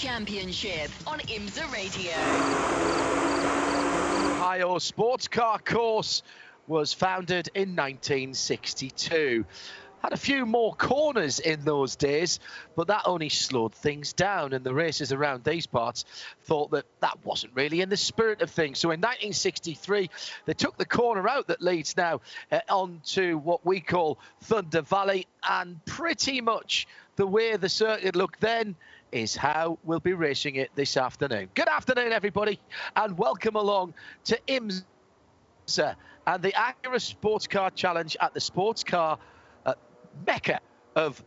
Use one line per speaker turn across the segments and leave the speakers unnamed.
Championship on IMSA Radio.
Ohio Sports Car course was founded in 1962. Had a few more corners in those days, but that only slowed things down, and the racers around these parts thought that that wasn't really in the spirit of things. So in 1963, they took the corner out that leads now onto what we call Thunder Valley, and pretty much the way the circuit looked then is how we'll be racing it this afternoon. Good afternoon, everybody, and welcome along to IMSA and the Acura Sports Car Challenge at the Sports Car Mecca of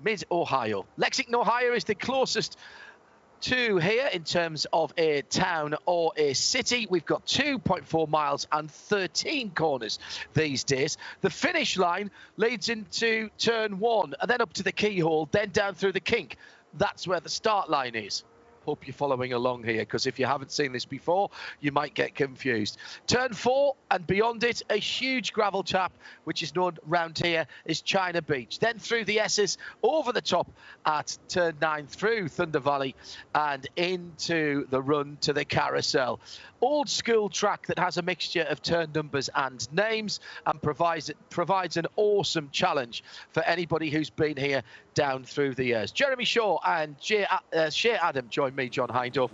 mid-Ohio. Lexington, Ohio is the closest to here in terms of a town or a city. We've got 2.4 miles and 13 corners these days. The finish line leads into turn 1 and then up to the keyhole, then down through the kink. That's where the start line is. Hope you're following along here, because if you haven't seen this before, you might get confused. Turn 4 and beyond it, a huge gravel trap, which is known round here as China Beach. Then through the S's, over the top at turn 9, through Thunder Valley and into the run to the carousel. Old school track that has a mixture of turn numbers and names, and provides an awesome challenge for anybody who's been here down through the years. Jeremy Shaw and Shea Adam join me, John Hindorf.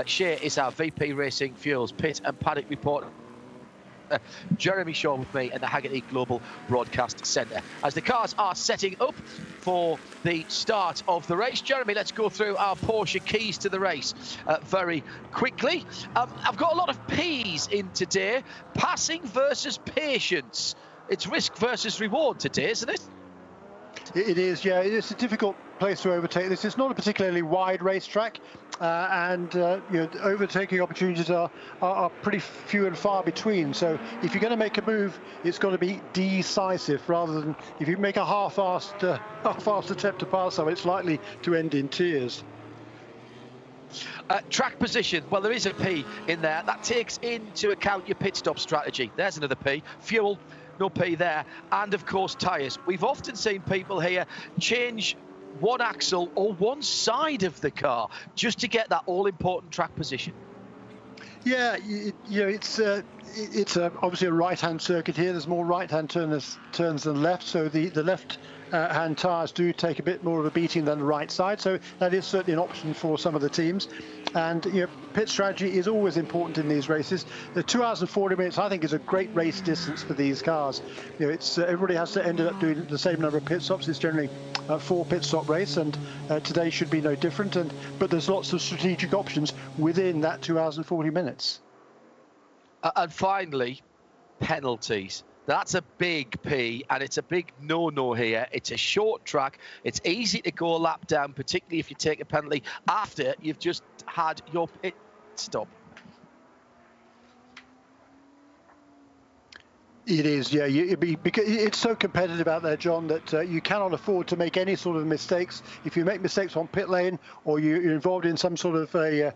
Shea is our VP Racing Fuels Pit and Paddock reporter. Jeremy Shaw with me in the Haggerty Global Broadcast Centre as the cars are setting up for the start of the race. Jeremy, let's go through our Porsche keys to the race very quickly. I've got a lot of P's in today. Passing versus patience. It's risk versus reward today, isn't it?
It is, yeah. It's a difficult place to overtake this. It's not a particularly wide racetrack, and overtaking opportunities are pretty few and far between. So if you're going to make a move, it's got to be decisive, rather than if you make a half-assed attempt to pass someone, it's likely to end in tears.
Track position, well, there is a P in there. That takes into account your pit stop strategy. There's another P. Fuel, no P there. And of course, tyres. We've often seen people here change one axle or one side of the car just to get that all-important track position. Yeah,
it's obviously a right-hand circuit here. There's more right-hand turns than left, so the left hand tyres do take a bit more of a beating than the right side, so that is certainly an option for some of the teams. And pit strategy is always important in these races. The 2 hours and 40 minutes, I think, is a great race distance for these cars. It's everybody has to end up doing the same number of pit stops. It's generally a 4 pit stop race, and today should be no different. But there's lots of strategic options within that 2 hours and 40 minutes.
And finally, penalties. That's a big P, and it's a big no-no here. It's a short track. It's easy to go a lap down, particularly if you take a penalty after you've just had your pit stop.
It is, yeah. Because it's so competitive out there, John, that you cannot afford to make any sort of mistakes. If you make mistakes on pit lane, or you're involved in some sort of a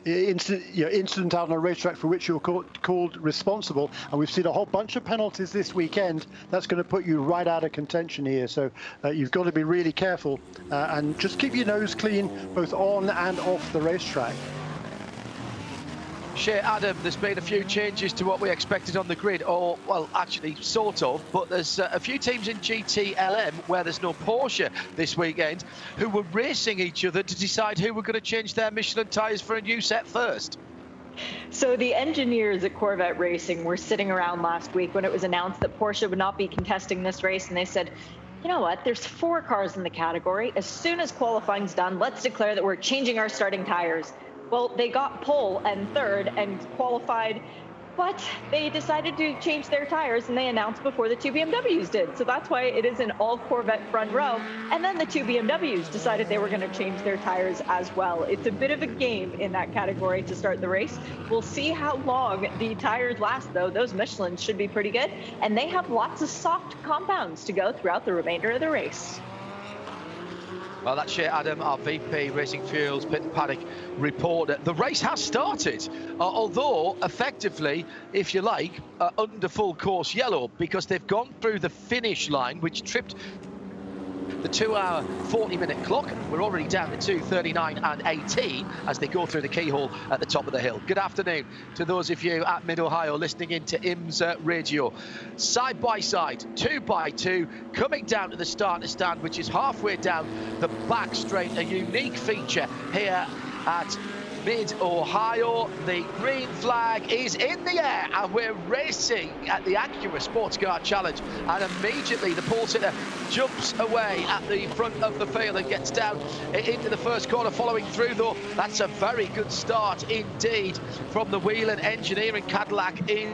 incident out on a racetrack for which you're called responsible, and we've seen a whole bunch of penalties this weekend, that's going to put you right out of contention here. So you've got to be really careful and just keep your nose clean both on and off the racetrack.
Shea Adam, there's been a few changes to what we expected on the grid, or, well, actually, sort of, but there's a few teams in GTLM where there's no Porsche this weekend who were racing each other to decide who were going to change their Michelin tyres for a new set first.
So the engineers at Corvette Racing were sitting around last week when it was announced that Porsche would not be contesting this race, and they said, you know what, there's 4 cars in the category. As soon as qualifying's done, let's declare that we're changing our starting tires. Well, they got pole and third and qualified, but they decided to change their tires, and they announced before the 2 BMWs did. So that's why it is an all Corvette front row. And then the 2 BMWs decided they were going to change their tires as well. It's a bit of a game in that category to start the race. We'll see how long the tires last, though. Those Michelins should be pretty good, and they have lots of soft compounds to go throughout the remainder of the race.
Well, that's Shea Adam, our VP Racing Fuels Pit and Paddock reporter. The race has started, although effectively, if you like, under full course yellow, because they've gone through the finish line, which tripped the 2-hour 40-minute clock. We're already down to 2:39 and 18 as they go through the keyhole at the top of the hill. Good afternoon to those of you at Mid-Ohio listening into IMSA Radio. Side by side, 2 by 2, coming down to the starter stand, which is halfway down the back straight. A unique feature here at Mid-Ohio. The green flag is in the air and we're racing at the Acura Sports Car Challenge, and immediately the pole sitter jumps away at the front of the field and gets down into the first corner. Following through though, that's a very good start indeed from the Whelen Engineering Cadillac in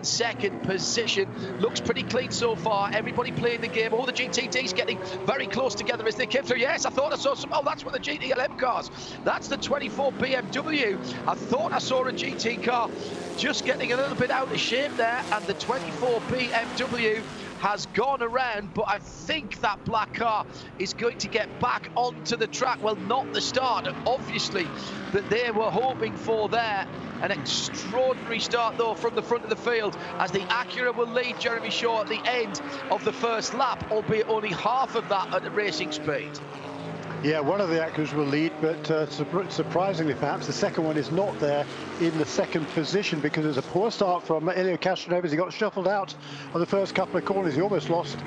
second position. Looks pretty clean so far. Everybody playing the game. All the GTDs getting very close together as they came through. Yes, I thought I saw some. Oh, that's one of the GTLM cars. That's the 24 BMW. I thought I saw a GT car just getting a little bit out of shape there, and the 24 BMW has gone around, but I think that black car is going to get back onto the track. Well, not the start, obviously, that they were hoping for there. An extraordinary start, though, from the front of the field, as the Acura will lead Jeremy Shaw at the end of the first lap, albeit only half of that at racing speed.
Yeah, one of the Acuras will lead, but surprisingly, perhaps, the second one is not there in the second position because it's a poor start from Elio Castroneves. He got shuffled out on the first couple of corners. He almost lost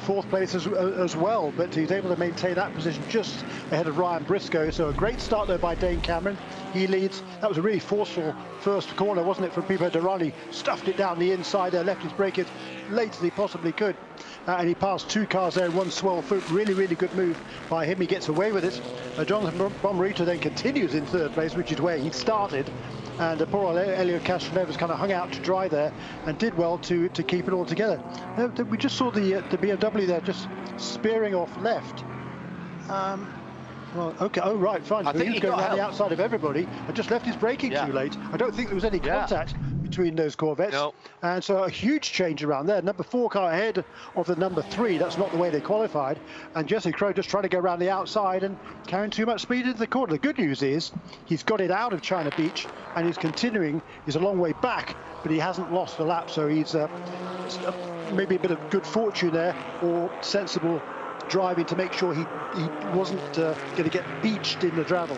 fourth place as well, but he's able to maintain that position just ahead of Ryan Briscoe. So a great start there by Dane Cameron. He leads. That was a really forceful first corner, wasn't it, from Pipo Derani? Stuffed it down the inside there, left his brake as late as he possibly could. And he passed 2 cars there in one swell. Really, really good move by him. He gets away with it. Jonathan Pomerito then continues in third place, which is where he started. And poor Elio Castroneves kind of hung out to dry there and did well to keep it all together. We just saw the BMW there just spearing off left. Well, okay. Oh, right, fine.
I think
he was going around the outside of everybody and just left his braking too late. I don't think there was any contact between those Corvettes.
No.
And so a huge change around there. Number 4 car ahead of the number 3. That's not the way they qualified. And Jesse Crow just trying to go around the outside and carrying too much speed into the corner. The good news is he's got it out of China Beach and he's continuing. He's a long way back, but he hasn't lost a lap. So he's maybe a bit of good fortune there, or sensible driving to make sure he wasn't going to get beached in the gravel.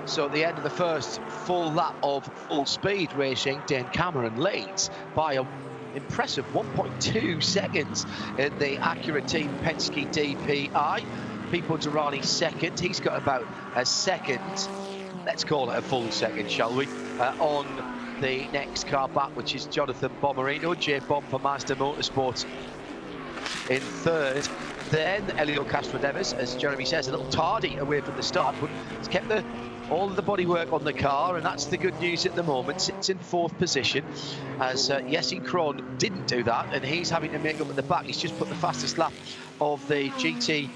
So at the end of the first full lap of full speed racing, Dane Cameron leads by an impressive 1.2 seconds in the Acura Team Penske DPI. Pipo Derani second. He's got about a second, let's call it a full second, shall we, on the next car back, which is Jonathan Pomerito, J-Bomb for Mazda Motorsports in third. Then Elio Castroneves, as Jeremy says, a little tardy away from the start, but he's kept all of the bodywork on the car, and that's the good news at the moment. Sits in fourth position, as Jesse Krohn didn't do that, and he's having to make up at the back. He's just put the fastest lap of the GT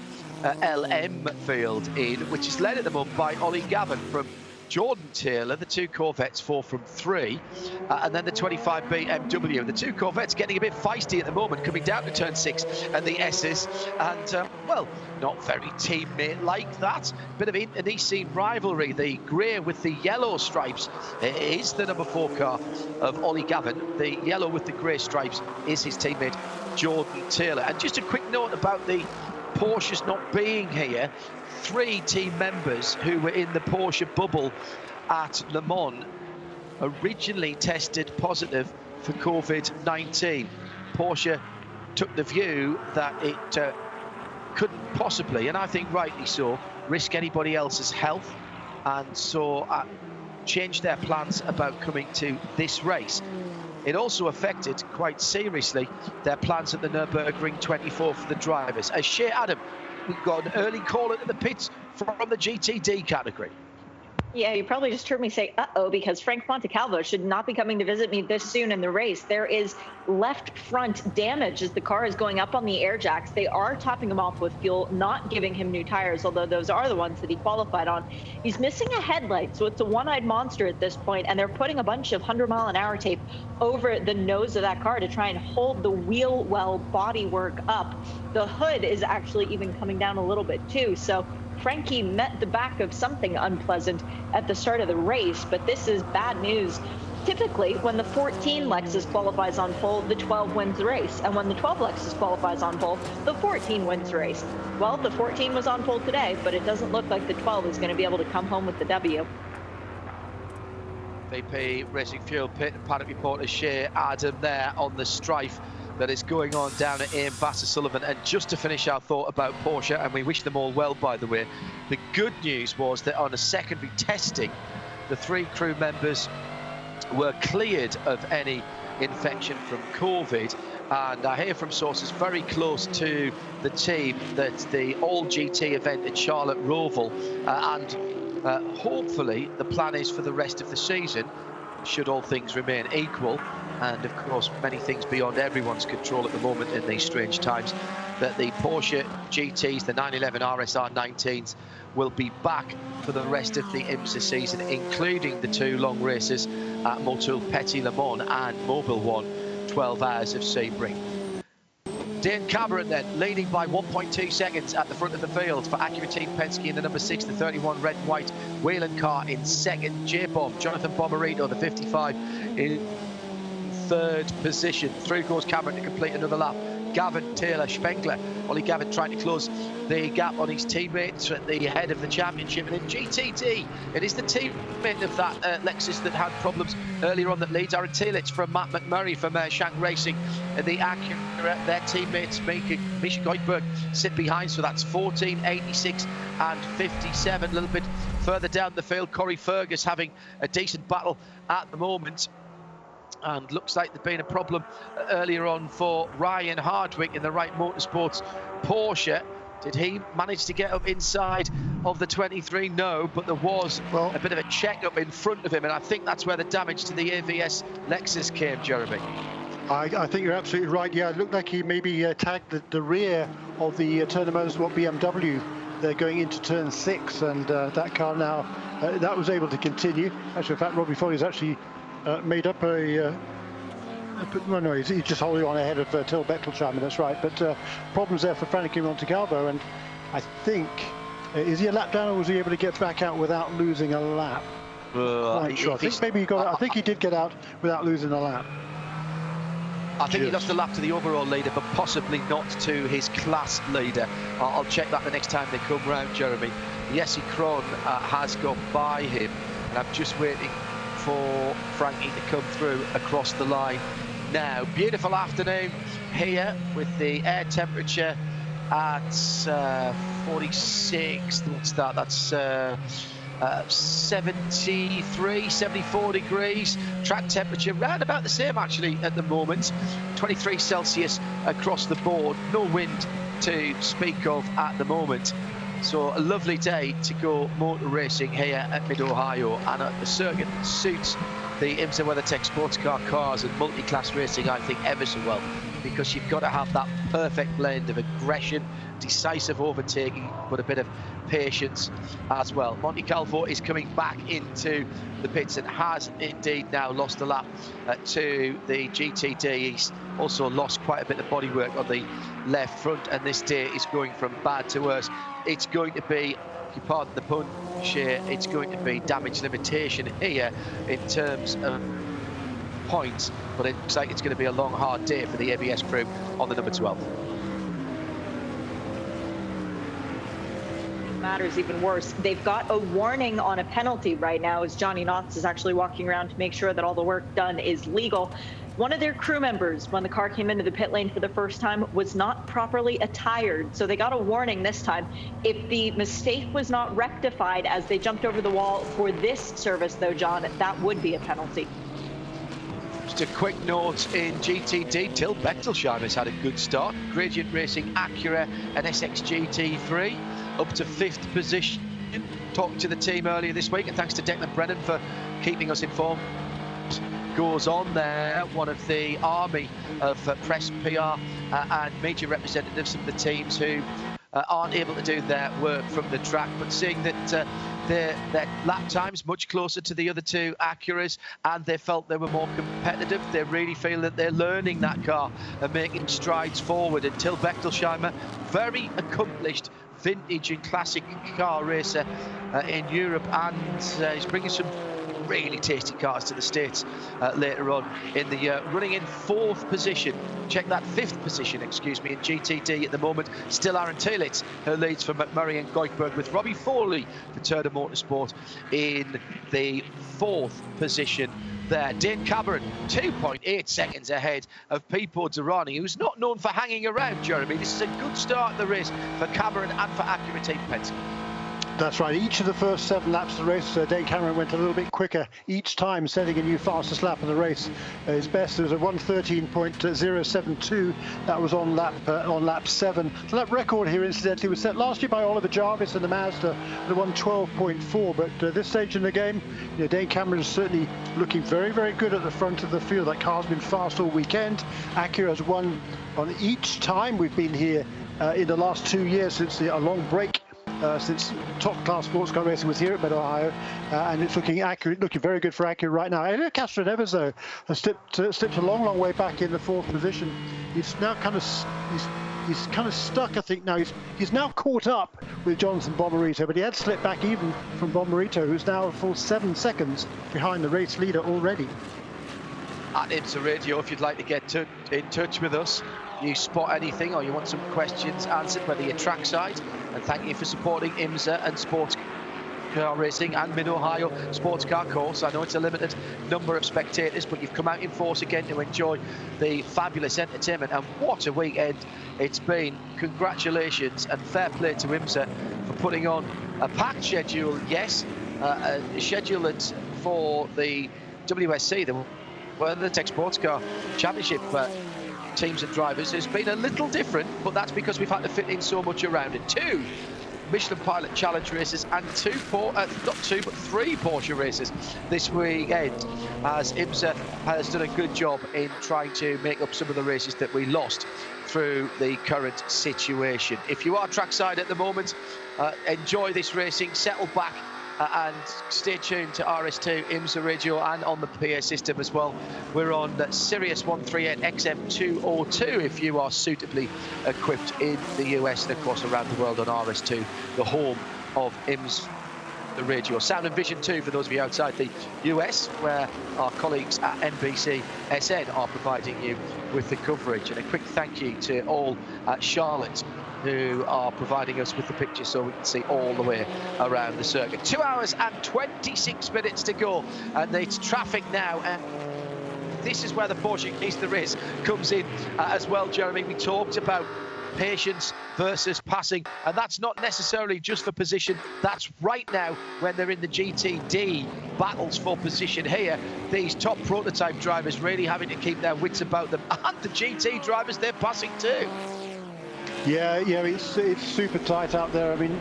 LM field in, which is led at the moment by Ollie Gavin from Jordan Taylor, the 2 Corvettes, 4 from 3, and then the 25 BMW. The 2 Corvettes getting a bit feisty at the moment, coming down to turn 6 and the S's, and well, not very teammate like that. Bit of internecine rivalry. The grey with the yellow stripes is the number 4 car of Ollie Gavin. The yellow with the grey stripes is his teammate Jordan Taylor. And just a quick note about the Porsches not being here. 3 team members who were in the Porsche bubble at Le Mans originally tested positive for COVID-19. Porsche took the view that it couldn't possibly, and I think rightly so, risk anybody else's health, and so changed their plans about coming to this race. It also affected quite seriously their plans at the Nürburgring 24 for the drivers. As Shea Adam, we've got an early call into the pits from the GTD category.
Yeah, you probably just heard me say, uh-oh, because Frank Montecalvo should not be coming to visit me this soon in the race. There is left front damage as the car is going up on the air jacks. They are topping him off with fuel, not giving him new tires, although those are the ones that he qualified on. He's missing a headlight, so it's a one-eyed monster at this point, and they're putting a bunch of 100-mile-an-hour tape over the nose of that car to try and hold the wheel well bodywork up. The hood is actually even coming down a little bit, too, so Frankie met the back of something unpleasant at the start of the race, but this is bad news typically, when the 14 Lexus qualifies on pole, the 12 wins the race. And when the 12 Lexus qualifies on pole, the 14 wins the race. Well, the 14 was on pole today, but it doesn't look like the 12 is going to be able to come home with the W.
VP Racing Fuel Pit and paddock reporter Shea Adam there on the strife that is going on down at AIM Vassar Sullivan. And just to finish our thought about Porsche, and we wish them all well, by the way, the good news was that on a secondary testing, the 3 crew members were cleared of any infection from COVID. And I hear from sources very close to the team that the all-GT event at Charlotte Roval hopefully the plan is for the rest of the season, should all things remain equal, and of course many things beyond everyone's control at the moment in these strange times, that the Porsche GTs, the 911 RSR 19s, will be back for the rest of the IMSA season, including the 2 long races at Motul Petit Le Mans and Mobile One, 12 hours of Sebring. Dane Cameron then leading by 1.2 seconds at the front of the field for Acura Team Penske in the number 6, the 31 red and white Whelen car in second. J-Bomb, Jonathan Pomerito, the 55 in third position. Through goes Cameron to complete another lap. Gavin Taylor Spengler, Ollie Gavin trying to close the gap on his teammates at the head of the championship. And in GTD, it is the teammate of that Lexus that had problems earlier on that leads. Aaron Telitz from Matt McMurray from Shank Racing. And the Acura, their teammates Misha Goldberg sit behind, so that's 14, 86 and 57. A little bit further down the field, Corey Fergus having a decent battle at the moment. And looks like there'd been a problem earlier on for Ryan Hardwick in the Wright Motorsports Porsche. Did he manage to get up inside of the 23? No, but there was a bit of a check-up in front of him, and I think that's where the damage to the AVS Lexus came, Jeremy.
I think you're absolutely right. Yeah, it looked like he maybe tagged the rear of the Turner Motorsport BMW. They're going into turn 6, and that car now, that was able to continue. Actually, in fact, Robbie Foley's actually made up he's just holding on ahead of Till Bechtolsheimer, that's right. But problems there for Frankie Montalvo, and I think, is he a lap down, or was he able to get back out without losing a lap? Quite sure. I think maybe he got. I think he did get out without losing a lap.
I think he lost a lap to the overall leader, but possibly not to his class leader. I'll check that the next time they come round, Jeremy. Jesse Krohn has gone by him, and I'm just waiting for Frankie to come through across the line now. Beautiful afternoon here with the air temperature at 46. What's that? That's 73, 74 degrees. Track temperature round about the same actually at the moment. 23 Celsius across the board. No wind to speak of at the moment. So a lovely day to go motor racing here at Mid-Ohio, and at the circuit that suits the IMSA WeatherTech SportsCar cars and multi-class racing, I think, ever so well, because you've got to have that perfect blend of aggression, decisive overtaking, but a bit of patience as well. Montalvo is coming back into the pits and has indeed now lost a lap to the GTD. He's also lost quite a bit of bodywork on the left front, and this day is going from bad to worse. It's going to be, if you pardon the pun, Shea, it's going to be damage limitation here in terms of points, but it looks like it's going to be a long, hard day for the ABS crew on the number 12.
Matters even worse. They've got a warning on a penalty right now, as Johnny Knotts is actually walking around to make sure that all the work done is legal. One of their crew members, when the car came into the pit lane for the first time, was not properly attired. So they got a warning this time. If the mistake was not rectified as they jumped over the wall for this service, though, John, that would be a penalty.
Just a quick note in GTD, Till Bechtolsheimer's had a good start. Gradient Racing Acura and SX GT3 up to 5th position. Talked to the team earlier this week, and thanks to Declan Brennan for keeping us informed. Goes on there, one of the army of press, PR and major representatives of the teams who aren't able to do their work from the track, but seeing that their lap times much closer to the other two Acuras, and they felt they were more competitive. They really feel that they're learning that car and making strides forward. And Till Bechtolsheimer, very accomplished vintage and classic car racer in Europe, and he's bringing some really tasty cars to the States later on in the year. Running in 4th position, check that, 5th position, excuse me, in GTD at the moment. Still Aaron Taylitz, who leads for McMurray and Goikberg, with Robbie Foley for Turner Motorsport in the 4th position there. Dane Cameron, 2.8 seconds ahead of Pipo Derani, who's not known for hanging around, Jeremy. This is a good start of the race for Cameron and for Acura Team Penske.
That's right. Each of the first 7 laps of the race, Dane Cameron went a little bit quicker each time, setting a new fastest lap of the race. His best was a 1:13.072. That was on lap 7. The lap record here, incidentally, was set last year by Ollie Jarvis in the Mazda at a 1:12.4. But this stage in the game, Dane Cameron is certainly looking very, very good at the front of the field. That car's been fast all weekend. Acura has won on each time we've been here in the last 2 years since a long break. Since top-class sports car racing was here at Mid-Ohio, and it's looking very good for Acura right now. Elio Castroneves, though, has slipped a long, long way back in the 4th position. He's now kind of stuck, I think. Now he's now caught up with Jonathan Pomerito, but he had slipped back even from Pomerito, who's now a full 7 seconds behind the race leader already.
At IMSA Radio, if you'd like to get in touch with us, you spot anything or you want some questions answered, whether you're trackside, and thank you for supporting IMSA and sports car racing and Mid-Ohio Sports Car Course. I know it's a limited number of spectators, but you've come out in force again to enjoy the fabulous entertainment, and what a weekend it's been. Congratulations and fair play to IMSA for putting on a packed schedule. Yes, a schedule that's for the WSC, the WeatherTech Sports Car Championship teams and drivers, has been a little different, but that's because we've had to fit in so much around it. 2 Michelin Pilot Challenge races and 3 Porsche races this weekend, as IMSA has done a good job in trying to make up some of the races that we lost through the current situation. If you are trackside at the moment, enjoy this racing, settle back, and stay tuned to RS2 IMSA Radio and on the PA system as well. We're on Sirius 138 XM202 if you are suitably equipped in the US, and of course around the world on RS2, the home of IMSA Radio. Sound and Vision 2 for those of you outside the US, where our colleagues at NBC SN are providing you with the coverage. And a quick thank you to all at Charlotte, who are providing us with the picture so we can see all the way around the circuit. 2 hours and 26 minutes to go, and it's traffic now, and this is where the Porsche Keys to the Race comes in as well, Jeremy. We talked about patience versus passing, and that's not necessarily just for position. That's right now when they're in the GTD battles for position here. These top prototype drivers really having to keep their wits about them, and the GT drivers, they're passing too.
Yeah, it's super tight out there. I mean,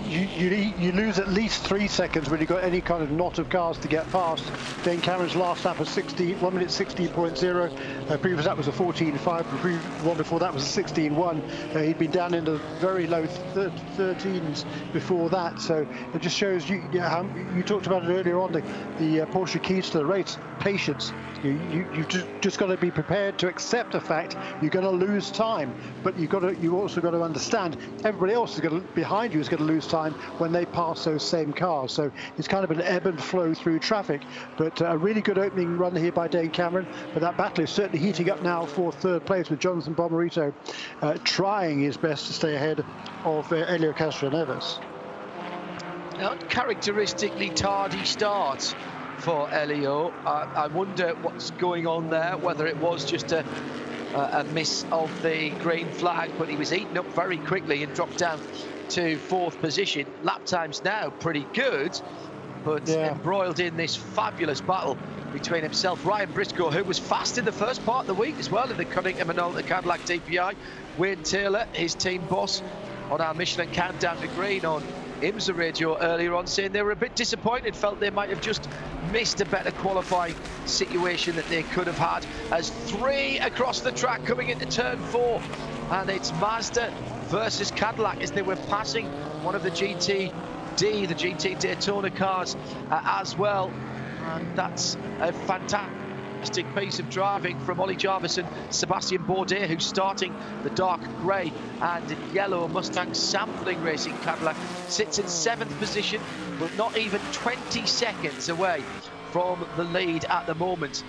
you lose at least 3 seconds when you've got any kind of knot of cars to get past. Dane Cameron's last lap was 1 minute 16.0. Previous that was a 14.5. The one before that was a 16.1. He'd been down in the very low 13s before that. So it just shows you talked about it earlier on, the Porsche keys to the race: patience. You've just got to be prepared to accept the fact you're going to lose time, but you also got to understand everybody else behind you is going to lose time when they pass those same cars. So it's kind of an ebb and flow through traffic, but a really good opening run here by Dane Cameron. But that battle is certainly heating up now for 3rd place, with Jonathan Pomerito trying his best to stay ahead of Elio Castroneves.
Uncharacteristically tardy start for Elio. I wonder what's going on there, whether it was just a miss of the green flag, but he was eaten up very quickly and dropped down to 4th position. Lap times now pretty good, but embroiled in this fabulous battle between himself, Ryan Briscoe, who was fast in the first part of the week as well in the Cunningham Minolta Cadillac DPI. Wayne Taylor, his team boss, on our Michelin Countdown to Green on IMSA Radio earlier on, saying they were a bit disappointed, felt they might have just missed a better qualifying situation that they could have had, as 3 across the track coming into turn 4, and it's Mazda versus Cadillac as they were passing one of the GT Daytona cars as well, and that's a fantastic fantastic piece of driving from Ollie Jarvis and Sebastian Bourdais, who's starting the dark grey and yellow Mustang sampling racing Cadillac. Sits in 7th position, but not even 20 seconds away from the lead at the moment.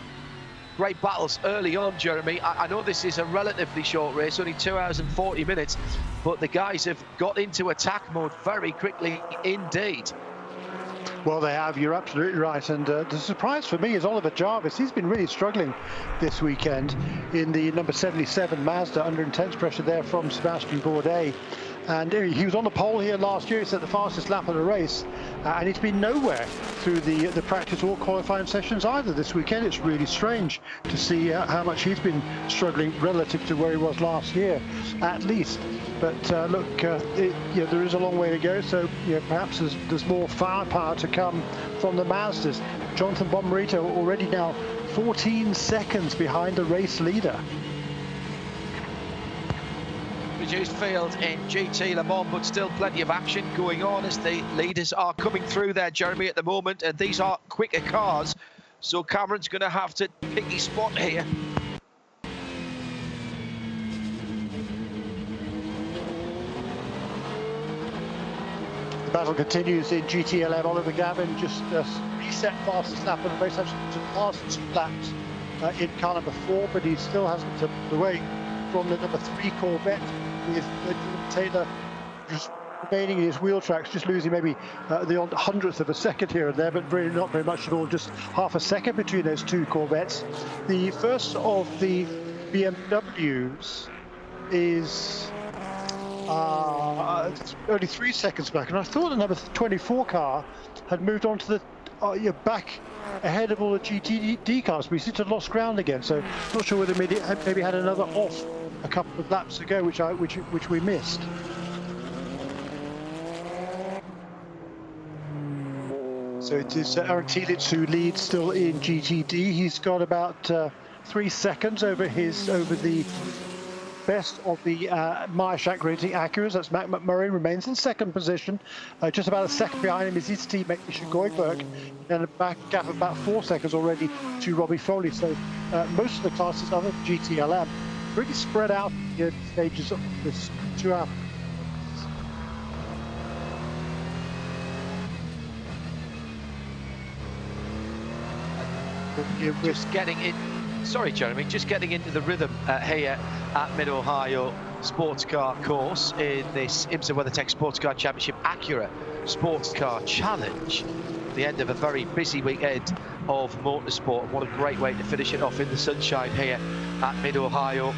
Great battles early on, Jeremy. I know this is a relatively short race, only 2 hours and 40 minutes, but the guys have got into attack mode very quickly indeed.
Well, they have. You're absolutely right. And the surprise for me is Oliver Jarvis. He's been really struggling this weekend in the number 77 Mazda under intense pressure there from Sebastian Bourdais. And he was on the pole here last year. He set the fastest lap of the race. And he's been nowhere through the practice or qualifying sessions either this weekend. It's really strange to see how much he's been struggling relative to where he was last year, at least. But look, there is a long way to go. So perhaps there's more firepower to come from the Mazdas. Jonathan Pomerito already now 14 seconds behind the race leader.
Reduced field in GT Le Mans, but still plenty of action going on as the leaders are coming through there, Jeremy, at the moment, and these are quicker cars, so Cameron's going to have to pick his spot here.
The battle continues in GTLM. Oliver Gavin just reset fastest lap of the race, actually to the last 2 laps in car number 4, but he still hasn't took away from the number 3 Corvette, with Taylor just remaining in his wheel tracks, just losing maybe the odd 100th of a second here and there, but really not very much at all, just half a second between those 2 Corvettes. The first of the BMWs is only 3 seconds back, and I thought the number 24 car had moved on to the back ahead of all the GTD cars, but he seemed to have lost ground again, so not sure whether maybe had another off a couple of laps ago, which we missed. So it is Aaron Telitz who leads still in GTD. He's got about 3 seconds over the best of the Meyer-Shank Racing Acuras. That's Matt McMurray, remains in 2nd position. Just about a second behind him is his teammate Misha Goldberg, and a back gap of about 4 seconds already to Robbie Foley. So most of the classes other than GTLM really spread out the stages of this 2 hour.
Just getting in. Sorry, Jeremy, just getting into the rhythm here at Mid-Ohio Sports Car course in this IMSA WeatherTech SportsCar Championship Acura Sports Car Challenge. The end of a very busy weekend of motorsport. What a great way to finish it off in the sunshine here at Mid-Ohio.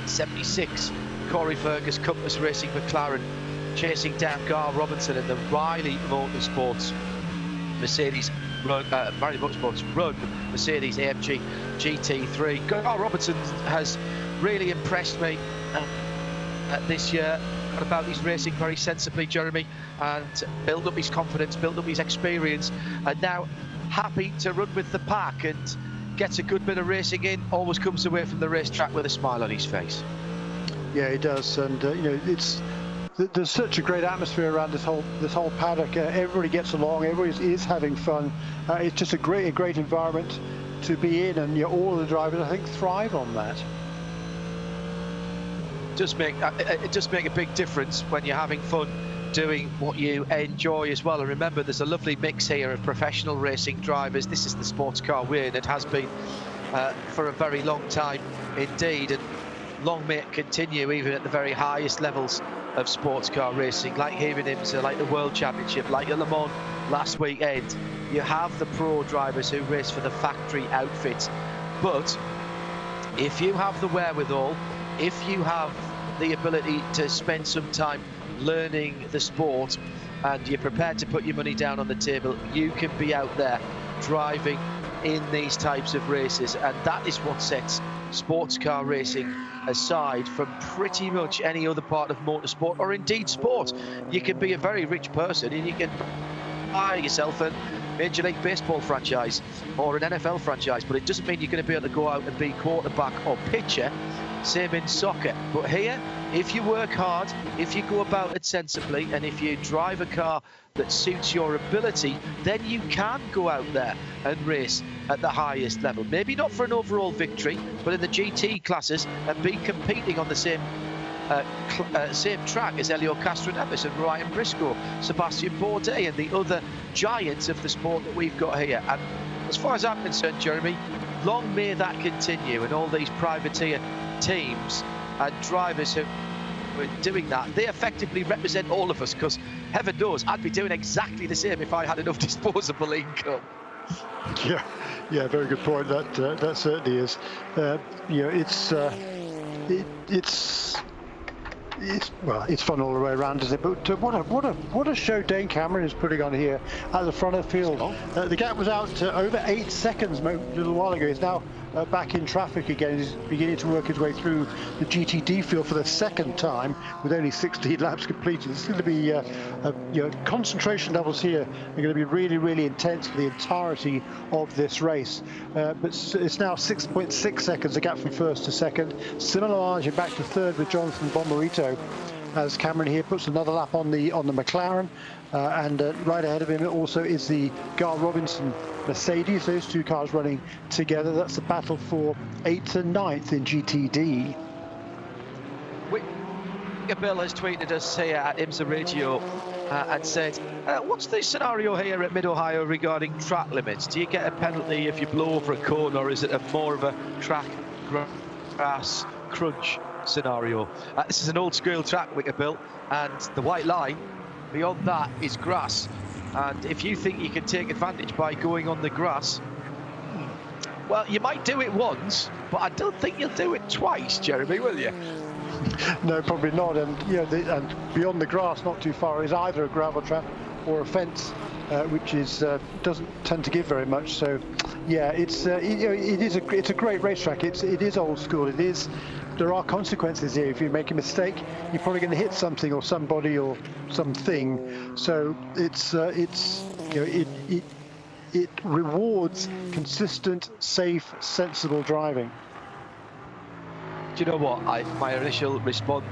76, Corey Fergus, Compass Racing McLaren, chasing down Gar Robinson in the Riley Motorsports Mercedes run, Mercedes AMG GT3. Gar Robinson has really impressed me this year. Got about his racing very sensibly, Jeremy, and build up his confidence, build up his experience, and now happy to run with the pack and gets a good bit of racing in, always comes away from the racetrack with a smile on his face.
Yeah, he does, and there's such a great atmosphere around this whole paddock. Everybody gets along, everybody is having fun. It's just a great environment to be in, and all of the drivers, I think, thrive on that.
It does make a big difference when you're having fun doing what you enjoy as well. And remember, there's a lovely mix here of professional racing drivers. This is the sports car way, and it has been for a very long time indeed, and long may it continue even at the very highest levels of sports car racing, like here in IMSA, like the World Championship, like at Le Mans last weekend. You have the pro drivers who race for the factory outfits, but if you have the wherewithal, if you have the ability to spend some time learning the sport and you're prepared to put your money down on the table, you can be out there driving in these types of races, and that is what sets sports car racing aside from pretty much any other part of motorsport or indeed sport. You can be a very rich person and you can buy yourself a Major League Baseball franchise or an NFL franchise, but it doesn't mean you're going to be able to go out and be quarterback or pitcher same in soccer. But here, if you work hard, if you go about it sensibly, and if you drive a car that suits your ability, then you can go out there and race at the highest level. Maybe not for an overall victory, but in the GT classes, and be competing on the same track as Elio Castroneves and Ryan Briscoe, Sebastian Bourdais, and the other giants of the sport that we've got here. And as far as I'm concerned, Jeremy, long may that continue, and all these privateer teams and drivers who are doing that, they effectively represent all of us, because heaven knows I'd be doing exactly the same if I had enough disposable income.
Yeah, very good point. That certainly is. It's fun all the way around, isn't it? But what a show Dane Cameron is putting on here at the front of the field. The gap was out over 8 seconds a little while ago. He's now back in traffic again. He's beginning to work his way through the GTD field for the second time with only 16 laps completed. It's going to be concentration levels here are going to be really, really intense for the entirety of this race. But it's now 6.6 seconds, a gap from first to second. Similar margin back to third with Jonathan Pomerito, as Cameron here puts another lap on the McLaren, and right ahead of him also is the Gar Robinson Mercedes. Those two cars running together. That's the battle for 8th and 9th in GTD.
Bill has tweeted us here at IMSA Radio and said, what's the scenario here at Mid-Ohio regarding track limits? Do you get a penalty if you blow over a cone, or is it more of a track grass crunch scenario? This is an old school track, Bill, and the white line beyond that is grass. And if you think you can take advantage by going on the grass, well, you might do it once, but I don't think you'll do it twice, Jeremy, will you?
No, probably not. And and beyond the grass, not too far, is either a gravel trap or a fence, which is doesn't tend to give very much. So, yeah, it's a great racetrack. It is old school. There are consequences here. If you make a mistake, you're probably going to hit something or somebody or something. So it rewards consistent, safe, sensible driving.
Do you know what? My initial response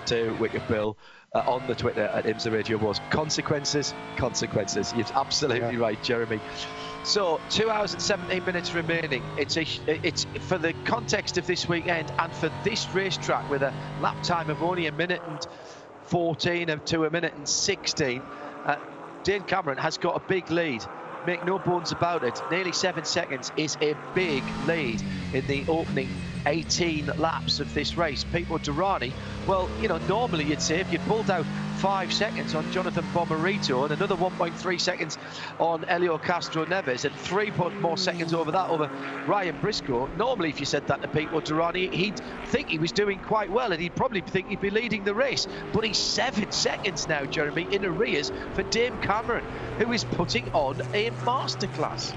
to Wicked Bill on the Twitter at IMSA Radio was consequences. You're absolutely right, Jeremy. So 2 hours and 17 minutes remaining. It's for the context of this weekend and for this racetrack with a lap time of only 1 minute and 14 to 1 minute and 16. Dane Cameron has got a big lead. Make no bones about it. Nearly 7 seconds is a big lead in the opening 18 laps of this race. Pipo Derani, well, normally you'd say if you pulled out 5 seconds on Jonathan Pomerito and another 1.3 seconds on Elio Castroneves and 3 more seconds over that over Ryan Briscoe, normally if you said that to Pipo Derani, he'd think he was doing quite well and he'd probably think he'd be leading the race. But he's 7 seconds now, Jeremy, in arrears for Dane Cameron, who is putting on a masterclass.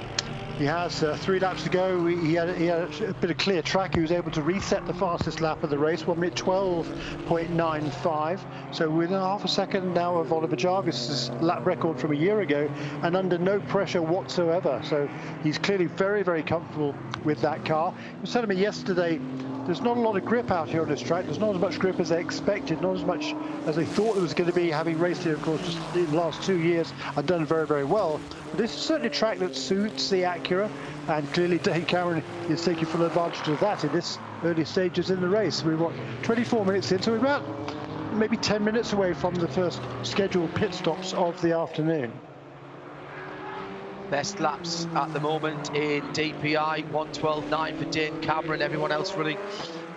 He has 3 laps to go. He had a bit of clear track. He was able to reset the fastest lap of the race, 1 minute 12.95. So within half a second now of Ollie Jarvis's lap record from a year ago, and under no pressure whatsoever. So he's clearly very, very comfortable with that car. I was telling me yesterday, there's not a lot of grip out here on this track. There's not as much grip as they expected, not as much as they thought there was going to be, having raced here, of course, just in the last 2 years and done very, very well. But this is certainly a track that suits the Acura, and clearly Dane Cameron is taking full advantage of that in this early stages in the race. We're 24 minutes in, so we're about maybe 10 minutes away from the first scheduled pit stops of the afternoon.
Best laps at the moment in DPI, 1:12.9 for Dane Cameron. Everyone else running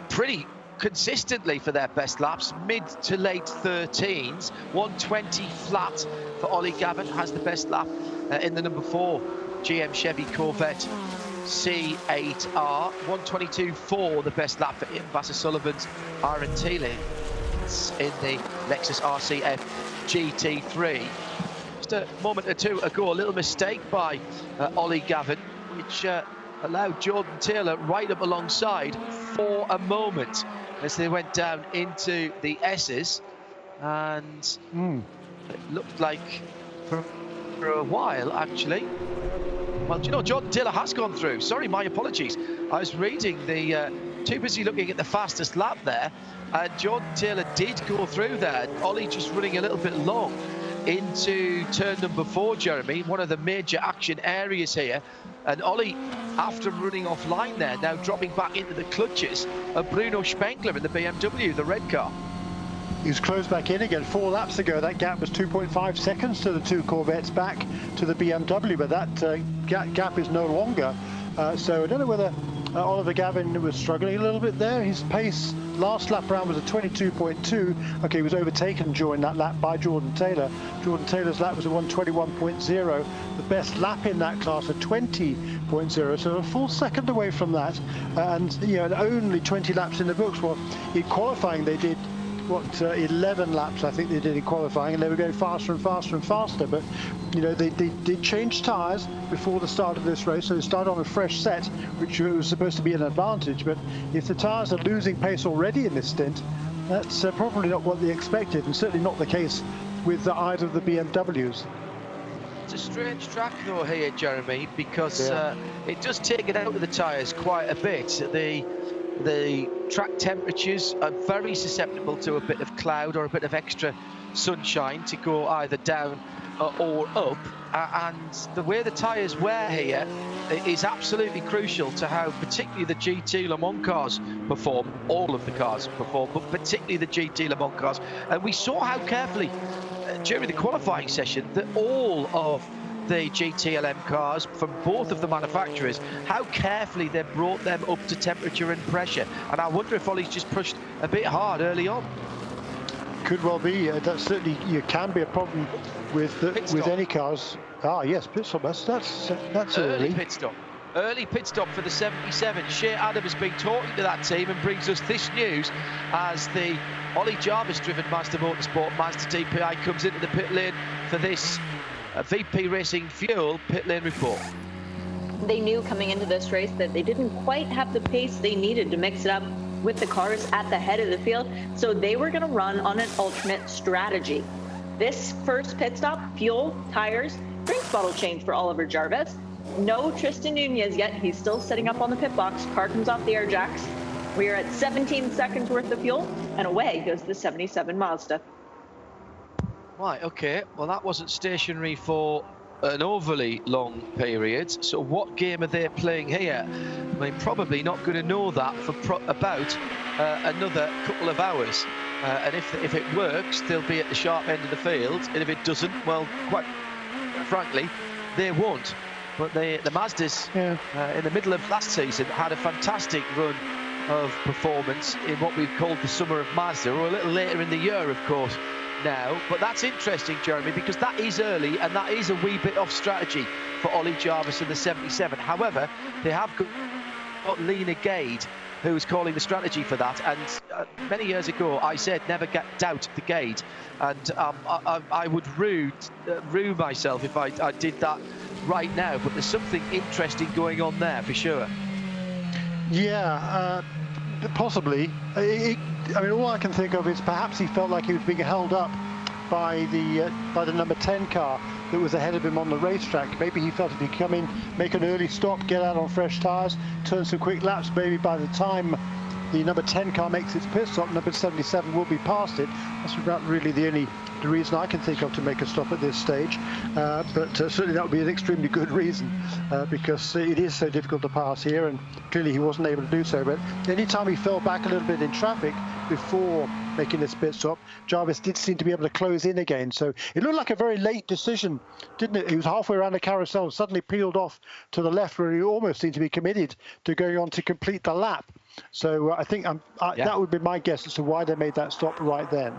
pretty consistently for their best laps, mid to late 13s. 1:20 flat for Ollie Gavin, has the best lap in the number 4 GM Chevy Corvette C8R. 1:22.4 the best lap for Vassar Sullivan's Aaron Teeling in the Lexus RCF GT3. A moment or two ago, a little mistake by Ollie Gavin, which allowed Jordan Taylor right up alongside for a moment as they went down into the S's, and it looked like for a while actually. Well, do you know, Jordan Taylor has gone through. Sorry, my apologies. I was reading the too busy looking at the fastest lap there. And Jordan Taylor did go through there. Ollie just running a little bit long into turn number 4, Jeremy, one of the major action areas here. And Ollie, after running offline there, now dropping back into the clutches of Bruno Spengler in the BMW, the red car.
He's closed back in again. 4 laps ago, that gap was 2.5 seconds to the 2 Corvettes back to the BMW, but that gap is no longer. So I don't know whether Oliver Gavin was struggling a little bit there. His pace last lap round was a 22.2. Okay, he was overtaken during that lap by Jordan Taylor. Jordan Taylor's lap was a 121.0. The best lap in that class, a 20.0. So a full second away from that. And, you know, only 20 laps in the books. Well, in qualifying, they did 11 laps I think they did in qualifying, and they were going faster and faster and faster. But you know, they did change tyres before the start of this race, so they started on a fresh set, which was supposed to be an advantage. But if the tyres are losing pace already in this stint, that's probably not what they expected, and certainly not the case with either of the BMWs.
It's a strange track though here, Jeremy, because it does take it out of the tyres quite a bit. The track temperatures are very susceptible to a bit of cloud or a bit of extra sunshine to go either down or up, and the way the tyres wear here is absolutely crucial to how particularly the GT Le Mans cars perform. All of the cars perform, but particularly the GT Le Mans cars. And we saw how carefully during the qualifying session that all of the GTLM cars from both of the manufacturers, how carefully they brought them up to temperature and pressure. And I wonder if Ollie's just pushed a bit hard early on.
Could well be. That certainly can be a problem with any cars. Ah, yes, pit stop. That's early.
Early pit stop for the 77. Shea Adam has been talking to that team and brings us this news as the Ollie Jarvis driven Mazda Motorsport Mazda DPI comes into the pit lane for this VP Racing Fuel pit lane report.
They knew coming into this race that they didn't quite have the pace they needed to mix it up with the cars at the head of the field, so they were going to run on an alternate strategy. This first pit stop, fuel, tires, drinks bottle change for Oliver Jarvis. No Tristan Nunez yet. He's still sitting up on the pit box. Car comes off the air jacks. We are at 17 seconds worth of fuel, and away goes the 77 Mazda.
Right, okay. Well, that wasn't stationary for an overly long period. So what game are they playing here? I mean, probably not going to know that for about another couple of hours. And if it works, they'll be at the sharp end of the field. And if it doesn't, well, quite frankly, they won't. But the Mazdas, in the middle of last season, had a fantastic run of performance in what we've called the summer of Mazda, or a little later in the year, of course, now. But that's interesting, Jeremy, because that is early and that is a wee bit off strategy for Ollie Jarvis and the 77. However, they have got Lena Gade, who was calling the strategy for that. And many years ago, I said never doubt the Gade. And I would rue myself if I did that right now. But there's something interesting going on there for sure.
Yeah, possibly. I mean, all I can think of is perhaps he felt like he was being held up by the number 10 car that was ahead of him on the racetrack. Maybe he felt if he come in, make an early stop, get out on fresh tyres, turn some quick laps, maybe by the time the number 10 car makes its pit stop, number 77 will be past it. That's not really the reason I can think of to make a stop at this stage. But certainly that would be an extremely good reason because it is so difficult to pass here, and clearly he wasn't able to do so. But anytime he fell back a little bit in traffic before making this pit stop, Jarvis did seem to be able to close in again. So it looked like a very late decision, didn't it? He was halfway around the carousel and suddenly peeled off to the left, where he almost seemed to be committed to going on to complete the lap. So I think that would be my guess as to why they made that stop right then.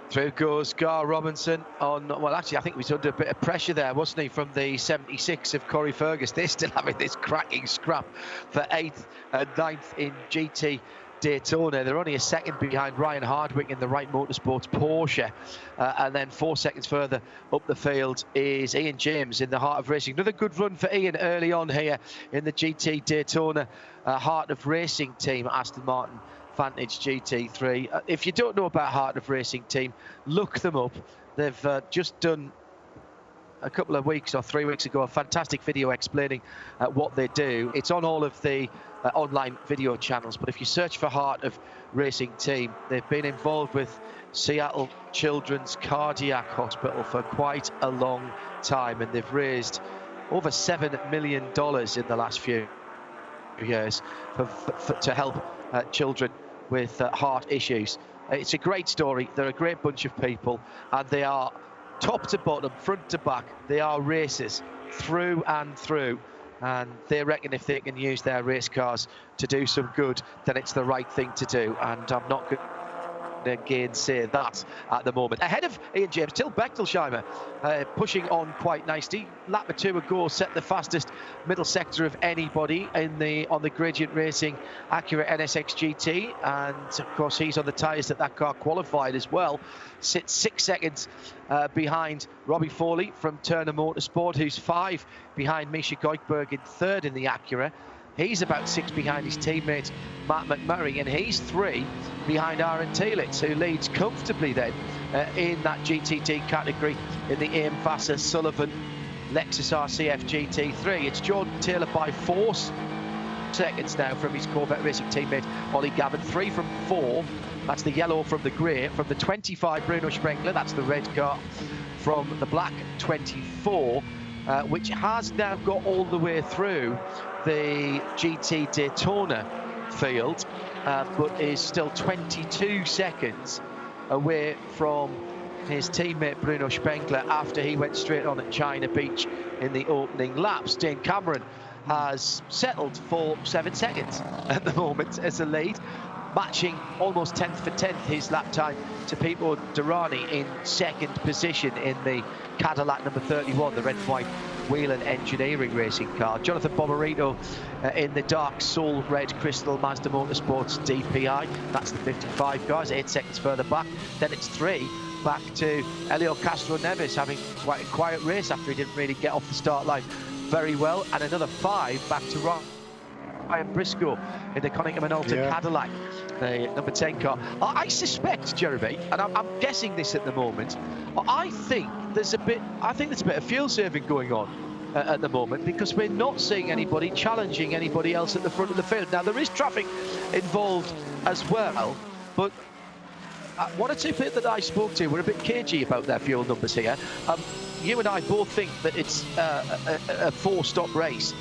Through goes Gar Robinson on, well, actually, I think he was under a bit of pressure there, wasn't he, from the 76 of Corey Fergus. They're still having this cracking scrap for 8th and 9th in GT Daytona. They're only a second behind Ryan Hardwick in the Wright Motorsports Porsche. And then 4 seconds further up the field is Ian James in the Heart of Racing. Another good run for Ian early on here in the GT Daytona Heart of Racing team, Aston Martin Vantage GT3. If you don't know about Heart of Racing team, look them up. They've just done a couple of weeks or 3 weeks ago a fantastic video explaining what they do. It's on all of the online video channels, but if you search for Heart of Racing Team, they've been involved with Seattle Children's Cardiac Hospital for quite a long time, and they've raised over $7 million in the last few years to help children with heart issues. It's a great story. They're a great bunch of people, and they are top to bottom, front to back. They are racers through and through, and they reckon if they can use their race cars to do some good, then it's the right thing to do, and I'm not going to gainsay that at the moment. Ahead of Ian James, Till Bechtelsheimer pushing on quite nicely. Lap or two ago set the fastest middle sector of anybody on the Gradient Racing Acura NSX GT, and of course he's on the tyres that car qualified as well. Sits 6 seconds behind Robbie Foley from Turner Motorsport, who's 5 behind Misha Goikberg in third in the Acura. He's about 6 behind his teammate Matt McMurray, and he's 3 behind Aaron Telitz, who leads comfortably then in that GTT category in the Aim Vassar Sullivan Lexus RCF GT3. It's Jordan Taylor by 4 seconds now from his Corvette Racing teammate Ollie Gavin, 3 from 4. That's the yellow from the grey. From the 25, Bruno Sprengler, that's the red car from the black 24, which has now got all the way through the GT Daytona field, but is still 22 seconds away from his teammate Bruno Sprengler after he went straight on at China Beach in the opening laps. Dane Cameron has settled for 7 seconds at the moment as a lead, matching almost 10th for 10th his lap time to Pipo Derani in second position in the Cadillac number 31, the red and white Whelen Engineering racing car. Jonathan Pomerito in the dark soul red Crystal Mazda Motorsports DPI. That's the 55 cars, 8 seconds further back. Then it's 3 back to Elio Castroneves, having quite a quiet race after he didn't really get off the start line very well. And another 5 back to Ryan Briscoe in the Konica Minolta Cadillac, the number 10 car. I suspect, Jeremy, and I'm guessing this at the moment, I think there's a bit of fuel saving going on at the moment, because we're not seeing anybody challenging anybody else at the front of the field. Now there is traffic involved as well, but one or two people that I spoke to were a bit cagey about their fuel numbers here. You and I both think that it's a 4-stop race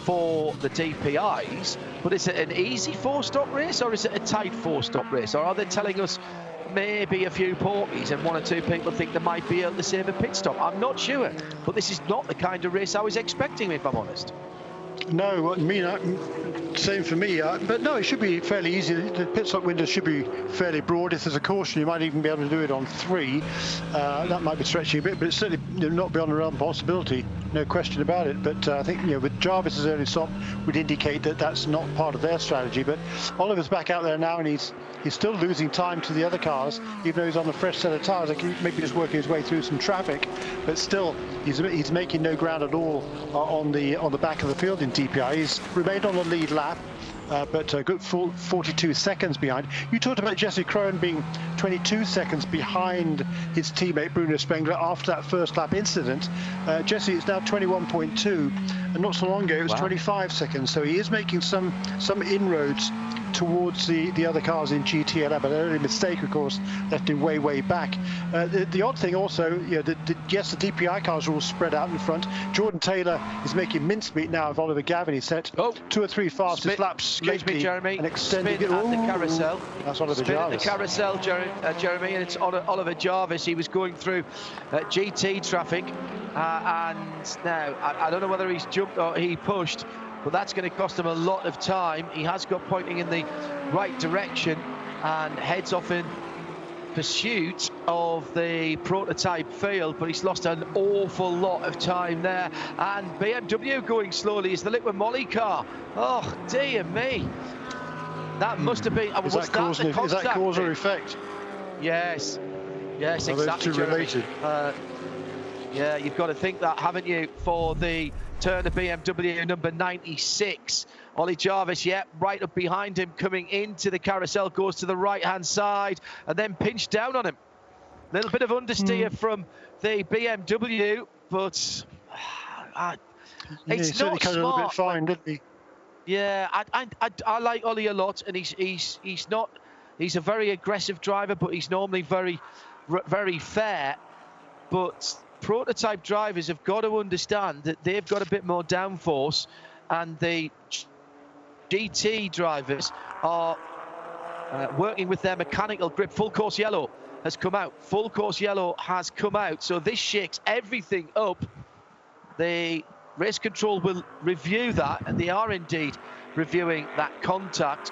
for the DPIs, but is it an easy 4-stop race, or is it a tight 4-stop race, or are they telling us maybe a few porkies and 1 or 2 people think they might be able to save a pit stop? I'm not sure, but this is not the kind of race I was expecting, if I'm honest.
No, same for me. But no, it should be fairly easy. The pit stop window should be fairly broad. If there's a caution, you might even be able to do it on 3. That might be stretching a bit, but it's certainly not beyond the realm of possibility. No question about it. But I think, with Jarvis's early stop would indicate that that's not part of their strategy. But Oliver's back out there now, and he's still losing time to the other cars, even though he's on a fresh set of tyres. Like, maybe just working his way through some traffic, but still he's making no ground at all on the back of the field in DPI. He's remained on the lead lap, but a good full 42 seconds behind. You talked about Jesse Krohn being 22 seconds behind his teammate Bruno Sprengler after that first lap incident. Jesse is now 21.2, and not so long ago it was 25 seconds. So he is making some inroads towards the other cars in GT11, but an early mistake, of course, left him way back. The odd thing also, the DPI cars are all spread out in front. Jordan Taylor is making mincemeat now of Oliver Gavin. He set 2 or 3 fastest laps lately,
Jeremy,
and extending
spin at the carousel.
That's Oliver Jarvis.
At the carousel, Jeremy, and it's Oliver Jarvis. He was going through GT traffic, and now I don't know whether he's jumped or he pushed, but that's going to cost him a lot of time. He has got pointing in the right direction and heads off in pursuit of the prototype field, but he's lost an awful lot of time there. And BMW going slowly is the Liquid Moly car. Oh, dear me. That must have been...
Is that cause or effect?
Yes. Yes,
Are
exactly.
those two related?
Yeah, you've got to think that, haven't you, for the Turner BMW number 96. Ollie Jarvis, right up behind him, coming into the carousel, goes to the right-hand side and then pinched down on him. Little bit of understeer from the BMW. but
He
it's
certainly
not
cut a little bit
smart.
fine, didn't he?
Yeah, I like Ollie a lot, and he's a very aggressive driver, but he's normally very fair. But prototype drivers have got to understand that they've got a bit more downforce, and the GT drivers are working with their mechanical grip. Full course yellow has come out. Full course yellow has come out. So this shakes everything up. The race control will review that, and they are indeed reviewing that contact.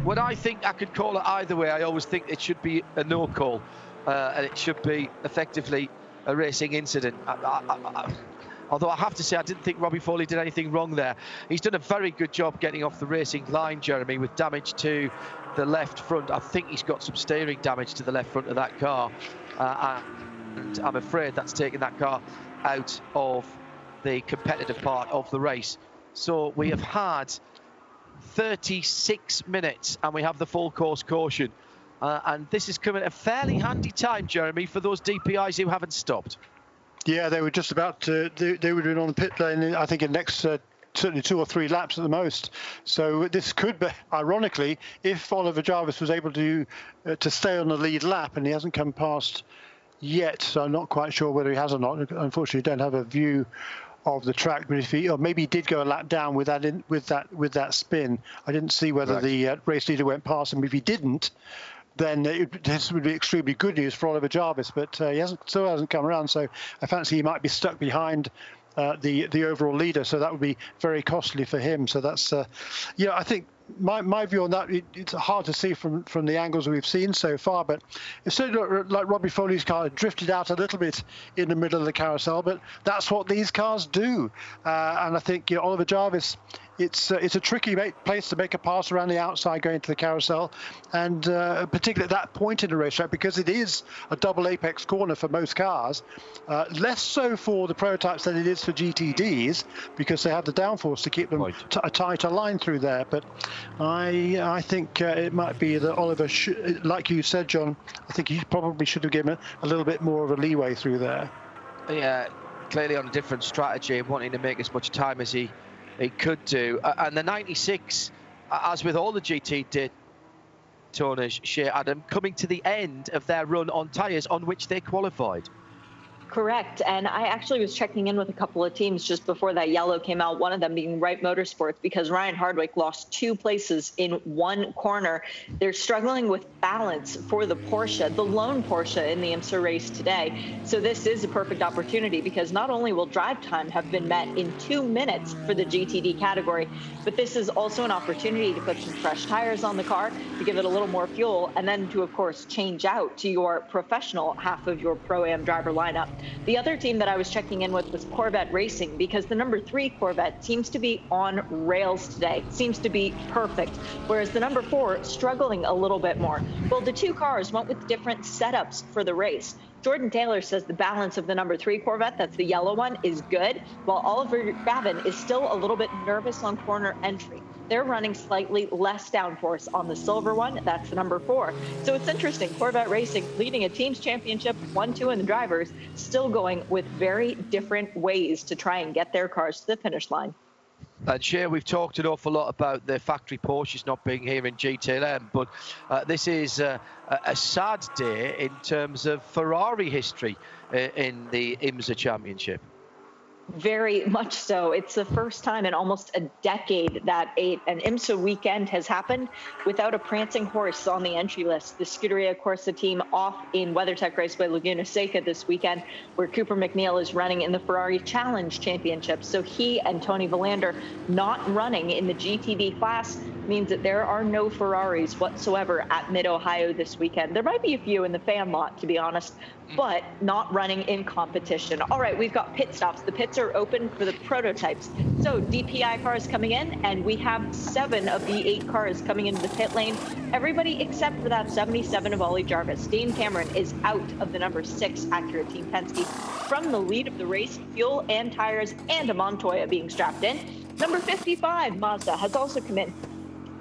When I think I could call it either way, I always think it should be a no call, and it should be effectively a racing incident. Although I have to say, I didn't think Robbie Foley did anything wrong there. He's done a very good job getting off the racing line, Jeremy, with damage to the left front. I think he's got some steering damage to the left front of that car. And I'm afraid that's taken that car out of the competitive part of the race. So we have had 36 minutes and we have the full course caution. And this is coming at a fairly handy time, Jeremy, for those DPIs who haven't stopped. Yeah,
they were just about to, they would have been on the pit lane, I think, in the next certainly 2 or 3 laps at the most. So this could be, ironically, if Oliver Jarvis was able to stay on the lead lap, and he hasn't come past yet, so I'm not quite sure whether he has or not. Unfortunately, don't have a view of the track, but if he, or maybe he did go a lap down with that spin. I didn't see whether the race leader went past him. If he didn't, then this would be extremely good news for Oliver Jarvis, but he still hasn't come around, so I fancy he might be stuck behind the overall leader, so that would be very costly for him. So that's, I think my view on that, it's hard to see from the angles we've seen so far, but it certainly looked like Robbie Foley's car drifted out a little bit in the middle of the carousel, but that's what these cars do. And I think Oliver Jarvis, it's a tricky place to make a pass around the outside going to the carousel, and particularly at that point in the racetrack, because it is a double apex corner for most cars, less so for the prototypes than it is for GTDs, because they have the downforce to keep them a tighter line through there. But I think it might be that Oliver, like you said, John, I think he probably should have given a little bit more of a leeway through there. Yeah, clearly on a different strategy, wanting to make as much time as he could do. And the 96, as with all the GT Daytonas, Shea Adam, coming to the end of their run on tyres on which they qualified.
Correct. And I actually was checking in with a couple of teams just before that yellow came out, one of them being Wright Motorsports, because Ryan Hardwick lost 2 places in one corner. They're struggling with balance for the Porsche, the lone Porsche in the IMSA race today. So this is a perfect opportunity, because not only will drive time have been met in 2 minutes for the GTD category, but this is also an opportunity to put some fresh tires on the car, to give it a little more fuel, and then to, of course, change out to your professional half of your Pro-Am driver lineup. The other team that I was checking in with was Corvette Racing, because the number 3 Corvette seems to be on rails today, seems to be perfect, whereas the number 4 struggling a little bit more. Well, the 2 cars went with different setups for the race. Jordan Taylor says the balance of the number 3 Corvette, that's the yellow one, is good, while Oliver Gavin is still a little bit nervous on corner entry. They're running slightly less downforce on the silver one. That's the number 4. So it's interesting. Corvette Racing leading a team's championship, 1-2 in the drivers, still going with very different ways to try and get their cars to the finish line.
And Shea, we've talked an awful lot about the factory Porsches not being here in GTLM, but this is a sad day in terms of Ferrari history in the IMSA Championship.
Very much so. It's the first time in almost a decade that an IMSA weekend has happened without a prancing horse on the entry list. The Scuderia Corsa team off in WeatherTech Raceway Laguna Seca this weekend, where Cooper McNeil is running in the Ferrari Challenge Championship. So he and Tony Valander not running in the GTD class means that there are no Ferraris whatsoever at Mid-Ohio this weekend. There might be a few in the fan lot, to be honest, but not running in competition. All right, we've got pit stops. The pits are open for the prototypes. So DPI cars coming in, and we have 7 of the 8 cars coming into the pit lane. Everybody except for that 77 of Ollie Jarvis. Dean Cameron is out of the number 6 Acura Team Penske from the lead of the race, fuel and tires, and a Montoya being strapped in. Number 55 Mazda has also come in.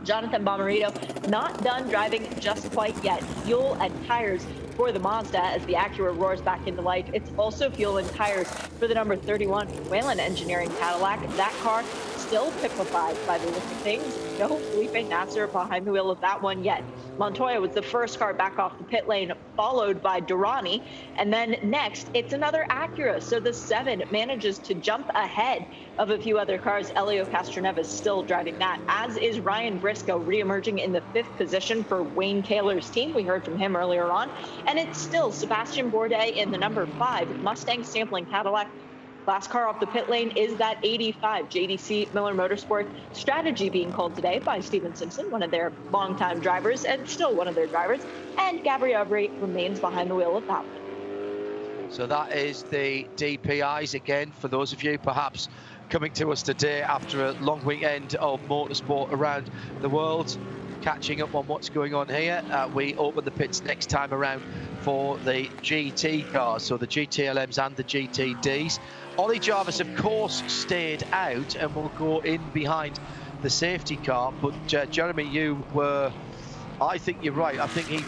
Jonathan Pomerito not done driving just quite yet. Fuel and tires for the Mazda as the Acura roars back into life. It's also fuel and tires for the number 31 Whelen Engineering Cadillac. That car still pipified by the look of things. No Felipe Nasser behind the wheel of that one yet. Montoya was the first car back off the pit lane, followed by Durrani. And then next, it's another Acura. So the 7 manages to jump ahead of a few other cars. Elio Castroneves still driving that, as is Ryan Briscoe, re-emerging in the 5th position for Wayne Taylor's team. We heard from him earlier on. And it's still Sebastian Bourdais in the number 5 Mustang sampling Cadillac. Last car off the pit lane is that 85 JDC Miller Motorsport strategy being called today by Steven Simpson, one of their longtime drivers and still one of their drivers. And Gabriel Avery remains behind the wheel of that one.
So that is the DPIs again for those of you perhaps coming to us today after a long weekend of motorsport around the world, catching up on what's going on here. We open the pits next time around for the GT cars, so the GTLMs and the GTDs. Ollie Jarvis, of course, stayed out and will go in behind the safety car. But Jeremy, I think you're right. I think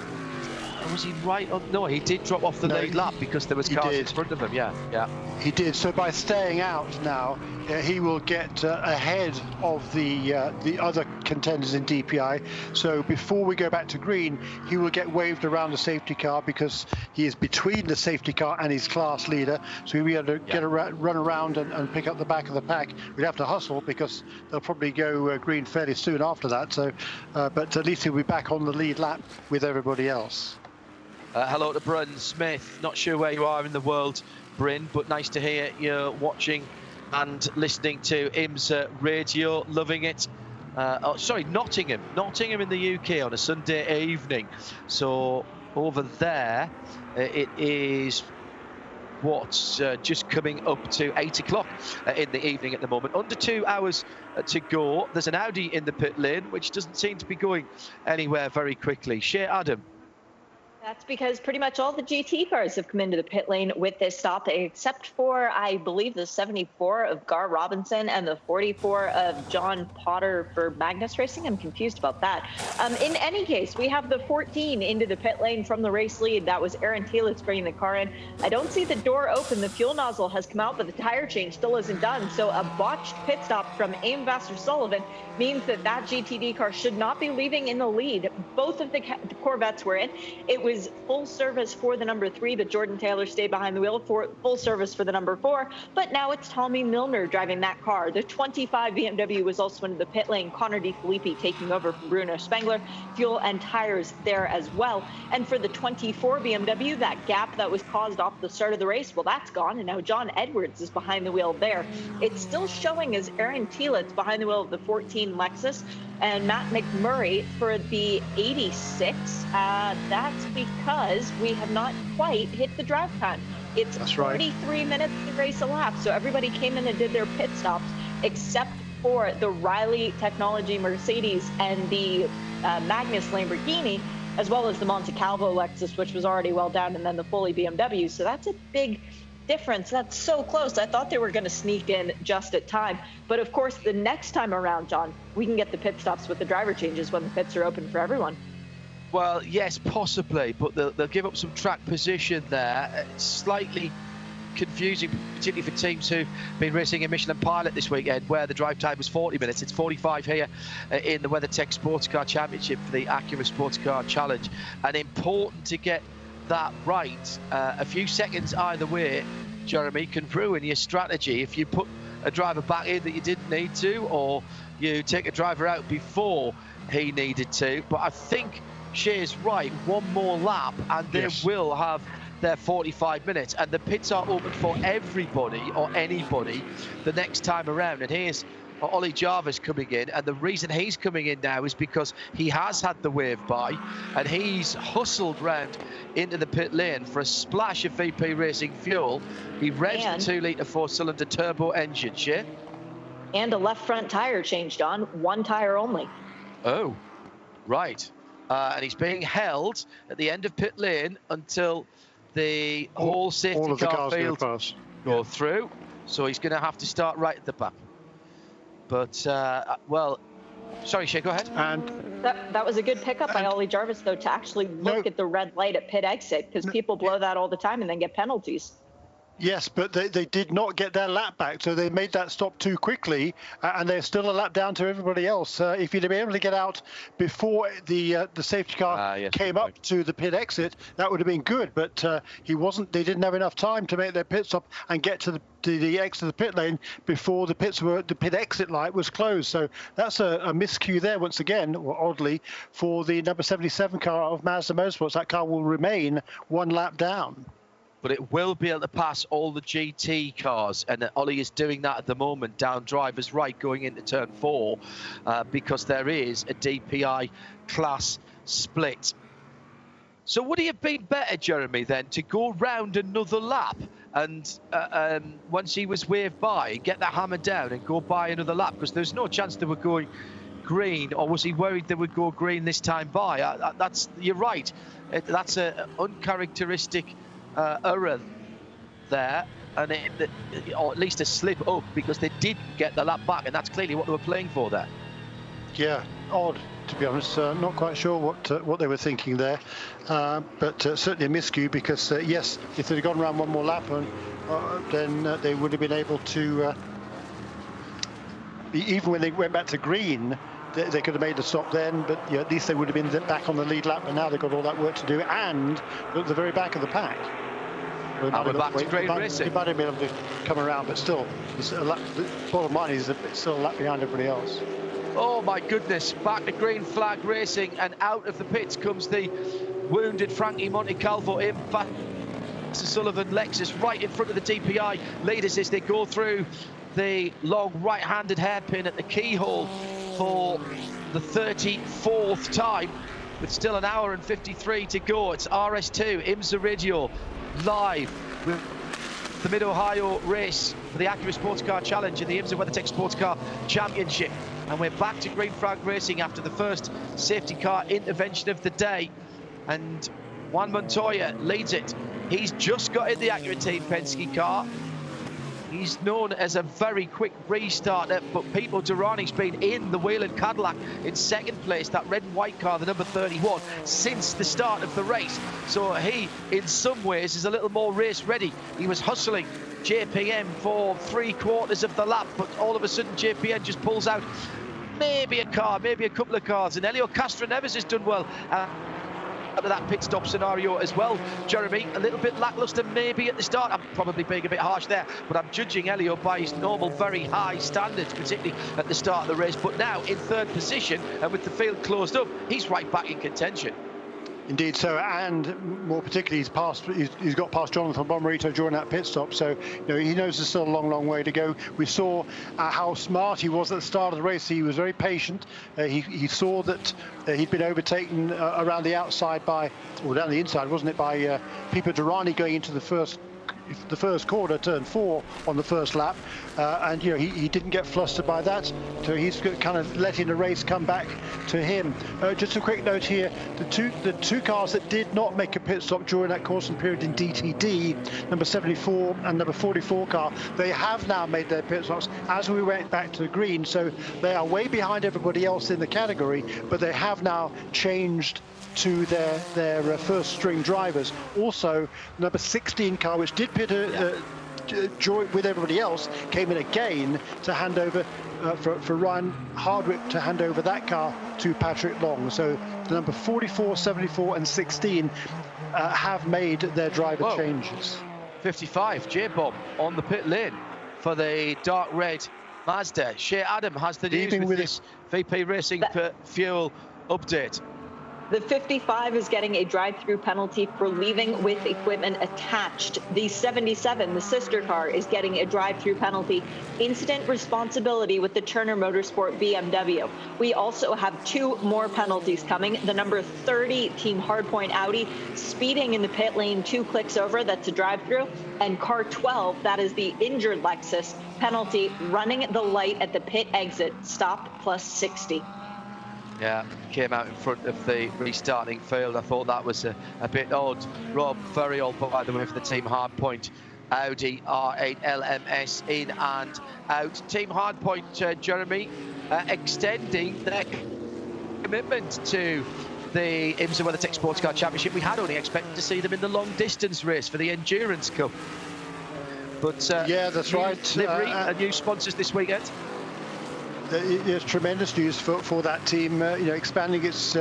was he right? No, he did drop off the lead lap because there was cars in front of him. Yeah.
He did. So by staying out now, he will get ahead of the other contenders in DPI. So before we go back to green, he will get waved around the safety car because he is between the safety car and his class leader. So he'll be able to run around and pick up the back of the pack. We'd have to hustle because they'll probably go green fairly soon after that. So, but at least he'll be back on the lead lap with everybody else.
Hello to Bryn Smith. Not sure where you are in the world, Bryn, but nice to hear you're watching and listening to IMSA Radio. Loving it. Nottingham. Nottingham in the UK on a Sunday evening. So over there, it is what's just coming up to 8 o'clock in the evening at the moment. Under 2 hours to go. There's an Audi in the pit lane, which doesn't seem to be going anywhere very quickly. Shea Adam.
That's because pretty much all the GT cars have come into the pit lane with this stop, except for, I believe, the 74 of Gar Robinson and the 44 of John Potter for Magnus Racing. I'm confused about that. In any case, we have the 14 into the pit lane from the race lead. That was Aaron Telitz bringing the car in. I don't see the door open. The fuel nozzle has come out, but the tire change still isn't done. So a botched pit stop from Aim Vassar Sullivan means that GTD car should not be leaving in the lead. Both of the Corvettes were in. It was full service for the number 3, but Jordan Taylor stayed behind the wheel for full service for the number 4. But now it's Tommy Milner driving that car. The 25 BMW was also into the pit lane. Connor DeFilippi taking over from Bruno Spengler. Fuel and tires there as well. And for the 24 BMW, that gap that was caused off the start of the race, well, that's gone. And now John Edwards is behind the wheel there. It's still showing as Aaron Telitz behind the wheel of the 14 Lexus and Matt McMurray for the 86. That's because we have not quite hit the drive time. It's 43 minutes to race a lap. So everybody came in and did their pit stops except for the Riley Technology Mercedes and the Magnus Lamborghini, as well as the Monte Calvo Lexus, which was already well down, and then the Foley BMW. So that's a big difference. That's so close. I thought they were going to sneak in just at time. But of course, the next time around, John, we can get the pit stops with the driver changes when the pits are open for everyone.
Well, yes, possibly, but they'll give up some track position there. It's slightly confusing, particularly for teams who've been racing in Michelin Pilot this weekend, where the drive time was 40 minutes. It's 45 here in the WeatherTech SportsCar Championship for the Acura Sports Car Challenge. And important to get that right. A few seconds either way, Jeremy, can ruin your strategy if you put a driver back in that you didn't need to, or you take a driver out before he needed to. But I think Shea's right. One more lap and they will have their 45 minutes, and the pits are open for everybody or anybody the next time around. And here's Ollie Jarvis coming in, and the reason he's coming in now is because he has had the wave by and he's hustled round into the pit lane for a splash of VP Racing fuel. He revs the 2-litre 4-cylinder turbo engine, Shea.
And a left front tire changed on, one tire only.
Oh, right. And he's being held at the end of pit lane until the whole safety car field go through. So he's going to have to start right at the back. But, well, Sorry, Shay, go ahead.
And
That was a good pickup by Ollie Jarvis, though, to actually look at the red light at pit exit, because people blow that all the time and then get penalties.
yes, but they did not get their lap back, so they made that stop too quickly, and they're still a lap down to everybody else. If you'd been able to get out before the safety car came up to the pit exit, that would have been good. But he wasn't. They didn't have enough time to make their pit stop and get to the exit of the pit lane before the pit exit light was closed. So that's a miscue there once again, or oddly, for the number 77 car of Mazda Motorsports. That car will remain one lap down.
But it will be able to pass all the GT cars, and Ollie is doing that at the moment down driver's right going into turn 4 because there is a DPI class split. So would it have been better, Jeremy, then to go round another lap and once he was waved by, get that hammer down and go by another lap, because there's no chance they were going green, or was he worried they would go green this time by? You're right. That's an uncharacteristic error there, and or at least a slip up, because they did get the lap back, and that's clearly what they were playing for there.
Yeah, odd, to be honest. Not quite sure what they were thinking there, but certainly a miscue, because yes, if they'd gone around one more lap, then they would have been able to, even when they went back to green, they could have made the stop then, but at least they would have been back on the lead lap, and now they've got all that work to do, and at the very back of the pack.
We're back to green racing.
He might have been able to come around, but still, the bottom line is it's still a lap behind everybody else.
Oh my goodness, back to green flag racing, and out of the pits comes the wounded Frankie Montecalvo in back to Sullivan Lexus, right in front of the DPI leaders as they go through the long right-handed hairpin at the keyhole for the 34th time, with still an hour and 53 to go. It's RS2 IMSA Radio live with the Mid-Ohio race for the Acura Sports Car Challenge in the IMSA WeatherTech SportsCar Championship, and we're back to green flag racing after the first safety car intervention of the day, and Juan Montoya leads it. He's just got in the Acura Team Penske car. He's known as a very quick restarter, but Pipo Derani's been in the Whelen Cadillac in second place, that red and white car, the number 31, since the start of the race. So he, in some ways, is a little more race ready. He was hustling JPM for 3/4 of the lap, but all of a sudden JPM just pulls out maybe a car, maybe a couple of cars, and Elio Castroneves has done well out of that pit stop scenario as well. Jeremy, a little bit lackluster maybe at the start. I'm probably being a bit harsh there, but I'm judging Elio by his normal very high standards, particularly at the start of the race. But now in third position, and with the field closed up, he's right back in contention.
Indeed so, and more particularly he's got past Jonathan Pomerito during that pit stop, so he knows there's still a long way to go. We saw how smart he was at the start of the race. He was very patient. He saw that he'd been overtaken around the outside down the inside, wasn't it, by Pipo Derani going into the first corner, turn 4 on the first lap, and he didn't get flustered by that, so he's kind of letting the race come back to him. Just a quick note here, the two cars that did not make a pit stop during that caution period in DTD, number 74 and number 44 car, they have now made their pit stops as we went back to the green, so they are way behind everybody else in the category, but they have now changed to their first string drivers. Also, number 16 car, which did pit with everybody else, came in again to hand over for Ryan Hardwick to hand over that car to Patrick Long. So the number 44, 74 and 16 have made their driver changes.
55, J-Bob on the pit lane for the dark red Mazda. Shea Adam has the news with this VP Racing Fuel update.
The 55 is getting a drive-through penalty for leaving with equipment attached. The 77, the sister car, is getting a drive-through penalty. Incident responsibility with the Turner Motorsport BMW. We also have 2 more penalties coming. The number 30, Team Hardpoint Audi, speeding in the pit lane 2 clicks over, that's a drive-through. And car 12, that is the injured Lexus, penalty, running the light at the pit exit, stop plus 60.
Yeah, came out in front of the restarting field. I thought that was a bit odd. Rob, very odd, by the way, for the Team Hardpoint Audi R8 LMS in and out. Team Hardpoint, Jeremy, extending their commitment to the IMSA WeatherTech SportsCar Championship. We had only expected to see them in the long distance race for the Endurance Cup. But
yeah, that's right.
Livery and new sponsors this weekend.
It's tremendous news for that team, expanding its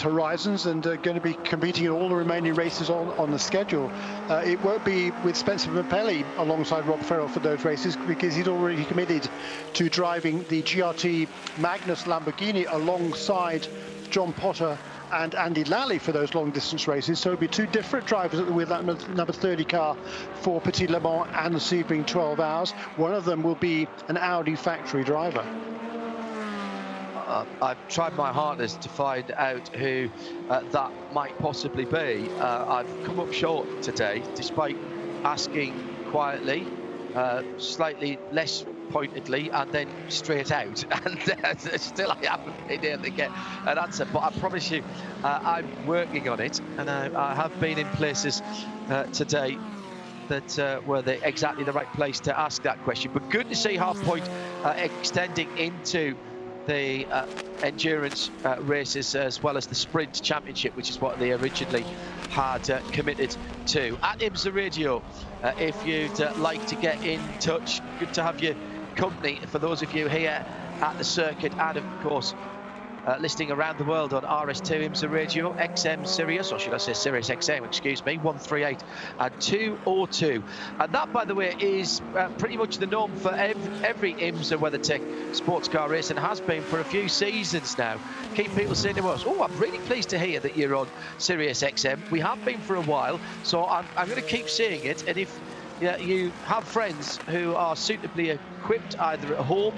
horizons and going to be competing in all the remaining races on the schedule. It won't be with Spencer Mapelli alongside Rob Ferrell for those races, because he's already committed to driving the GRT Magnus Lamborghini alongside John Potter and Andy Lally for those long distance races. So it'll be two different drivers with that number 30 car for Petit Le Mans and the Sebring 12 Hours. One of them will be an Audi factory driver.
I've tried my hardest to find out who that might possibly be. I've come up short today, despite asking quietly, slightly less pointedly, and then straight out. And still I haven't been able to get an answer. But I promise you, I'm working on it. And I have been in places today that were exactly the right place to ask that question. But good to see Hardpoint extending into the endurance races as well as the sprint championship, which is what they originally had committed to. At IMSA Radio, if you'd like to get in touch, good to have your company for those of you here at the circuit, and of course listening around the world on RS2 IMSA Radio, XM Sirius, or should I say Sirius XM, excuse me, 138 and 202. And that, by the way, is pretty much the norm for every IMSA WeatherTech sports car race, and has been for a few seasons now. Keep people saying to us, oh, I'm really pleased to hear that you're on Sirius XM. We have been for a while, so I'm going to keep saying it. And if you have friends who are suitably equipped either at home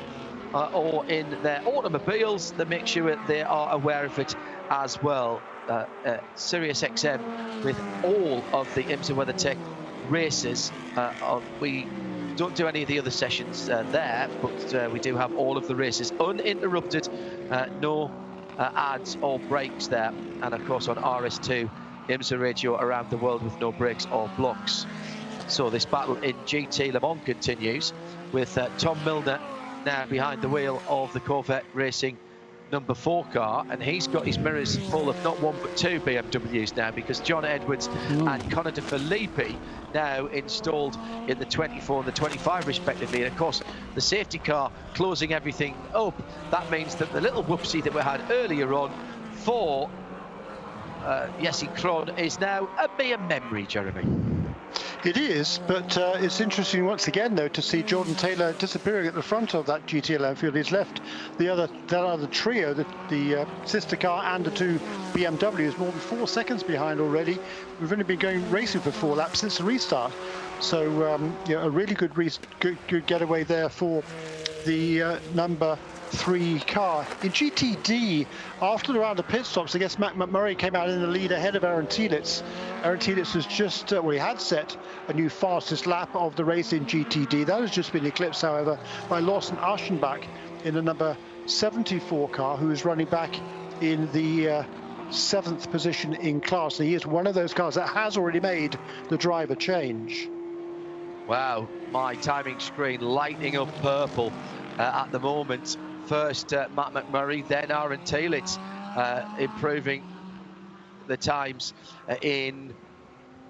or in their automobiles, then make sure they are aware of it as well. Sirius XM with all of the IMSA WeatherTech races. We don't do any of the other sessions there, but we do have all of the races uninterrupted, no ads or breaks there. And of course on RS2 IMSA Radio around the world with no breaks or blocks. So this battle in GT Le Mans continues with Tom Milner now behind the wheel of the Corvette Racing number 4 car, and he's got his mirrors full of not one but two BMWs now, because John Edwards and Conor De Filippi now installed in the 24 and the 25 respectively. And of course the safety car closing everything up. That means that the little whoopsie that we had earlier on for Jesse Krohn is now a mere memory, Jeremy.
It is, but it's interesting once again, though, to see Jordan Taylor disappearing at the front of that GTLM field. He's left that other trio, the sister car and the two BMWs, more than 4 seconds behind already. We've only been going racing for 4 laps since the restart. So, a really good getaway there for the number 3 car. In GTD, after the round of pit stops, I guess Matt McMurray came out in the lead ahead of Aaron Telitz. Aaron Telitz was just, he had set a new fastest lap of the race in GTD. That has just been eclipsed, however, by Lawson Aschenbach in the number 74 car, who is running back in the 7th position in class. And he is one of those cars that has already made the driver change.
Wow, my timing screen lighting up purple at the moment. First Matt McMurray, then Aaron Telitz improving the times in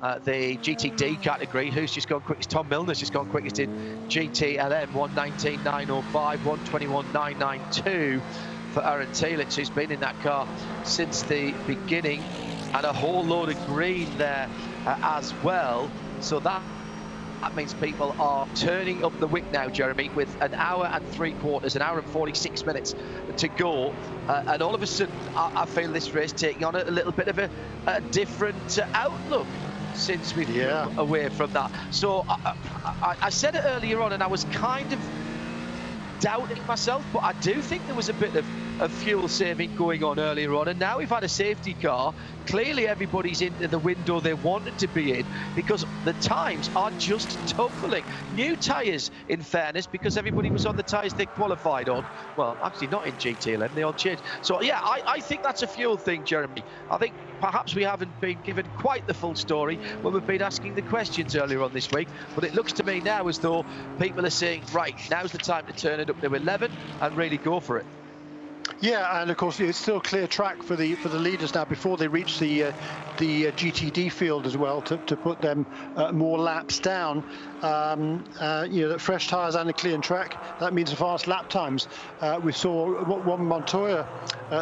the GTD category. Who's just gone quickest? Tom Milner's just gone quickest in GTLM, 1:19.905, 1:21.992 for Aaron Telitz, who's been in that car since the beginning, and a whole load of green there as well. So that means people are turning up the wick now, Jeremy, with an hour and 3/4, an hour and 46 minutes to go. And all of a sudden, I feel this race taking on a little bit of a different outlook since we've come away from that. So I said it earlier on, and I was kind of doubting myself, but I do think there was a bit of fuel saving going on earlier on, and now we've had a safety car. Clearly everybody's into the window they wanted to be in, because the times are just tumbling. New tyres, in fairness, because everybody was on the tyres they qualified on. Well, actually not in GTLM, they all changed. So yeah, I think that's a fuel thing, Jeremy. I think perhaps we haven't been given quite the full story when we've been asking the questions earlier on this week, but it looks to me now as though people are saying, right, now's the time to turn it up to 11 and really go for it.
Yeah, and of course it's still clear track for the leaders now before they reach the GTD field as well to put them more laps down. Fresh tyres and a clean track, that means fast lap times. We saw Juan Montoya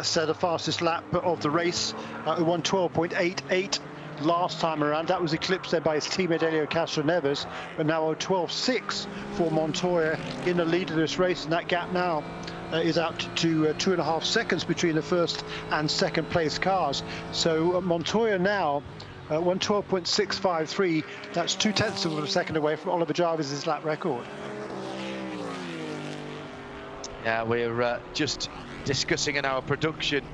set the fastest lap of the race, 1:12.88. Last time around, that was eclipsed there by his teammate Elio Castroneves, but now a 12.6 for Montoya in the lead of this race, and that gap now is out to 2.5 seconds between the first and second place cars. So Montoya now 1:12.653. That's 0.2 of a second away from Oliver Jarvis's lap record.
Yeah, we're just discussing in our production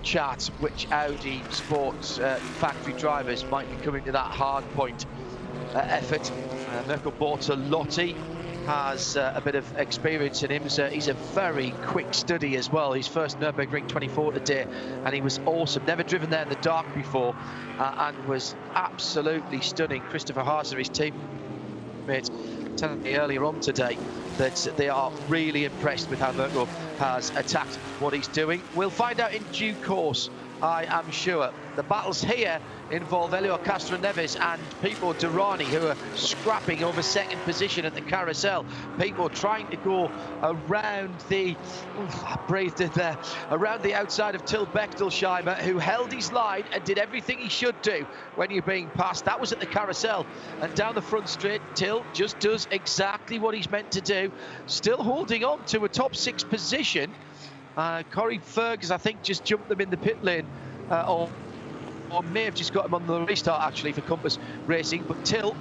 chat which Audi Sports factory drivers might be coming to that hard point effort. Mirko Bortolotti has a bit of experience in IMSA. He's a very quick study as well. His first Nürburgring 24 today, and he was awesome. Never driven there in the dark before, and was absolutely stunning. Christopher Haase, his teammate, telling me earlier on today that they are really impressed with how Mirko has attacked what he's doing. We'll find out in due course, I am sure. The battles here involve Elio Castroneves and Pipo Derani, who are scrapping over second position at the carousel. Pipo trying to go around the, I breathed in there, around the outside of Till Bechtelsheimer, who held his line and did everything he should do when you're being passed. That was at the carousel. And down the front straight, Till just does exactly what he's meant to do, still holding on to a top 6 position. Corey Fergus, I think, just jumped them in the pit lane, or may have just got him on the restart, actually, for Compass Racing. But Till,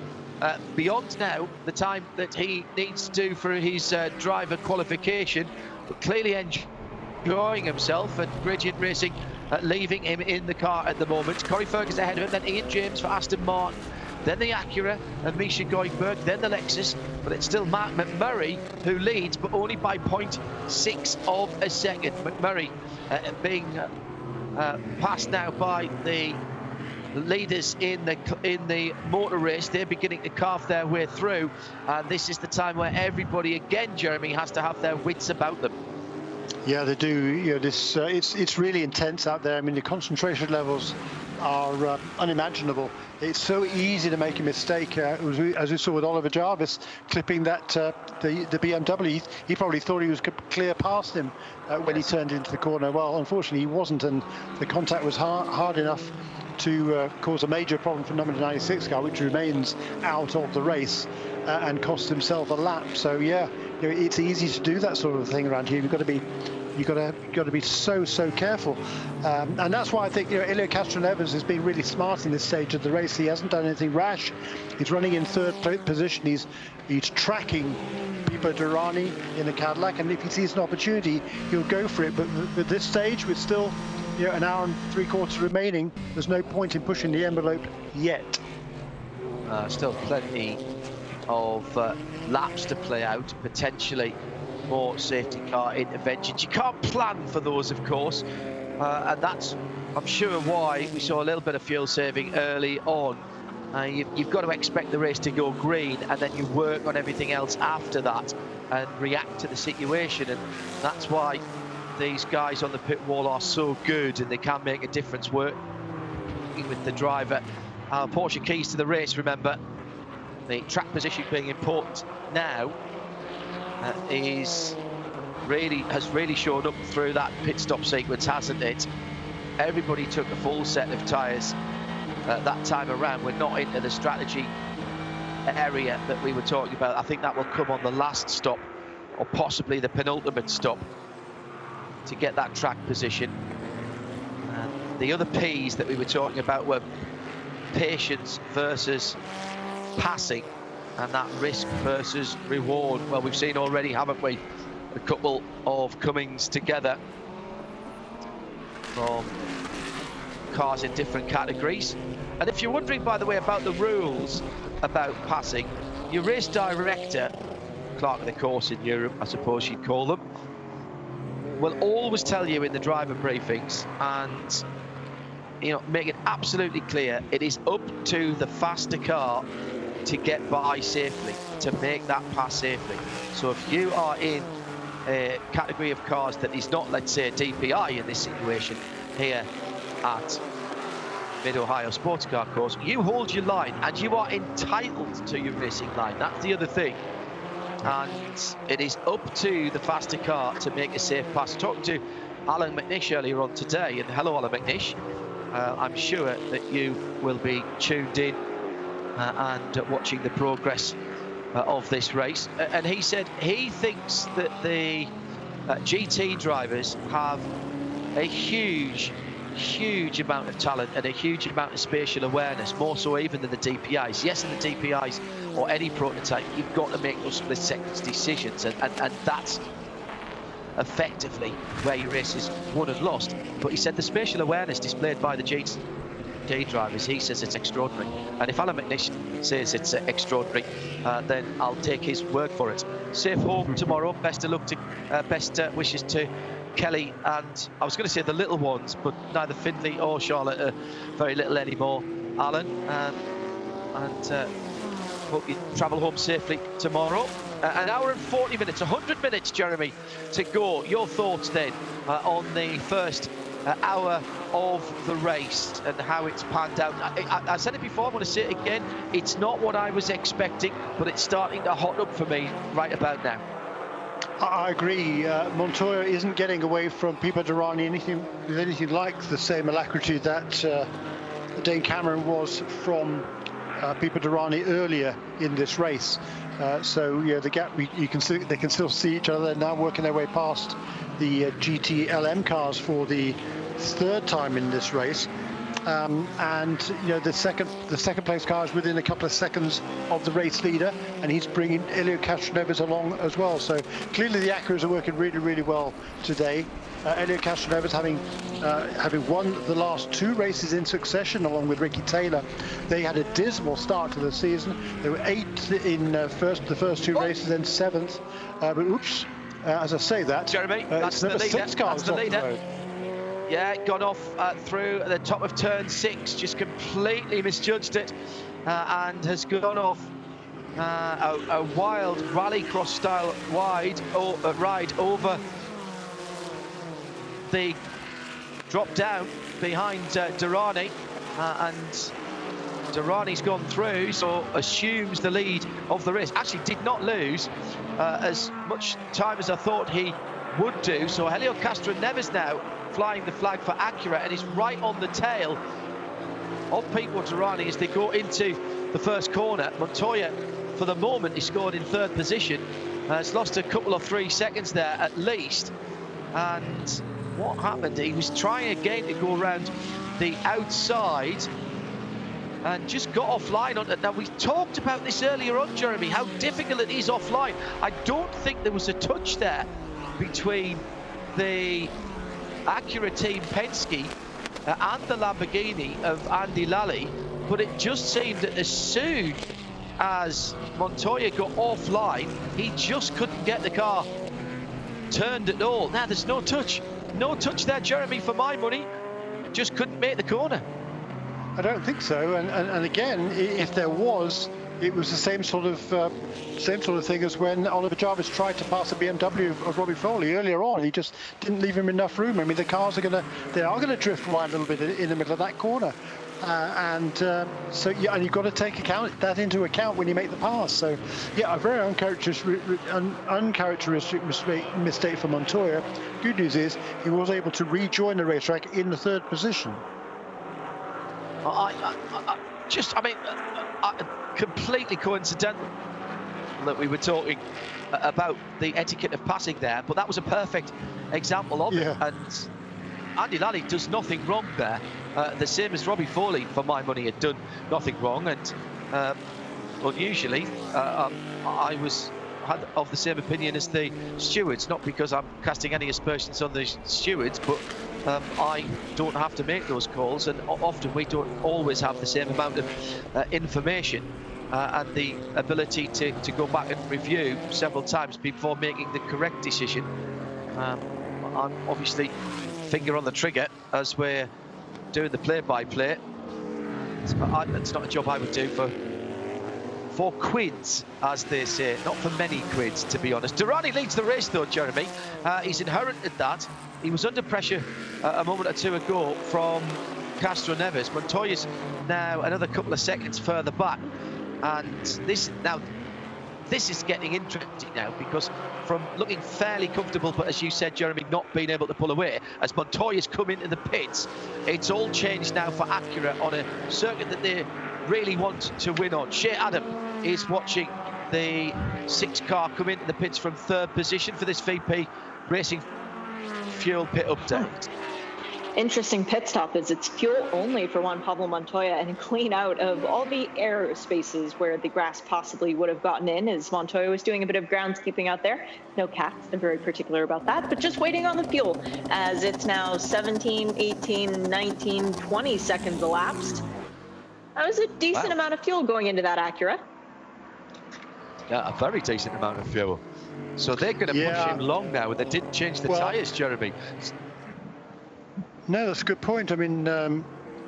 beyond now the time that he needs to do for his driver qualification, but clearly enjoying himself, and Gradient Racing leaving him in the car at the moment. Corey Fergus ahead of him, then Ian James for Aston Martin, then the Acura and Misha Goldberg, then the Lexus, but it's still Mark McMurray who leads, but only by 0.6 of a second. McMurray being passed now by the leaders in the motor race. They're beginning to carve their way through, and this is the time where everybody again, Jeremy, has to have their wits about them.
Yeah, they do. You know, this it's really intense out there. I mean, the concentration levels are unimaginable. It's so easy to make a mistake, as we saw with Oliver Jarvis clipping that the BMW. He probably thought he was clear past him when he turned into the corner. Well, unfortunately, he wasn't, and the contact was hard enough to cause a major problem for number 96 car, which remains out of the race and cost himself a lap. So yeah, you know, it's easy to do that sort of thing around here. You've got to be so careful, and that's why I think, you know, Elio Castroneves has been really smart in this stage of the race. He hasn't done anything rash. He's running in third position. He's tracking Pipo Derani in the Cadillac, and if he sees an opportunity, he'll go for it. But at this stage, with still, you know, an hour and 3/4 remaining, there's no point in pushing the envelope yet.
Still plenty of laps to play out, potentially more safety car interventions. You can't plan for those, of course, and that's, I'm sure, why we saw a little bit of fuel saving early on. You've got to expect the race to go green, and then you work on everything else after that and react to the situation, and that's why these guys on the pit wall are so good, and they can make a difference working with the driver. Porsche keys to the race, remember, the track position being important now, has really showed up through that pit stop sequence, hasn't it? Everybody took a full set of tyres that time around. We're not into the strategy area that we were talking about. I think that will come on the last stop, or possibly the penultimate stop, to get that track position. And the other P's that we were talking about were patience versus passing, and that risk versus reward. Well, we've seen already, haven't we, a couple of comings together from cars in different categories. And if you're wondering, by the way, about the rules about passing, your race director, clerk of the course in Europe, I suppose you'd call them, will always tell you in the driver briefings, and make it absolutely clear, it is up to the faster car to get by safely, to make that pass safely. So if you are in a category of cars that is not, let's say, a DPI in this situation here at Mid-Ohio Sports Car Course, you hold your line and you are entitled to your racing line. That's the other thing. And it is up to the faster car to make a safe pass. Talking to Alan McNish earlier on today, and hello Alan McNish, I'm sure that you will be tuned in and watching the progress of this race. And he said he thinks that the GT drivers have a huge amount of talent and a huge amount of spatial awareness, more so even than the DPIs. Yes, in the DPIs or any prototype, you've got to make those split seconds decisions, and that's effectively where your race is won and lost. But he said the spatial awareness displayed by the GT drivers, he says it's extraordinary. And if Alan McNish says it's extraordinary, then I'll take his word for it. Safe home tomorrow. Best of luck to best wishes to Kelly and I was going to say the little ones, but neither Findlay or Charlotte are very little anymore, Alan, and hope you travel home safely tomorrow. An hour and 40 minutes, 100 minutes, Jeremy, to go. Your thoughts then on the first hour of the race and how it's panned out. I said it before, I'm going to say it again, it's not what I was expecting, but it's starting to hot up for me right about now.
I agree. Montoya isn't getting away from Pipo Derani with anything like the same alacrity that Dane Cameron was from Pipo Derani earlier in this race. So yeah, the gap they can still see each other. They're now working their way past the GT LM cars for the third time in this race. And the second place car is within a couple of seconds of the race leader, and he's bringing Elio Castroneves along as well. So clearly the Acuras are working really well today. Elio Castroneves having won the last two races in succession along with Ricky Taylor. They had a dismal start to the season. They were 8th in the first two races, then 7th. But oops, as I say that,
Jeremy, that's the leader.
6 cars
that's the leader.
off the road.
Yeah, gone off through the top of turn 6, just completely misjudged it, and has gone off a wild rallycross style ride over the drop down behind Derani, and Durrani's gone through, so assumes the lead of the race. Actually did not lose as much time as I thought he would do. So Elio Castroneves now flying the flag for Acura, and is right on the tail of Pipo Derani as they go into the first corner. Montoya, for the moment, is scored in third position. Has lost a couple of 3 seconds there at least. And what happened? He was trying again to go around the outside and just got offline on it. Now, we talked about this earlier on, Jeremy, how difficult it is offline. I don't think there was a touch there between the Acura team Penske and the Lamborghini of Andy Lally, but it just seemed that as soon as Montoya got offline, he just couldn't get the car turned at all. Now, there's no touch there, Jeremy, for my money. Just couldn't make the corner.
I don't think so. And again, if there was, it was the same sort of thing as when Ollie Jarvis tried to pass the BMW of Robbie Foley earlier on. He just didn't leave him enough room. I mean, the cars are going to drift wide a little bit in the middle of that corner, so yeah, and you've got to take that into account when you make the pass. So yeah, a very uncharacteristic mistake for Montoya. Good news is he was able to rejoin the racetrack in the third position.
Completely coincidental that we were talking about the etiquette of passing there, but that was a perfect example of it. And Andy Lally does nothing wrong there, the same as Robbie Foley, for my money, had done nothing wrong. And unusually, I had of the same opinion as the stewards, not because I'm casting any aspersions on the stewards, but I don't have to make those calls, and often we don't always have the same amount of information and the ability to go back and review several times before making the correct decision. I'm obviously finger on the trigger as we're doing the play-by-play. It's not a job I would do for quids, as they say, not for many quids, to be honest. Durrani leads the race, though, Jeremy. He's inherited that. He was under pressure a moment or two ago from Castroneves. Montoya's now another couple of seconds further back. And this is getting interesting now, because from looking fairly comfortable, but as you said, Jeremy, not being able to pull away, as Montoya's come into the pits, it's all changed now for Acura on a circuit that they really want to win on. Shea Adam is watching the 6 car come into the pits from 3rd position for this VP Racing fuel pit update.
Interesting pit stop is it's fuel only for Juan Pablo Montoya, and clean out of all the air spaces where the grass possibly would have gotten in, as Montoya was doing a bit of groundskeeping out there. No cats, they're very particular about that, but just waiting on the fuel, as it's now 17, 18, 19, 20 seconds elapsed. That was a decent amount of fuel going into that Acura.
Yeah, a very decent amount of fuel. So they're going to push him long now, and they didn't change the tyres, Jeremy.
No, that's a good point. I mean,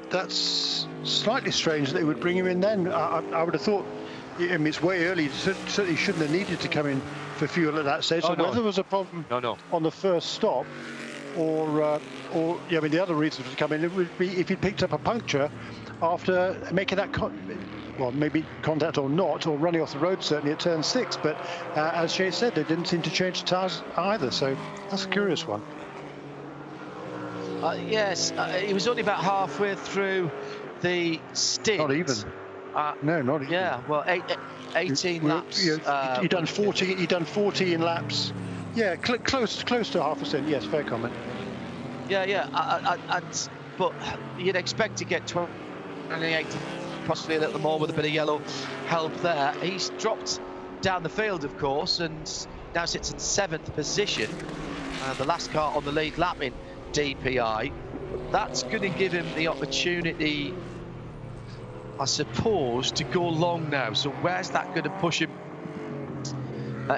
that's slightly strange that they would bring him in then. I would have thought, I mean, it's way early. Certainly shouldn't have needed to come in for fuel at that stage. So whether there was a problem on the first stop, or I mean, the other reason to come in, it would be if he picked up a puncture after making that, maybe contact or not, or running off the road, certainly at turn 6. But as Shea said, they didn't seem to change the tyres either. So that's a curious one.
Yes, he was only about halfway through the stint.
Not even. No, not even.
Yeah, well, 18 laps.
He done 40. He done 14 laps. Yeah, close to half a cent. Yes, fair comment.
Yeah. But you'd expect to get 28, possibly a little more with a bit of yellow help there. He's dropped down the field, of course, and now sits in 7th position. The last car on the lead lap in DPI. That's going to give him the opportunity, I suppose, to go long now. So where's that going to push him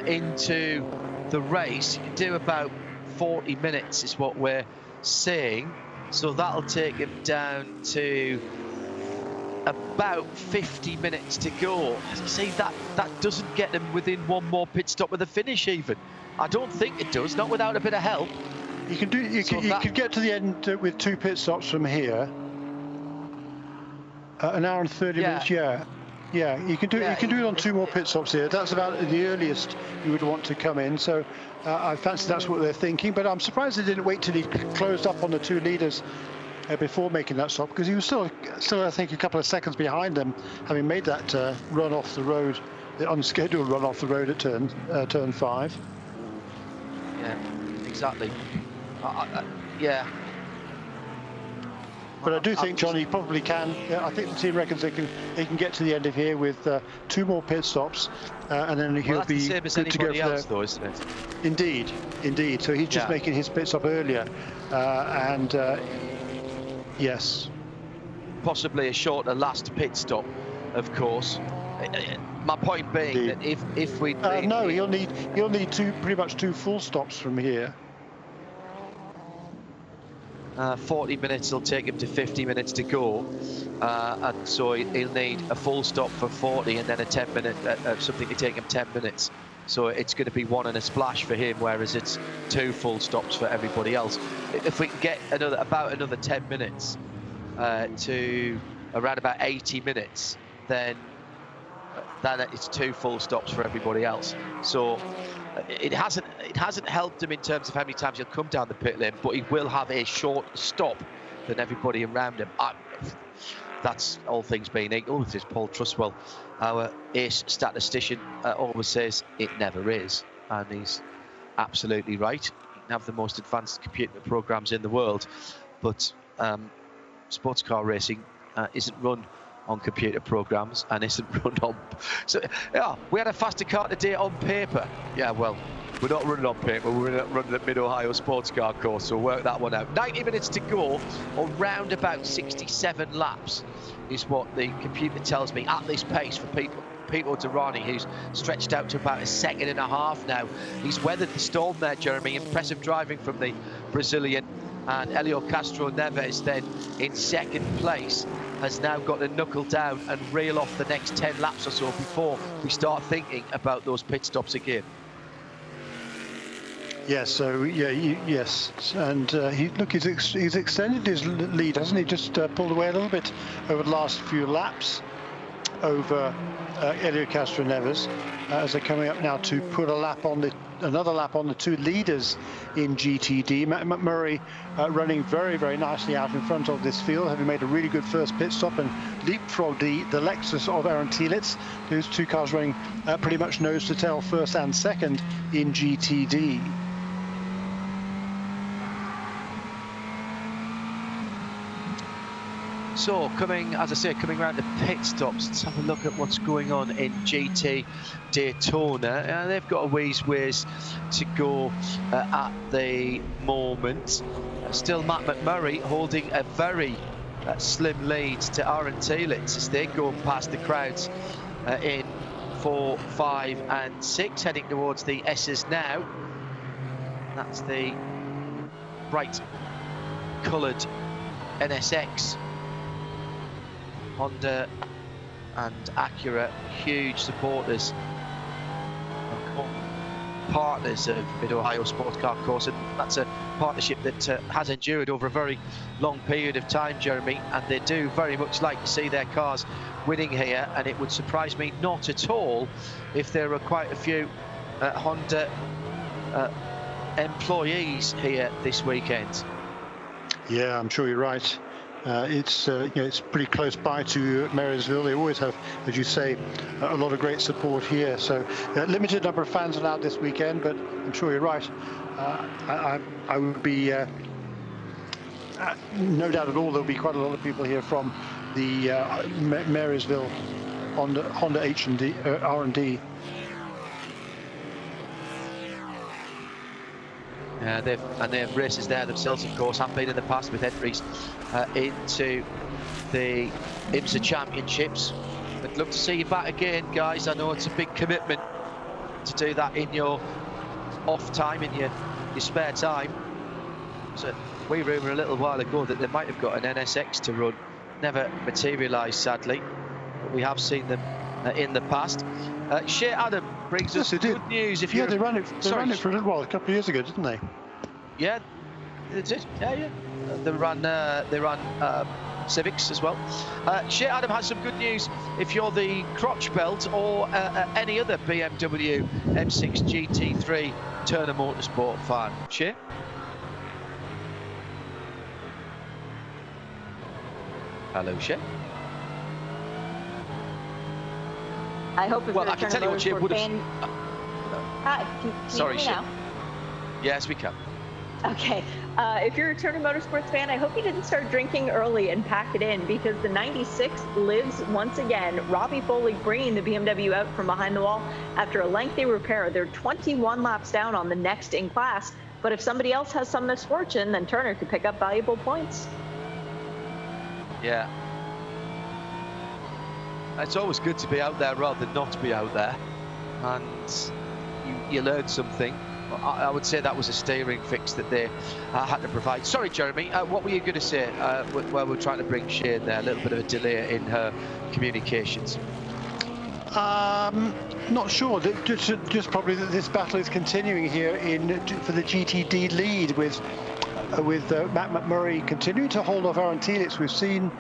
into the race? You can do about 40 minutes is what we're saying. So that'll take him down to about 50 minutes to go. As you see, that doesn't get him within one more pit stop of the finish even. I don't think it does, not without a bit of help.
You could get to the end with 2 pit stops from here. An hour and 30 minutes. Yeah. You can do it on 2 more pit stops here. That's about the earliest you would want to come in. So I fancy that's what they're thinking. But I'm surprised they didn't wait till he closed up on the 2 leaders before making that stop, because he was still I think a couple of seconds behind them, having made that run off the road, the unscheduled run off the road at turn 5.
Yeah, exactly. Yeah.
But I do think, John, he probably can. I think the team reckons they can get to the end of here with 2 more pit stops, and then he'll be
the same as
good to go
anybody else, though, isn't it?
Indeed. So he's just making his pit stop earlier, and yes,
possibly a shorter last pit stop, of course. My point being that if we
he'll need pretty much 2 full stops from here.
40 minutes will take him to 50 minutes to go, and so he'll need a full stop for 40 and then a 10-minute something to take him 10 minutes. So it's going to be 1 and a splash for him, whereas it's 2 full stops for everybody else. If we can get about another 10 minutes to around about 80 minutes, then it's 2 full stops for everybody else. So it hasn't helped him in terms of how many times he'll come down the pit lane, but he will have a short stop than everybody around him. That's all things being equal. This is Paul Truswell, our ace statistician, always says it never is, and he's absolutely right. You can have the most advanced computer programs in the world, but sports car racing isn't run on computer programs and isn't run on. So yeah, we had a faster car today on paper. Yeah, well, we're not running on paper, we're running at Mid-Ohio Sports Car course, so work that one out. 90 minutes to go, or round about 67 laps is what the computer tells me at this pace for Pito Durrani, who's stretched out to about 1.5 seconds now. He's weathered the storm there, Jeremy. Impressive driving from the Brazilian. And Elio Castroneves then in second place has now got to knuckle down and reel off the next 10 laps or so before we start thinking about those pit stops again.
Yes, so yeah, yes, and he's extended his lead, hasn't he? Just pulled away a little bit over the last few laps over Elio Castroneves as they're coming up now to put another lap on the two leaders in GTD. McMurray running very, very nicely out in front of this field, having made a really good first pit stop and leapfrogged the Lexus of Aaron Telitz. Those two cars running pretty much nose to tail, first and second in GTD.
So coming around the pit stops, let's have a look at what's going on in GT Daytona. They've got a ways to go at the moment. Still Matt McMurray holding a very slim lead to Aaron Telitz as they go past the crowds in 4, 5 and 6, heading towards the S's now. That's the bright coloured NSX. Honda and Acura, huge supporters and partners of Mid-Ohio Sports Car Course, and that's a partnership that has endured over a very long period of time, Jeremy, and they do very much like to see their cars winning here, and it would surprise me not at all if there are quite a few Honda employees here this weekend.
Yeah, I'm sure you're right. It's pretty close by to Marysville. They always have, as you say, a lot of great support here. So limited number of fans allowed this weekend, but I'm sure you're right. I would be no doubt at all there'll be quite a lot of people here from the Marysville Honda H&D R&D.
They have races there themselves, of course, have been in the past with entries into the IMSA Championships. I'd love to see you back again, guys. I know it's a big commitment to do that in your off time, in your spare time. So we rumour a little while ago that they might have got an NSX to run. Never materialised, sadly, but we have seen them in the past. Shea Adam brings us good news.
They ran it for a little while, a couple of years ago, didn't they?
Yeah, they did. Yeah. They ran Civics as well. Shea Adam has some good news. If you're the crotch belt or any other BMW M6 GT3 Turner Motorsport fan, Shea? Hello, Shea.
I hope if
well,
you're
I can tell you what Shea would have.
Can
Sorry,
you hear me now?
Yes, we can.
Okay. If you're a Turner Motorsports fan, I hope you didn't start drinking early and pack it in, because the 96 lives once again. Robbie Foley bringing the BMW out from behind the wall after a lengthy repair. They're 21 laps down on the next in class, but if somebody else has some misfortune, then Turner could pick up valuable points.
Yeah. It's always good to be out there rather than not to be out there, and you learn something. I would say that was a steering fix that they had to provide. Sorry, Jeremy, what were you going to say while we're trying to bring Shea in there? A little bit of a delay in her communications.
Not sure. Just probably that this battle is continuing here for the GTD lead with Matt McMurray continuing to hold off Aaron Telitz. We've seen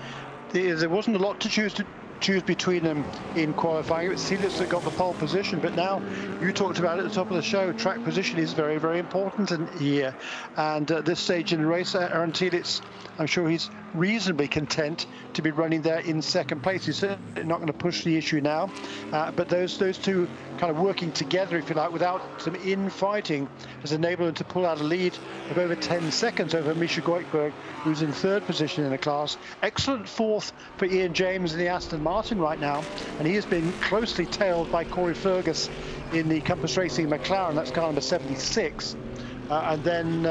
there wasn't a lot to choose between them in qualifying. It was Telitz that got the pole position, but now you talked about it at the top of the show. Track position is very, very important here. And at this stage in the race, Aaron Telitz, I'm sure he's reasonably content to be running there in second place. He's certainly not going to push the issue now. But those two kind of working together, if you like, without some infighting, has enabled him to pull out a lead of over 10 seconds over Misha Goikhberg, who's in third position in the class. Excellent fourth for Ian James in the Aston Martin right now, and he has been closely tailed by Corey Fergus in the Compass Racing McLaren. That's car number 76. And then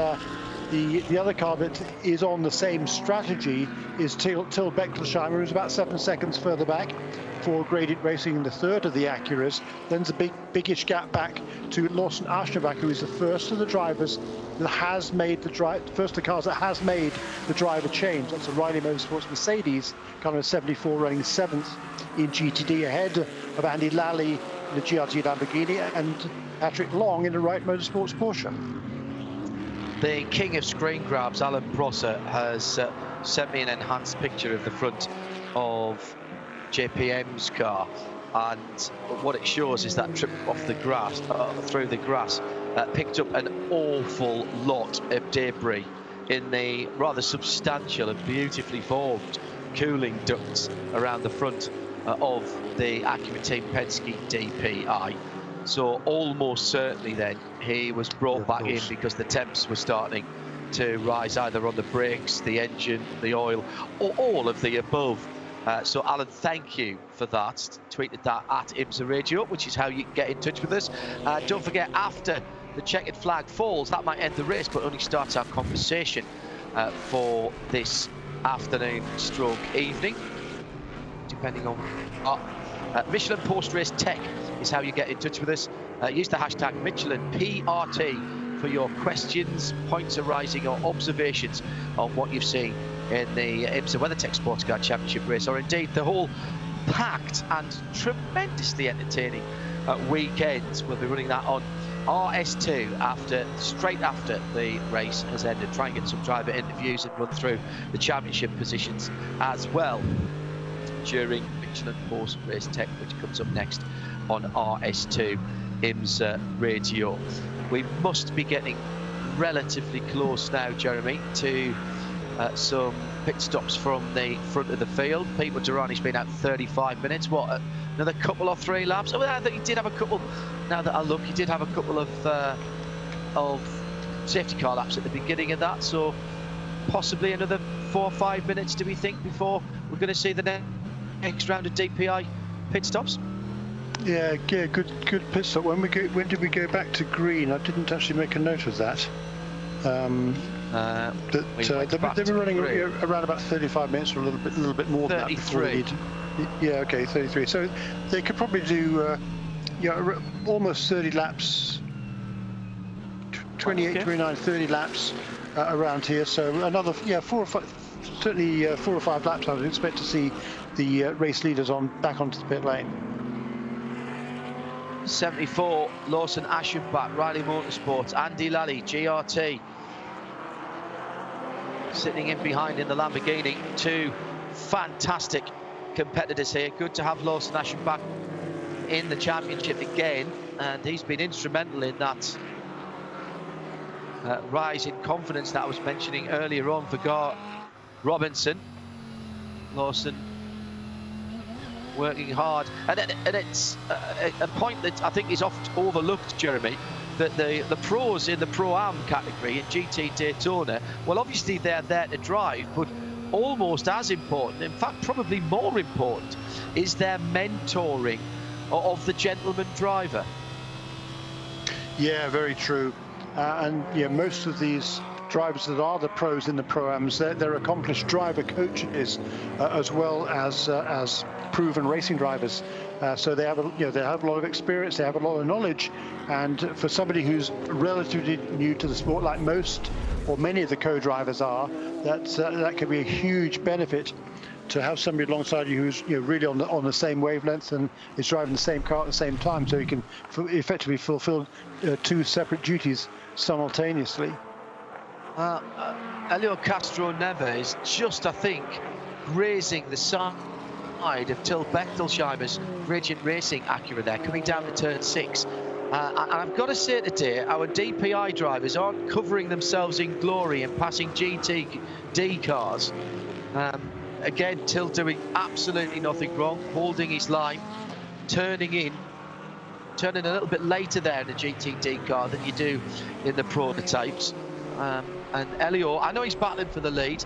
The other car that is on the same strategy is Till Bechtolsheimer, who's about 7 seconds further back for Gradient Racing in the third of the Acuras. Then there's a biggish gap back to Lawson Aschenbach, who is the first of the drivers that has made the first of the cars that has made the driver change. That's a Riley Motorsports Mercedes, car number 74, running 7th in GTD, ahead of Andy Lally in the GRT Lamborghini and Patrick Long in the Wright Motorsports Porsche.
The king of screen grabs, Alan Prosser, has sent me an enhanced picture of the front of JPM's car, and what it shows is that trip off the grass, through the grass, picked up an awful lot of debris in the rather substantial and beautifully formed cooling ducts around the front of the Acura Team Penske DPI. So almost certainly then he was brought back in because the temps were starting to rise, either on the brakes, the engine, the oil, or all of the above. So Alan, thank you for that. Tweeted that at IMSA Radio, which is how you can get in touch with us. Don't forget, after the checkered flag falls, that might end the race, but only starts our conversation for this afternoon stroke evening, depending on Michelin Post-Race Tech is how you get in touch with us. Use the hashtag MichelinPRT for your questions, points arising, or observations on what you've seen in the IMSA WeatherTech SportsCar Championship race, or indeed the whole packed and tremendously entertaining weekend. We'll be running that on RS2 straight after the race has ended. Try and get some driver interviews and run through the championship positions as well during Michelin Post Race Tech, which comes up next on RS2 IMSA Radio. We must be getting relatively close now, Jeremy, to some pit stops from the front of the field. Peter Durrani's been out 35 minutes. What, another couple or 3 laps? Oh, I think he did have a couple. Now that I look, he did have a couple of safety car laps at the beginning of that. So possibly another 4 or 5 minutes, do we think, before we're going to see the next round of DPI pit stops?
Yeah, good pit stop. When did we go back to green? I didn't actually make a note of that. They were running around about 35 minutes, or a little bit more than that. 33. Yeah, okay, 33. So they could probably do almost 30 laps, 28, 29, 30 laps around here. So another 4 or 5, certainly 4 or 5 laps. I would expect to see the race leaders back onto the pit lane.
74, Lawson Aschenbach, Riley Motorsports, Andy Lally, GRT. Sitting in behind in the Lamborghini. 2 fantastic competitors here. Good to have Lawson Aschenbach in the championship again, and he's been instrumental in that rise in confidence that I was mentioning earlier on for Gar Robinson. Lawson working hard, and it's a point that I think is oft overlooked, Jeremy, that the pros in the Pro-Am category in GT Daytona, well, obviously they're there to drive, but almost as important, in fact probably more important, is their mentoring of the gentleman driver.
Yeah, very true. And most of these drivers that are the pros in the Pro-Ams, they're accomplished driver coaches as well as proven racing drivers. So they have a lot of experience, they have a lot of knowledge, and for somebody who's relatively new to the sport, like most or many of the co-drivers are, that can be a huge benefit to have somebody alongside you who's really on the same wavelength and is driving the same car at the same time, so you can effectively fulfill 2 separate duties simultaneously.
Elio Castroneves is just, I think, grazing the side of Till Bechtolsheimer's Gradient Racing Acura there, coming down to turn 6. And I've got to say today, our DPI drivers aren't covering themselves in glory and passing GTD cars. Again, Till doing absolutely nothing wrong, holding his line, turning a little bit later there in the GTD car than you do in the prototypes. And Elio, I know he's battling for the lead,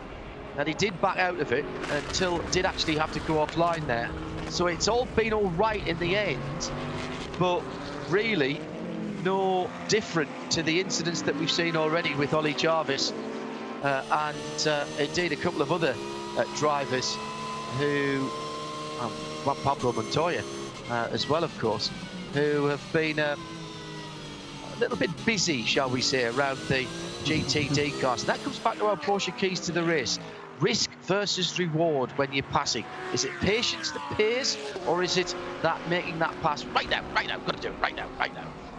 and he did back out of it until did actually have to go offline there. So it's all been all right in the end, but really no different to the incidents that we've seen already with Ollie Jarvis and indeed a couple of other drivers who, Pablo Montoya as well, of course, who have been a little bit busy, shall we say, around the GTD cars. And that comes back to our Porsche keys to the race. Risk versus reward when you're passing. Is it patience that pays, or is it that making that pass right now, got to do it right now.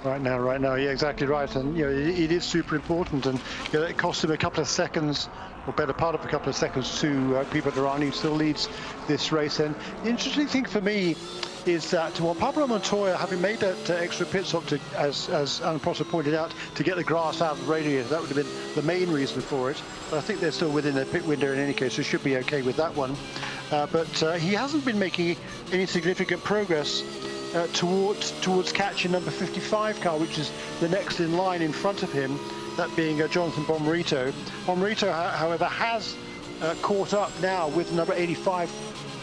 Right now, yeah, exactly right. And it is super important, and it cost him a couple of seconds, or better part of a couple of seconds, to Pipo Derani, who still leads this race. And the interesting thing for me is that Pablo Montoya, having made that extra pit stop to, as Alan Prosser pointed out, to get the grass out of the radiator, that would have been the main reason for it. But I think they're still within their pit window in any case, so should be okay with that one. But he hasn't been making any significant progress towards catching number 55 car, which is the next in line in front of him, that being Jonathan Pomerito. Pomerito, however, has caught up now with number 85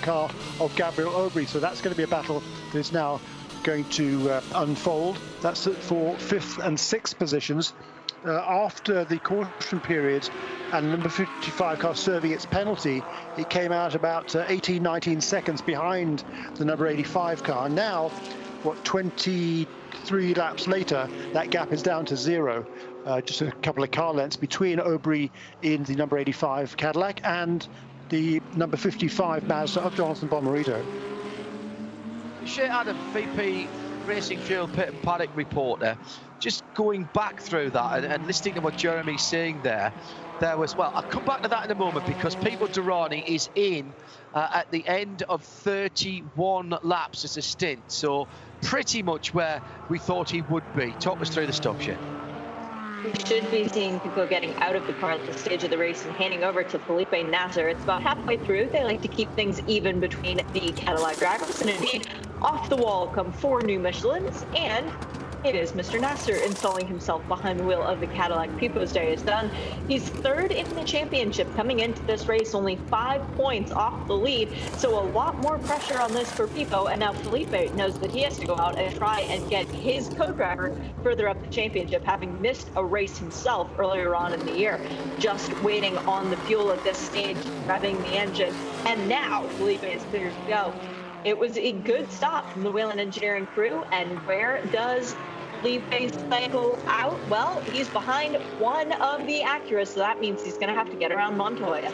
car of Gabriel Aubry, so that's going to be a battle that is now going to unfold. That's for 5th and 6th positions. After the caution period and number 55 car serving its penalty, it came out about 18-19 seconds behind the number 85 car. Now, 23 laps later, that gap is down to 0. Just a couple of car lengths between Aubry in the number 85 Cadillac and the number 55 Mazda of Jonathan Pomerito.
Shea Adam, VP Racing Fuel Pit and Paddock reporter, just going back through that and listening to what Jeremy's saying there was, well, I'll come back to that in a moment, because Pipo Derani is in at the end of 31 laps as a stint, so pretty much where we thought he would be. Talk us through the stuff, Shea.
We should be seeing people getting out of the car at this stage of the race and handing over to Felipe Nasr. It's about halfway through. They like to keep things even between the Cadillac drivers. And indeed, off the wall come 4 new Michelins, and it is Mr. Nasr installing himself behind the wheel of the Cadillac. Pipo's day is done. He's 3rd in the championship, coming into this race only 5 points off the lead, so a lot more pressure on this for Pipo. And now Felipe knows that he has to go out and try and get his co-driver further up the championship, having missed a race himself earlier on in the year, just waiting on the fuel at this stage, revving the engine. And now Felipe is clear to go. It was a good stop from the Whelen Engineering crew. And where does Felipe cycle out? Well, he's behind one of the Acuras, so that means he's going to have to get around Montoya.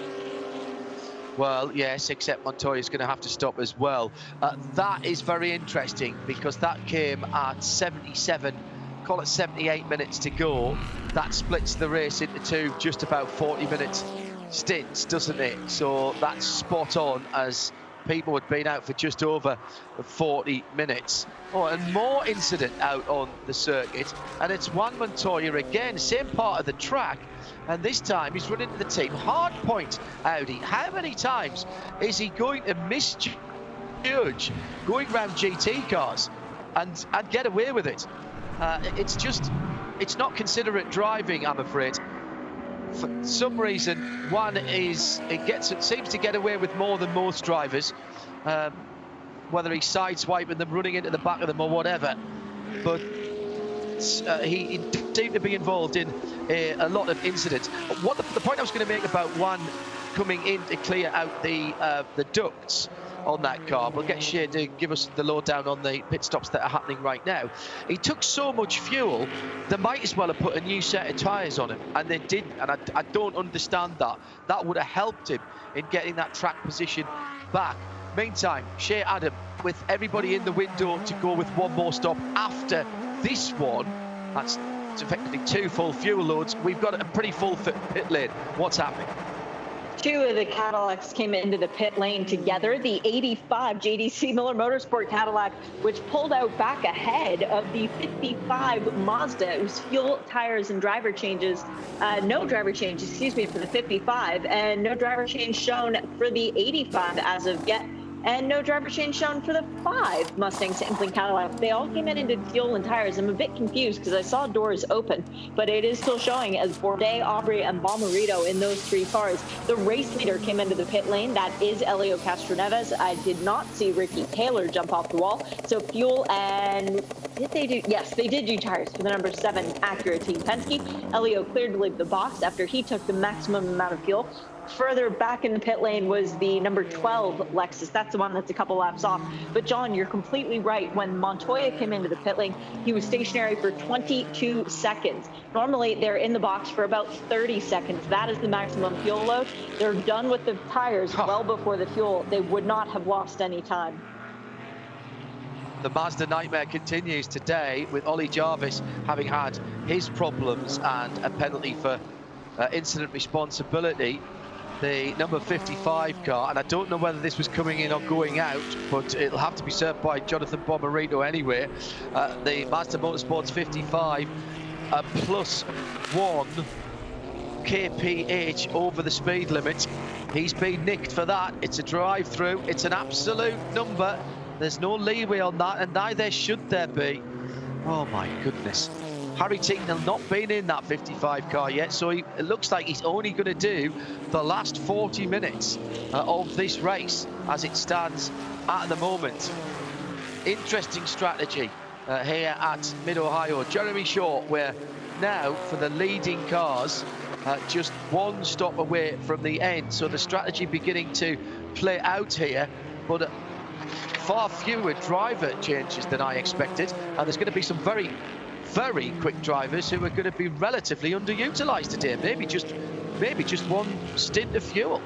Well, yes, except Montoya's going to have to stop as well. That is very interesting, because that came at 77, call it 78 minutes to go. That splits the race into 2 just about 40-minute stints, doesn't it? So that's spot on, as people had been out for just over 40 minutes. Oh, and more incident out on the circuit, and it's Juan Montoya again, same part of the track, and this time he's running into the team hard point Audi. How many times is he going to misjudge going around GT cars and get away with it? It's not considerate driving, I'm afraid. For some reason, Juan seems to get away with more than most drivers, whether he's sideswiping them, running into the back of them, or whatever. But he seemed to be involved in a lot of incidents. What the point I was going to make about Juan coming in to clear out the ducts on that car, we'll get Shea to give us the lowdown on the pit stops that are happening right now. He took so much fuel, they might as well have put a new set of tyres on him, and they didn't, and I don't understand that. That would have helped him in getting that track position back. Meantime, Shea Adam, with everybody in the window to go with one more stop after this one, that's effectively 2 full fuel loads. We've got a pretty full pit lane. What's happening?
2 of the Cadillacs came into the pit lane together. The 85 JDC Miller Motorsport Cadillac, which pulled out back ahead of the 55 Mazda, whose fuel, tires, and driver changes, no driver change, for the 55, and no driver change shown for the 85 as of yet. And no driver change shown for the 5 Mustang sampling Cadillac. They all came in and did fuel and tires. I'm a bit confused because I saw doors open, but it is still showing as Bourdais, Aubrey, and Pomerito in those 3 cars. The race leader came into the pit lane. That is Elio Castroneves. I did not see Ricky Taylor jump off the wall. So fuel and did they do? Yes, they did do tires for the number 7 Acura Team Penske. Elio cleared to leave the box after he took the maximum amount of fuel. Further back in the pit lane was the number 12 Lexus. That's the one that's a couple laps off. But John, you're completely right. When Montoya came into the pit lane, he was stationary for 22 seconds. Normally, they're in the box for about 30 seconds. That is the maximum fuel load. They're done with the tires well before the fuel. They would not have lost any time.
The Mazda nightmare continues today with Ollie Jarvis having had his problems and a penalty for incident responsibility. The number 55 car, and I don't know whether this was coming in or going out, but it'll have to be served by Jonathan Pomerito anyway. The Mazda Motorsports 55, +1 kph over the speed limit. He's been nicked for that. It's a drive-through. It's an absolute number. There's no leeway on that, and neither should there be. Oh my goodness. Harry Tincknell not been in that 55 car yet, so it looks like he's only going to do the last 40 minutes of this race as it stands at the moment. Interesting strategy here at Mid-Ohio. Jeremy Shaw, we're now for the leading cars just 1 stop away from the end, so the strategy beginning to play out here, but far fewer driver changes than I expected, and there's going to be some very quick drivers who are going to be relatively underutilized today. Maybe just 1 stint of fuel.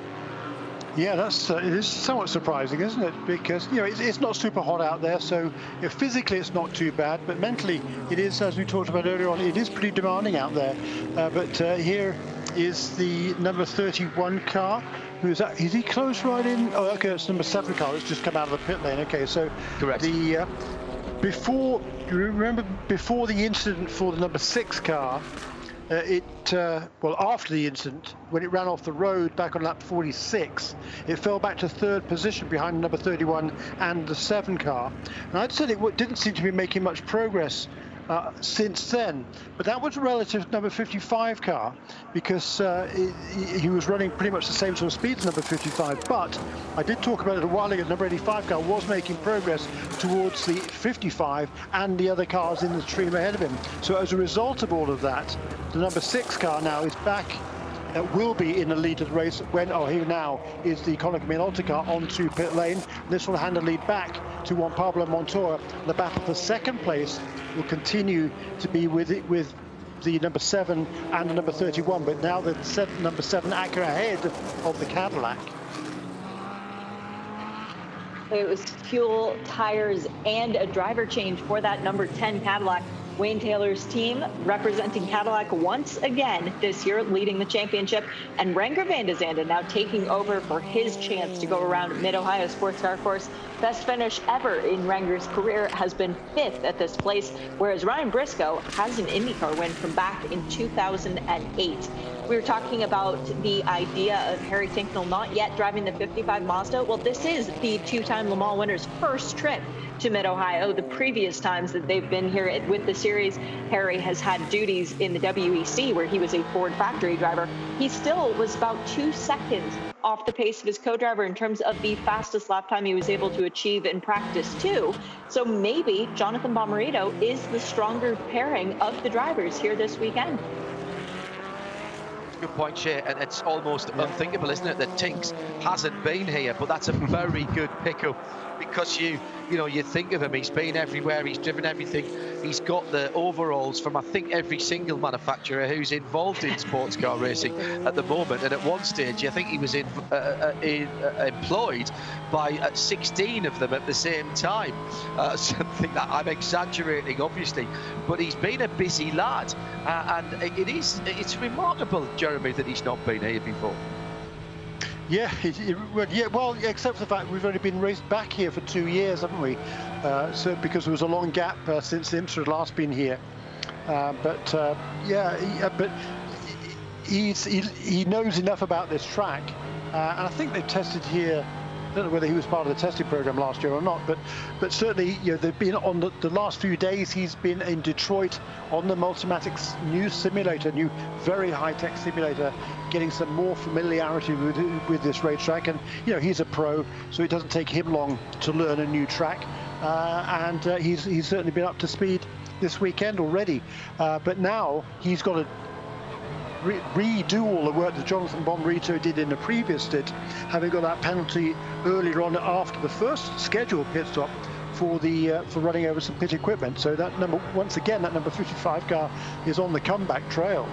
Yeah, that's it is somewhat surprising, isn't it? Because it's not super hot out there, so physically it's not too bad, but mentally it is, as we talked about earlier on, it is pretty demanding out there. But here is the number 31 car. Is he close right in? Oh, okay, it's number 7 car that's just come out of the pit lane. Okay, so
correct.
The before the incident for the number 6 car, after the incident, when it ran off the road back on lap 46, it fell back to 3rd position behind number 31 and the 7 car. And I'd said it didn't seem to be making much progress since then, but that was relative to number 55 car, because he was running pretty much the same sort of speed as number 55. But I did talk about it a while ago. Number 85 car was making progress towards the 55 and the other cars in the stream ahead of him. So as a result of all of that, the number 6 car now is back. Will be in the lead of the race when, here now is the Konica Minolta car onto pit lane. This will hand the lead back to Juan Pablo Montoya. The battle for 2nd place will continue to be with the number 7 and the number 31, but now the number 7 Acura ahead of the Cadillac.
It was fuel, tires, and a driver change for that number 10 Cadillac. Wayne Taylor's team representing Cadillac once again this year, leading the championship, and Renger van de Zande now taking over for his chance to go around Mid-Ohio Sports Car Course. Best finish ever in Renger's career has been 5th at this place, whereas Ryan Briscoe has an IndyCar win from back in 2008. We were talking about the idea of Harry Tincknell not yet driving the 55 Mazda. Well, this is the 2-time Le Mans winner's first trip to Mid-Ohio. The previous times that they've been here with the series, Harry has had duties in the WEC where he was a Ford factory driver. He still was about 2 seconds off the pace of his co-driver in terms of the fastest lap time he was able to achieve in practice too. So maybe Jonathan Pomerito is the stronger pairing of the drivers here this weekend.
Good point, Shay, and it's almost unthinkable, isn't it, that Tinks hasn't been here, but that's a very good pickup, because you think of him, he's been everywhere, he's driven everything, he's got the overalls from I think every single manufacturer who's involved in sports car racing at the moment, and at one stage I think he was employed by 16 of them at the same time. Something that I'm exaggerating obviously, but he's been a busy lad, and it's remarkable, Jeremy, that he's not been here before.
Yeah, well, except for the fact we've only been raced back here for 2 years, haven't we? So because there was a long gap since IMSA had last been here. But he knows enough about this track, and I think they've tested here I don't know whether he was part of the testing program last year or not, but certainly, they've been on the last few days. He's been in Detroit on the Multimatics new simulator, new very high-tech simulator, getting some more familiarity with this racetrack. And he's a pro, so it doesn't take him long to learn a new track. And he's certainly been up to speed this weekend already. But now he's got to redo all the work that Jonathan Pomerito did in the previous stint, having got that penalty earlier on after the first scheduled pit stop for running over some pit equipment. So that number 55 car is on the comeback trail.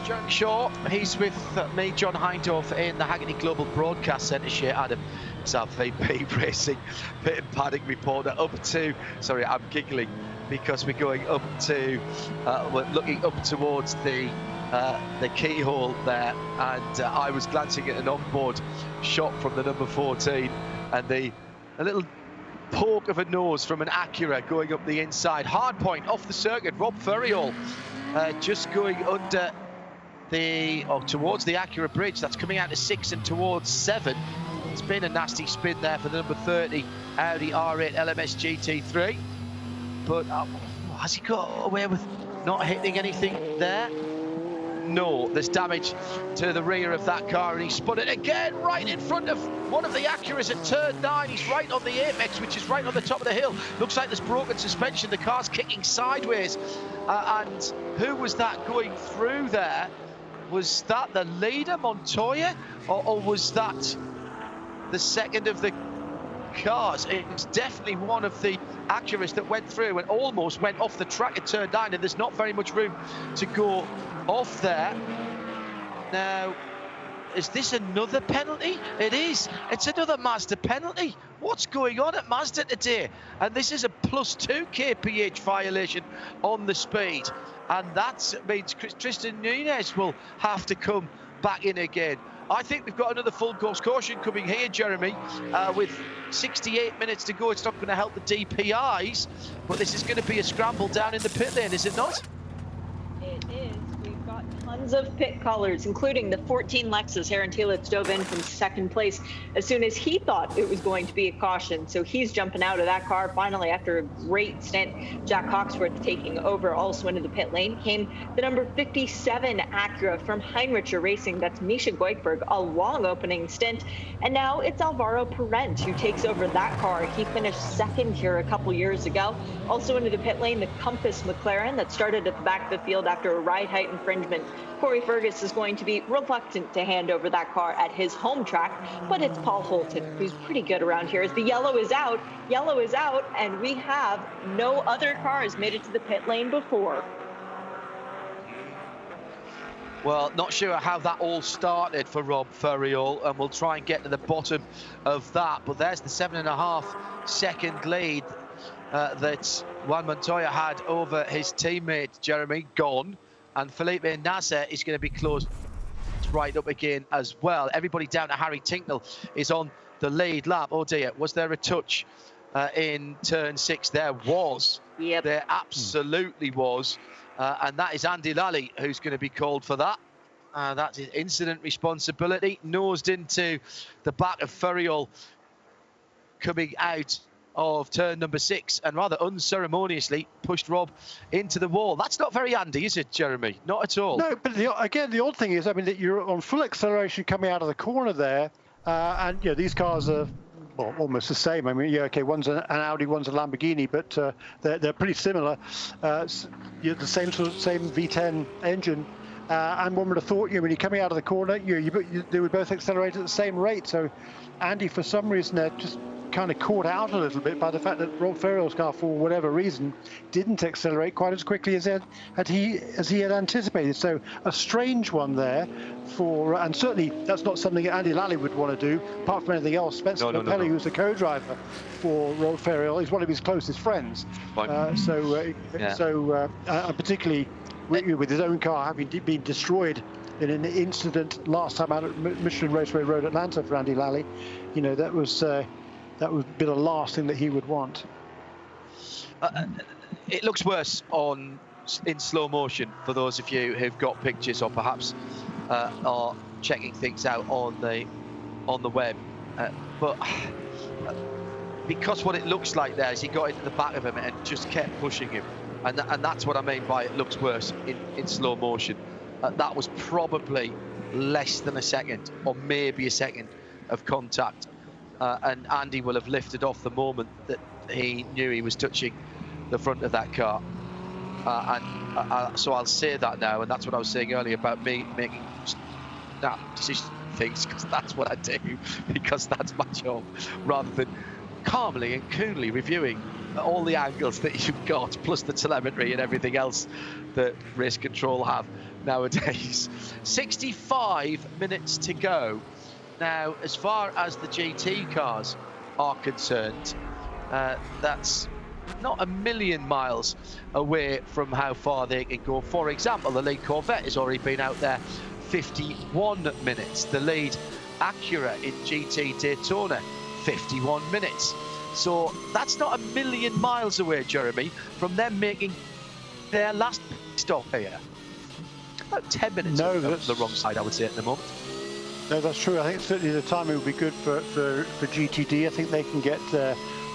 Jack Shaw, he's with me, John Hindorf, in the Hagerty Global Broadcast Centre. Shea Adam is our VP Racing pit and paddock reporter. I'm giggling because we're going up to, we're looking up towards the keyhole there, and I was glancing at an onboard shot from the number 14, and a little poke of a nose from an Acura going up the inside. Hard point off the circuit. Rob Ferriol just going under towards the Acura bridge. That's coming out to 6 and towards 7. It's been a nasty spin there for the number 30 Audi R8 LMS GT3. But has he got away with not hitting anything there? No, there's damage to the rear of that car, and he spun it again right in front of one of the Acuras at turn 9. He's right on the apex, which is right on the top of the hill. Looks like there's broken suspension. The car's kicking sideways. And who was that going through there? Was that the leader, Montoya, or was that the second of the cars? It was definitely one of the Acuras that went through and almost went off the track at turn 9, and there's not very much room to go off there. Now, is this another penalty? It is. It's another Mazda penalty. What's going on at Mazda today? And this is a +2 kph violation on the speed, and that means Tristan Nunez will have to come back in again. I think we've got another full course caution coming here, Jeremy, with 68 minutes to go. It's not going to help the DPIs, but this is going to be a scramble down in the pit lane, is it not?
It is. We've got tons of pit callers, including the 14 Lexus. Aaron Telitz dove in from second place as soon as he thought it was going to be a caution. So he's jumping out of that car finally after a great stint. Jack Hawksworth taking over. Also into the pit lane came the number 57 Acura from Heinricher Racing. That's Misha Goikberg, a long opening stint. And now it's Alvaro Parent who takes over that car. He finished second here a couple years ago. Also into the pit lane, the Compass McLaren that started at the back of the field after a ride height infringement. Corey Fergus is going to be reluctant to hand over that car at his home track, but it's Paul Holton, who's pretty good around here. As the yellow is out, and we have no other cars made it to the pit lane before.
Well, not sure how that all started for Rob Ferriol, and we'll try and get to the bottom of that. But there's the 7.5 second lead that Juan Montoya had over his teammate, Jeremy, gone. And Felipe Nasser is going to be close right up again as well. Everybody down to Harry Tinknell is on the lead lap. Oh dear, was there a touch in turn 6? There was.
Yep.
There absolutely was. And that is Andy Lally who's going to be called for that. That's his incident responsibility. Nosed into the back of Ferriol coming out of turn number 6, and rather unceremoniously pushed Rob into the wall. That's not very Andy, is it, Jeremy? Not at all.
No, but again, the odd thing is, I mean, that you're on full acceleration coming out of the corner there, and these cars are almost the same. I mean, one's an Audi, one's a Lamborghini, but they're pretty similar. The same V10 engine. And one would have thought, when you're coming out of the corner, they would both accelerate at the same rate. So Andy, for some reason, they're just kind of caught out a little bit by the fact that Rob Ferriol's car, for whatever reason, didn't accelerate quite as quickly as he had anticipated. So a strange one there and certainly that's not something Andy Lally would want to do. Apart from anything else, Spencer Capelli, who's the co-driver for Rob Ferriol, is one of his closest friends. Particularly with his own car having been destroyed in an incident last time out at Michelin Raceway Road, Atlanta, for Andy Lally, that would be the last thing that he would want.
It looks worse in slow motion for those of you who've got pictures or perhaps are checking things out on the web. But because what it looks like there is he got into the back of him and just kept pushing him. And that's what I mean by it looks worse in slow motion. That was probably less than a second, or maybe a second, of contact. And Andy will have lifted off the moment that he knew he was touching the front of that car. So I'll say that now, and that's what I was saying earlier about me making decision things, because that's what I do, because that's my job, rather than calmly and coolly reviewing all the angles that you've got, plus the telemetry and everything else that race control have nowadays. 65 minutes to go. Now, as far as the GT cars are concerned, that's not a million miles away from how far they can go. For example, the lead Corvette has already been out there 51 minutes. The lead Acura in GT Daytona, 51 minutes. So that's not a million miles away, Jeremy, from them making their last stop here. About 10 minutes on the wrong side, I would say, at the moment.
No, that's true. I think certainly the timing will be good for GTD. I think they can get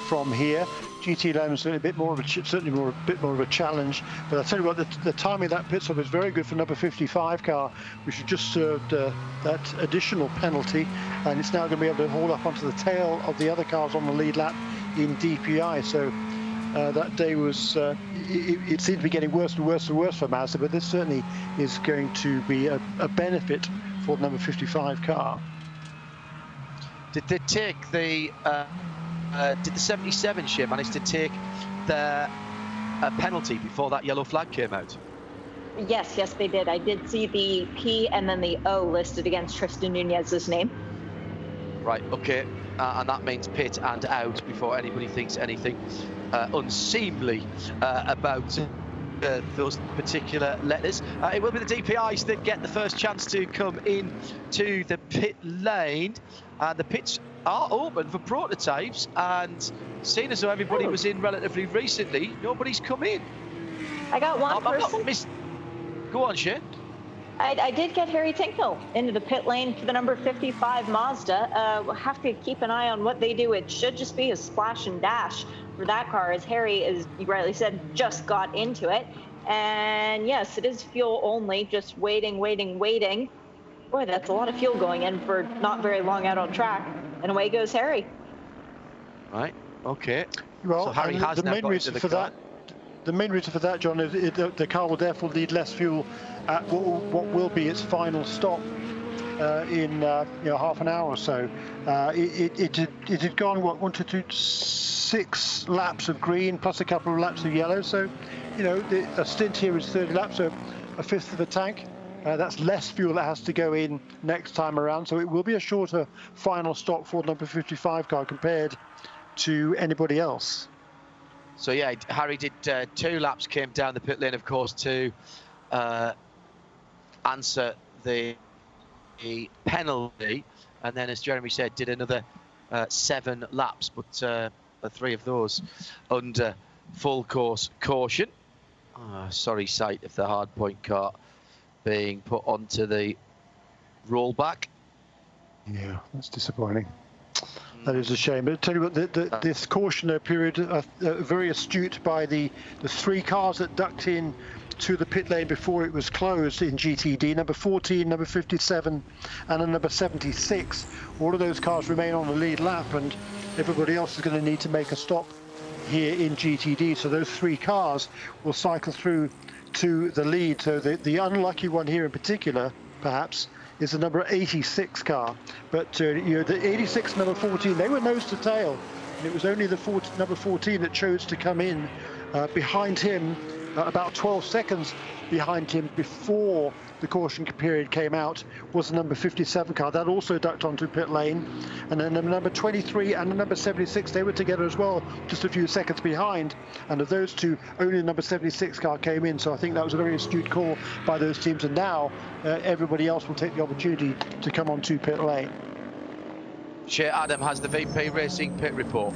from here. GT Lane is a bit more of a bit more of a challenge. But I tell you what, the timing of that pit stop is very good for number 55 car, which has just served that additional penalty, and it's now going to be able to haul up onto the tail of the other cars on the lead lap in DPI. So that day was it seemed to be getting worse and worse and worse for Mazda, but this certainly is going to be a benefit for the number 55 car.
Did they take the did the 77 Shea manage to take the penalty before that yellow flag came out?
Yes, they did. I did see the P and then the O listed against Tristan Nunez's name.
Right, okay. And that means pit and out before anybody thinks anything unseemly about those particular letters. It will be the DPIs that get the first chance to come in to the pit lane. The pits are open for prototypes, and seeing as though everybody was in relatively recently, nobody's come in.
I got one person.
Go on, Shane.
I did get Harry Tinknell into the pit lane for the number 55 Mazda. We'll have to keep an eye on what they do. It should just be a splash and dash for that car, as Harry, as you rightly said, just got into it. And yes, it is fuel only, just waiting. Boy, that's a lot of fuel going in for not very long out on track. And away goes Harry. Right,
okay.
Well,
so Harry has
the main reason for that. The main reason for that, John, is the car will therefore need less fuel at what will be its final stop in half an hour or so. It had gone 1, 2, 3, 6 laps of green plus a couple of laps of yellow. So, a stint here is 30 laps, so a fifth of a tank. That's less fuel that has to go in next time around. So it will be a shorter final stop for number 55 car compared to anybody else.
So yeah, Harry did 2 laps, came down the pit lane, of course, to answer the penalty, and then, as Jeremy said, did another 7 laps, but 3 of those under full course caution. Sorry sight of the hardpoint car being put onto the rollback.
Yeah, that's disappointing. That is a shame. But I tell you what, this cautionary period, very astute by the 3 cars that ducked in to the pit lane before it was closed in GTD. Number 14, number 57, and number 76. All of those cars remain on the lead lap, and everybody else is going to need to make a stop here in GTD. So those 3 cars will cycle through to the lead. So the unlucky one here in particular, perhaps, is the number 86 car. But the 86 number 14, they were nose to tail, and it was only the number 14 that chose to come in behind him, about 12 seconds behind him before the caution period came out, was the number 57 car. That also ducked onto pit lane. And then the number 23 and the number 76, they were together as well, just a few seconds behind. And of those 2, only the number 76 car came in. So I think that was a very astute call by those teams. And now everybody else will take the opportunity to come onto pit lane.
Shea Adam has the VP Racing pit report.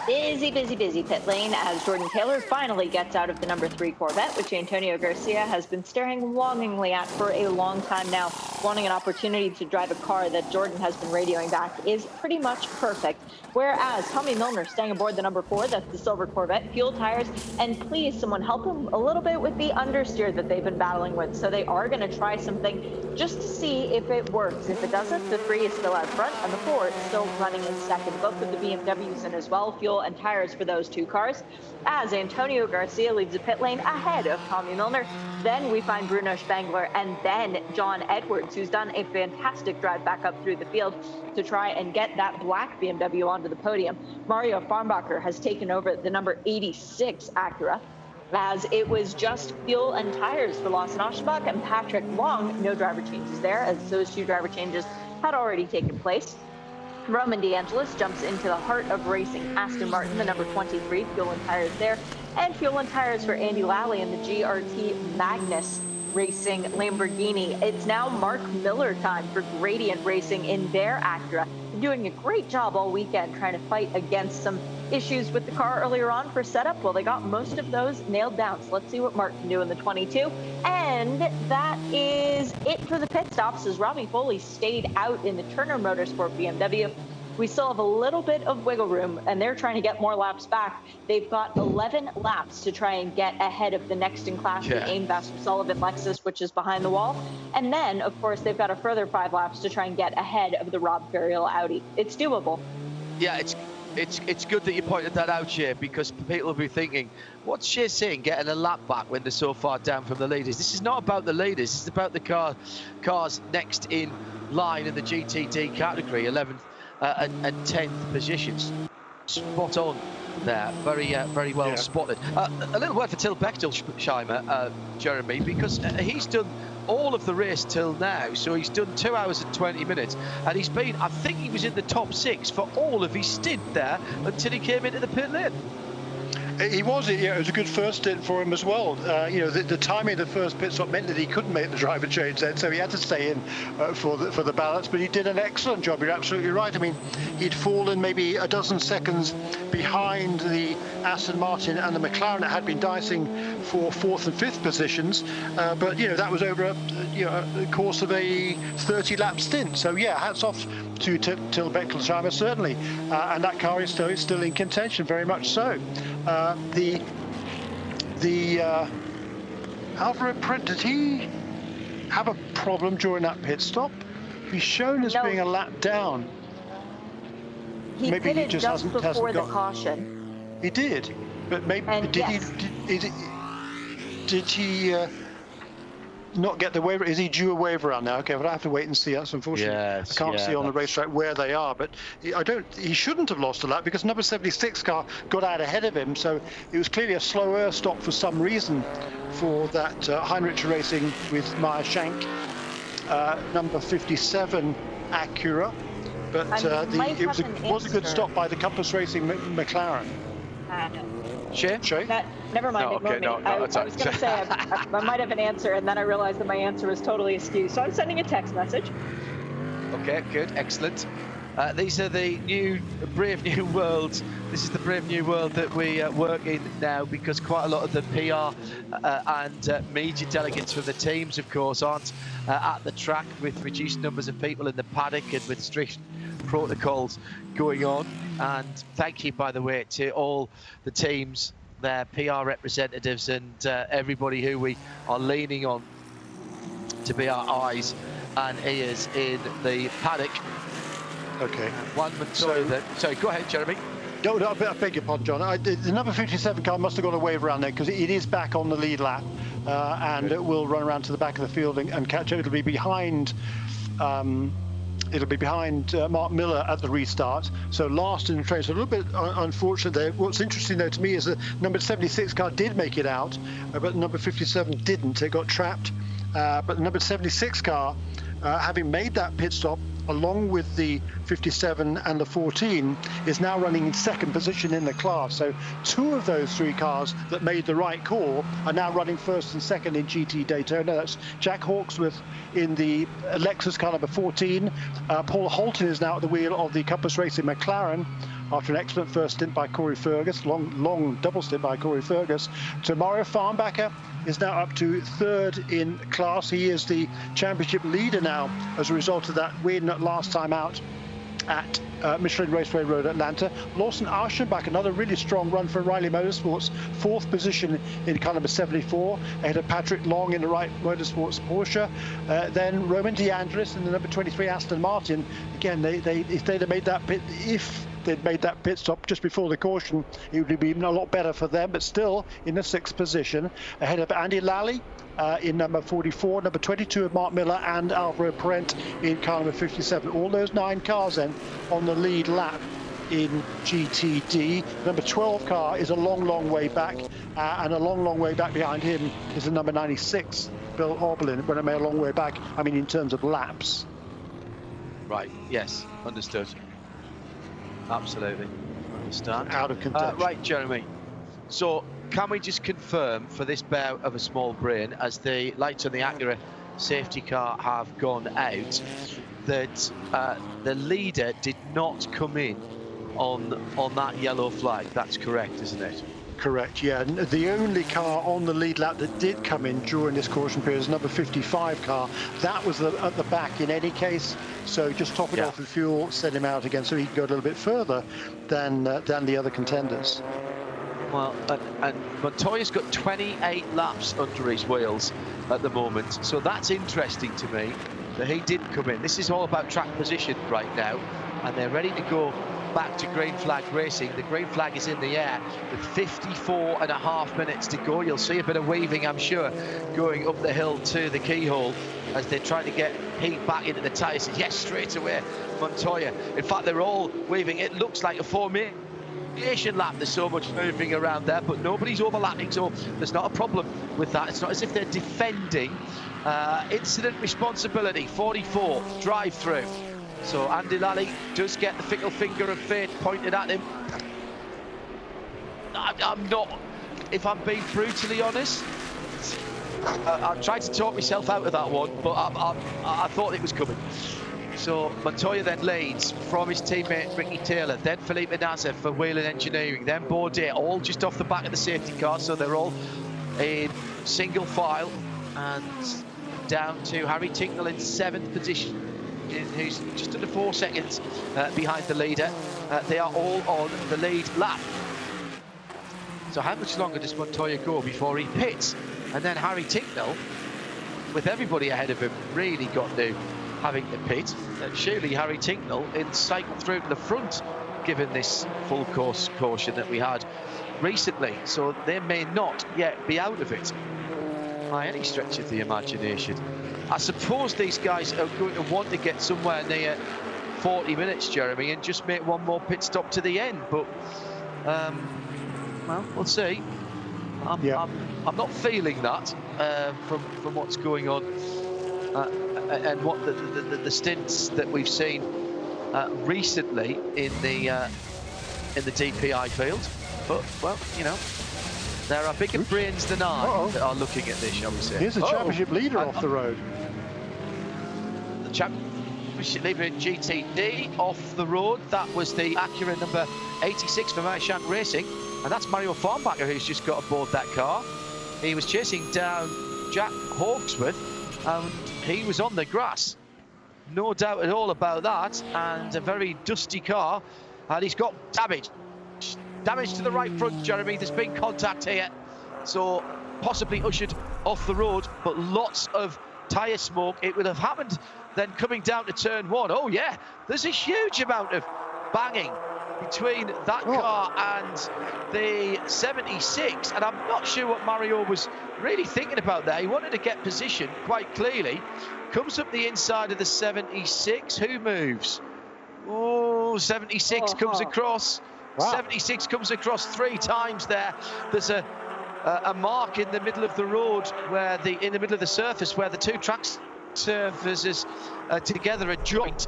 Busy pit lane as Jordan Taylor finally gets out of the number 3 Corvette, which Antonio Garcia has been staring longingly at for a long time now, wanting an opportunity to drive a car that Jordan has been radioing back is pretty much perfect. Whereas Tommy Milner staying aboard the number 4, that's the silver Corvette, fuel tires, and please someone help him a little bit with the understeer that they've been battling with. So they are going to try something just to see if it works. If it doesn't, the 3 is still out front and the 4 is still running in second. Both of the BMWs in as well, fuel and tires for those 2 cars, as Antonio Garcia leaves the pit lane ahead of Tommy Milner. Then we find Bruno Spangler and then John Edwards, who's done a fantastic drive back up through the field to try and get that black BMW onto the podium. Mario Farnbacher has taken over the number 86 Acura, as it was just fuel and tires for Lawson Oshbach and Patrick Long. No driver changes there, as those 2 driver changes had already taken place. Roman DeAngelis jumps into the heart of racing. Aston Martin, the number 23, fuel and tires there. And fuel and tires for Andy Lally and the GRT Magnus Racing Lamborghini. It's now Mark Miller time for Gradient Racing in their Acura. Doing a great job all weekend trying to fight against some issues with the car earlier on for setup. Well, they got most of those nailed down. So let's see what Mark can do in the 22. And that is it for the pit stops, as Robbie Foley stayed out in the Turner Motorsport BMW. We still have a little bit of wiggle room, and they're trying to get more laps back. They've got 11 laps to try and get ahead of the next in class, the Aimbass Sullivan Lexus, which is behind the wall. And then, of course, they've got a further 5 laps to try and get ahead of the Rob Ferriol Audi. It's doable.
Yeah, it's good that you pointed that out, Shea, because people will be thinking, what's Shea saying, getting a lap back when they're so far down from the leaders? This is not about the leaders. It's about the cars next in line in the GTD category, 11th and 10th positions. Spot on there. Very well spotted. A little word for Till Bechtelsheimer, Jeremy, because he's done all of the race till now. So he's done 2 hours and 20 minutes. And he's been, I think he was in the top 6 for all of his stint there until he came into the pit lane.
He was, it was a good first stint for him as well. The timing of the first pit stop meant that he couldn't make the driver change then, so he had to stay in for the balance. But he did an excellent job. You're absolutely right. I mean, he'd fallen maybe a dozen seconds behind the Aston Martin and the McLaren that had been dicing for 4th and 5th positions. But that was over a course of a 30-lap stint. So yeah, hats off to Till Bechtelsheimer certainly, and that car is still in contention, very much so. The Alvaro Prince, did he have a problem during that pit stop? He's shown as being a lap down.
He
maybe
pitted
he just
just
hasn't
before the
got,
caution.
He did, but maybe
and
did
yes.
did he not get the waiver? Is he due a waiver out now? Okay, but I have to wait and see. That's unfortunate.
Yes,
I can't see on the racetrack where they are, but he shouldn't have lost a lap because number 76 car got out ahead of him, so it was clearly a slower stop for some reason for that Heinrich Racing with Meyer Shank number 57 Acura, but it was a good stop by the Compass Racing McLaren.
Shea?
Never mind.
No, okay, no,
I was going to say I might have an answer, and then I realized that my answer was totally askew. So I'm sending a text message.
Okay, good, excellent. These are the brave new worlds. This is the brave new world that we work in now, because quite a lot of the PR and media delegates from the teams, of course, aren't at the track, with reduced numbers of people in the paddock and with strict protocols going on. And thank you, by the way, to all the teams, their PR representatives, and everybody who we are leaning on to be our eyes and ears in the paddock.
Okay.
One Montoya. Sorry, go ahead, Jeremy.
No, I beg your pardon, John. The number 57 car must have got a wave around there because it is back on the lead lap, and it will run around to the back of the field and catch up. It'll be behind. Mark Miller at the restart, so last in the train. So a little bit unfortunate there. What's interesting though to me is the number 76 car did make it out, but number 57 didn't. It got trapped. But the number 76 car, having made that pit stop along with the 57 and the 14, is now running in second position in the class. So 2 of those 3 cars that made the right call are now running first and second in GT Daytona. That's Jack Hawksworth in the Lexus car number 14. Paul Holton is now at the wheel of the Compass Racing McLaren. after an excellent first stint by Corey Fergus, long double stint by Corey Fergus. So Mario Farnbacher is now up to third in class. He is the championship leader now as a result of that win last time out at Michelin Raceway Road, Atlanta. Lawson Aschenbach, another really strong run for Riley Motorsports, fourth position in car number 74, ahead of Patrick Long in the Wright Motorsports Porsche. Then Roman DeAndres in the number 23 Aston Martin. Again, if they'd have made that pit stop just before the caution, it would have been a lot better for them, but still in the sixth position, ahead of Andy Lally in number 44, number 22 of Mark Miller, and Alvaro Parent in car number 57. All those 9 cars then on the lead lap in GTD. Number 12 car is a long way back, and a long way back behind him is the number 96 Bill Oberlin. When I mean a long way back, I mean in terms of laps.
Right, yes, understood. Absolutely, understand.
Out of contention.
Right, Jeremy. So, can we just confirm for this bout of a small brain, as the lights on the Acura safety car have gone out, that the leader did not come in on that yellow flag? That's correct, isn't it?
Correct, yeah. The only car on the lead lap that did come in during this caution period is number 55 car. That was at the back in any case, so just top it off with fuel, send him out again so he can go a little bit further than the other contenders.
Well, and Montoya's got 28 laps under his wheels at the moment, so that's interesting to me that he did come in. This is all about track position right now, and they're ready to go back to green flag racing. The green flag is in the air with 54.5 minutes to go. You'll see a bit of waving, I'm sure, going up the hill to the keyhole as they're trying to get heat back into the tyres. Yes, straight away, Montoya. In fact, they're all waving. It looks like a formation lap. There's so much moving around there, but nobody's overlapping, so there's not a problem with that. It's not as if they're defending. Incident responsibility 44 drive through. So Andy Lally does get the fickle finger of fate pointed at him. I'm not, if I'm being brutally honest, I tried to talk myself out of that one, but I thought it was coming. So Montoya then leads from his teammate Ricky Taylor, then Felipe Nasser for Wheeling Engineering, then Bourdais, all just off the back of the safety car, so they're all in single file, and down to Harry Tincknell in 7th position, who's just under 4 seconds behind the leader. They are all on the lead lap. So how much longer does Montoya go before he pits? And then Harry Tincknell, with everybody ahead of him, really got to having to pit. Surely Harry Tincknell in cycle through to the front, given this full course caution that we had recently. So they may not yet be out of it by any stretch of the imagination. I suppose these guys are going to want to get somewhere near 40 minutes, Jeremy, and just make one more pit stop to the end. But, well, we'll see. I'm not feeling that from what's going on and what the stints that we've seen recently in the DPI field. But, well, you know, there are bigger brains than I that are looking at this, shall we say.
Here's a championship leader off the road.
The championship leader in GTD off the road. That was the Acura number 86 for Marchand Racing. And that's Mario Farnbacher, who's just got aboard that car. He was chasing down Jack Hawksworth, and he was on the grass. No doubt at all about that. And a very dusty car. And he's got damage. Damage to the right front, Jeremy. There's been contact here, so possibly ushered off the road, but lots of tyre smoke. It would have happened then coming down to turn 1. Oh yeah, there's a huge amount of banging between that car and the 76, and I'm not sure what Mario was really thinking about there. He wanted to get position quite clearly. Comes up the inside of the 76. Who moves? Oh, 76 comes across. Wow. 76 comes across 3 times there. There's a mark in the middle of the road, where in the middle of the surface, where the 2 track surfaces together a joint.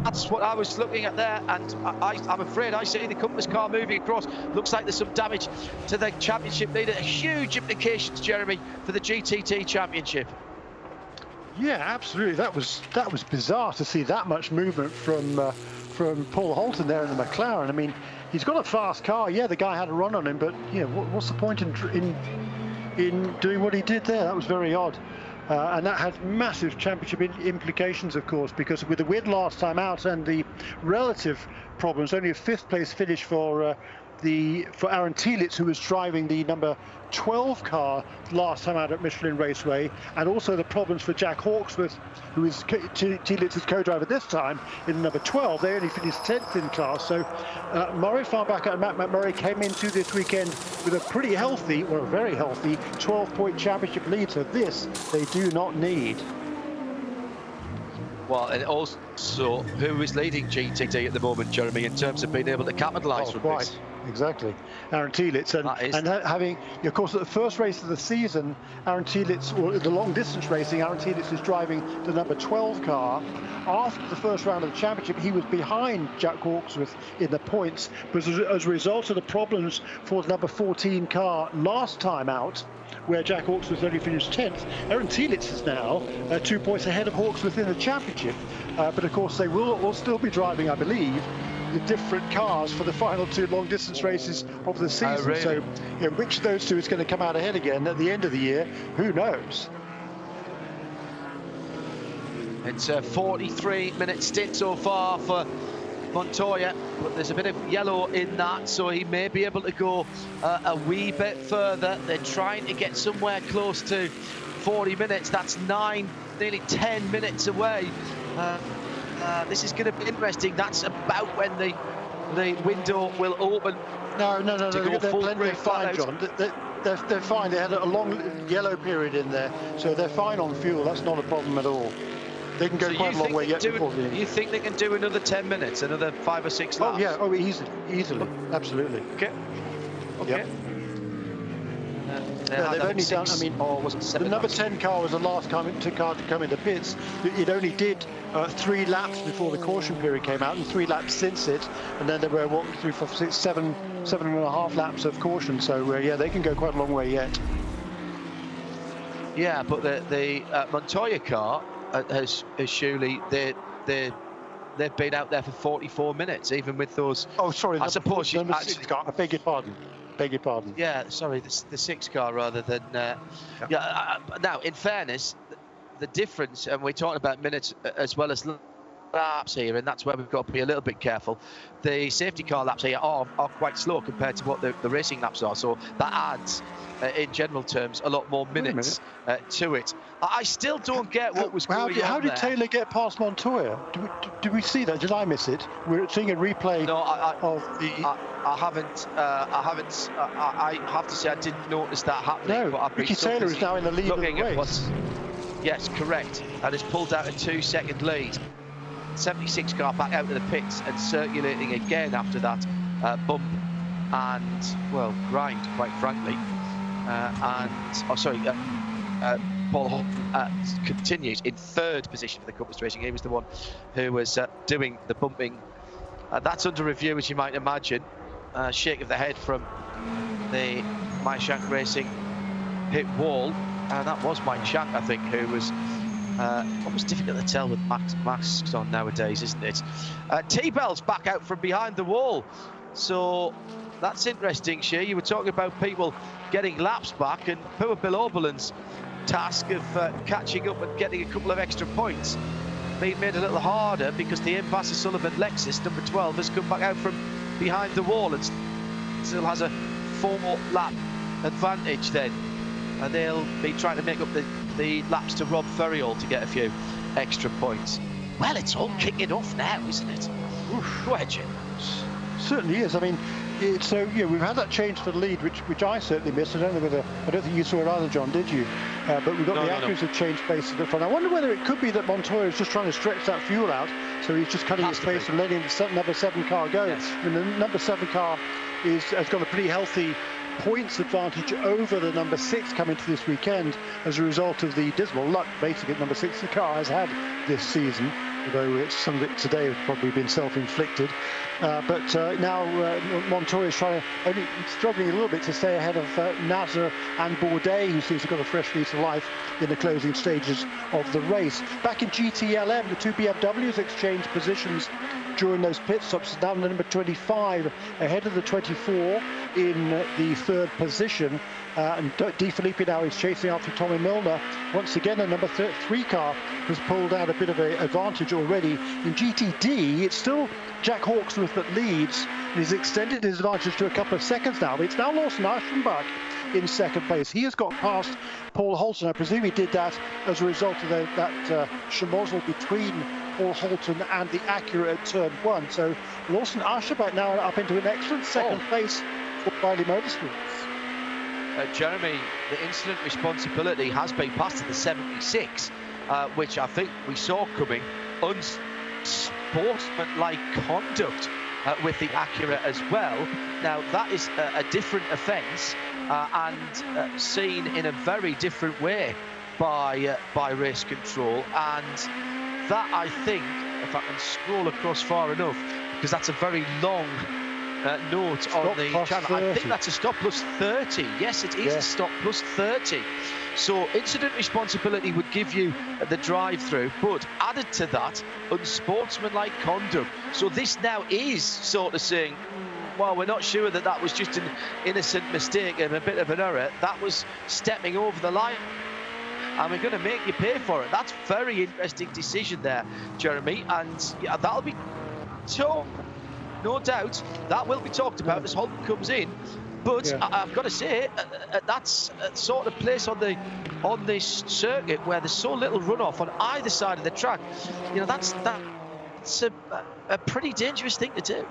That's what I was looking at there, and I'm afraid I see the Compass car moving across. Looks like there's some damage to the championship leader. Huge implications, Jeremy, for the GTT championship.
Yeah, absolutely. That was bizarre to see that much movement from from Paul Holton there in the McLaren. I mean, he's got a fast car. Yeah, the guy had a run on him, but what's the point in doing what he did there? That was very odd. And that had massive championship implications, of course, because with the win last time out and the relative problems, only a 5th place finish for Aaron Tielitz, who was driving the number 12 car last time out at Michelin Raceway, and also the problems for Jack Hawksworth, who is Tielitz's co-driver this time in number 12. They only finished 10th in class. So Murray Farnbacher and Matt McMurray came into this weekend with a pretty healthy, or a very healthy, 12-point championship lead. So this they do not need.
Well, and also, who is leading GTD at the moment, Jeremy, in terms of being able to capitalise from
quite.
this?
Exactly. Aaron Tielitz. And having, of course, at the first race of the season, Aaron Tielitz, or the long distance racing, Aaron Tielitz is driving the number 12 car. After the first round of the championship, he was behind Jack Hawksworth in the points, but as a result of the problems for the number 14 car last time out, where Jack Hawksworth only finished 10th, Aaron Tielitz is now 2 points ahead of Hawksworth in the championship. But of course, they will still be driving, I believe, the different cars for the final 2 long distance races of the season.
Really?
So which of those 2 is going to come out ahead again at the end of the year, who knows?
It's a 43-minute stint so far for Montoya, but there's a bit of yellow in that, so he may be able to go a wee bit further. They're trying to get somewhere close to 40 minutes. That's 9, nearly 10 minutes away. This is going to be interesting. That's about when the window will open.
No. They're fine, John. They're fine. They had a long yellow period in there, so they're fine on fuel. That's not a problem at all. They can go quite a long way yet before the end.
You think they can do another 10 minutes, another 5 or 6 laps?
Oh, yeah. Easily. Absolutely.
Okay.
Yep. They've only done, the number 10 car was the last car to come into pits. It only did 3 laps before the caution period came out, and 3 laps since it, and then there were 1, 2, 3, 4, 5, 6, 7 and a half laps of caution. So they can go quite a long way yet.
Yeah, but the Montoya car has surely they've been out there for 44 minutes, even with those.
Oh, sorry.
I suppose you actually.
6 car. I beg your pardon.
Yeah, sorry, the 6 car rather than. Now, in fairness, the difference, and we're talking about minutes as well as laps here, and that's where we've got to be a little bit careful. The safety car laps here are quite slow compared to what the racing laps are, so that adds, in general terms, a lot more minutes to it. I still don't get what was going on.
How did Taylor get past Montoya? Did we see that? Did I miss it? We're seeing a replay of the.
I haven't. I have to say I didn't notice that happening.
No,
but I've been
Ricky Taylor is now in the lead of the race.
Yes, correct. And has pulled out a 2-second lead. 76 car back out of the pits and circulating again after that bump and, grind, quite frankly. Paul Holt continues in 3rd position for the Compass Racing. He was the one who was doing the bumping. That's under review, as you might imagine. Shake of the head from the Mike Shank Racing pit wall. That was Mike Shank, I think, who was almost difficult to tell with masks on nowadays, isn't it? T-Bell's back out from behind the wall. So that's interesting, Shea. You were talking about people getting laps back, and poor Bill Oberlin's task of catching up and getting a couple of extra points being made a little harder because the Impasse Sullivan Lexus, number 12, has come back out from behind the wall and still has a 4-lap advantage then. And they'll be trying to make up the laps to Rob Ferriol to get a few extra points. Well, it's all kicking off now, isn't it? Oof, go ahead, Jim.
Certainly is. I mean, we've had that change for the lead, which I certainly missed. I don't think you saw it either, John, did you? But we've got the Acuras have changed pace at the front. I wonder whether it could be that Montoya is just trying to stretch that fuel out, so he's just cutting his pace and letting the number 7 car go. Yes. And the number 7 car has got a pretty healthy points advantage over the number 6 coming to this weekend as a result of the dismal luck basically number 6 the car has had this season, although some of it today has probably been self-inflicted. But now Montoya is struggling a little bit to stay ahead of Nasser and Bourdais, who seems to have got a fresh lease of life in the closing stages of the race. Back in GTLM, the 2 BMWs exchanged positions during those pit stops. Is now number 25 ahead of the 24 in the third position. And Di Filippi now is chasing after Tommy Milner. Once again, a number 3 car has pulled out a bit of an advantage already. In GTD, it's still Jack Hawksworth that leads. He's extended his advantage to a couple of seconds now. It's now Lawson Aschenbach in second place. He has got past Paul Holton. I presume he did that as a result of that schmozzle between Paul Holton and the Acura at turn 1. So Lawson Aschenbach now up into an excellent second place for Riley Motorsports.
Jeremy, the incident responsibility has been passed to the 76, which I think we saw coming. Unsportsmanlike conduct with the Acura as well. Now, that is a different offence and seen in a very different way by race control. And that, I think, if I can scroll across far enough, because that's a very long note stop on the channel. 30. I think that's a stop plus 30. Yes, it is a stop plus 30. So incident responsibility would give you the drive-through, but added to that, unsportsmanlike conduct. So this now is sort of saying, well, we're not sure that was just an innocent mistake and a bit of an error. That was stepping over the line, and we're going to make you pay for it. That's very interesting decision there, Jeremy, and that'll be so. No doubt that will be talked about as Holton comes in, but I've got to say that's a sort of place on this circuit where there's so little runoff on either side of the track. You know, that's a pretty dangerous thing to do.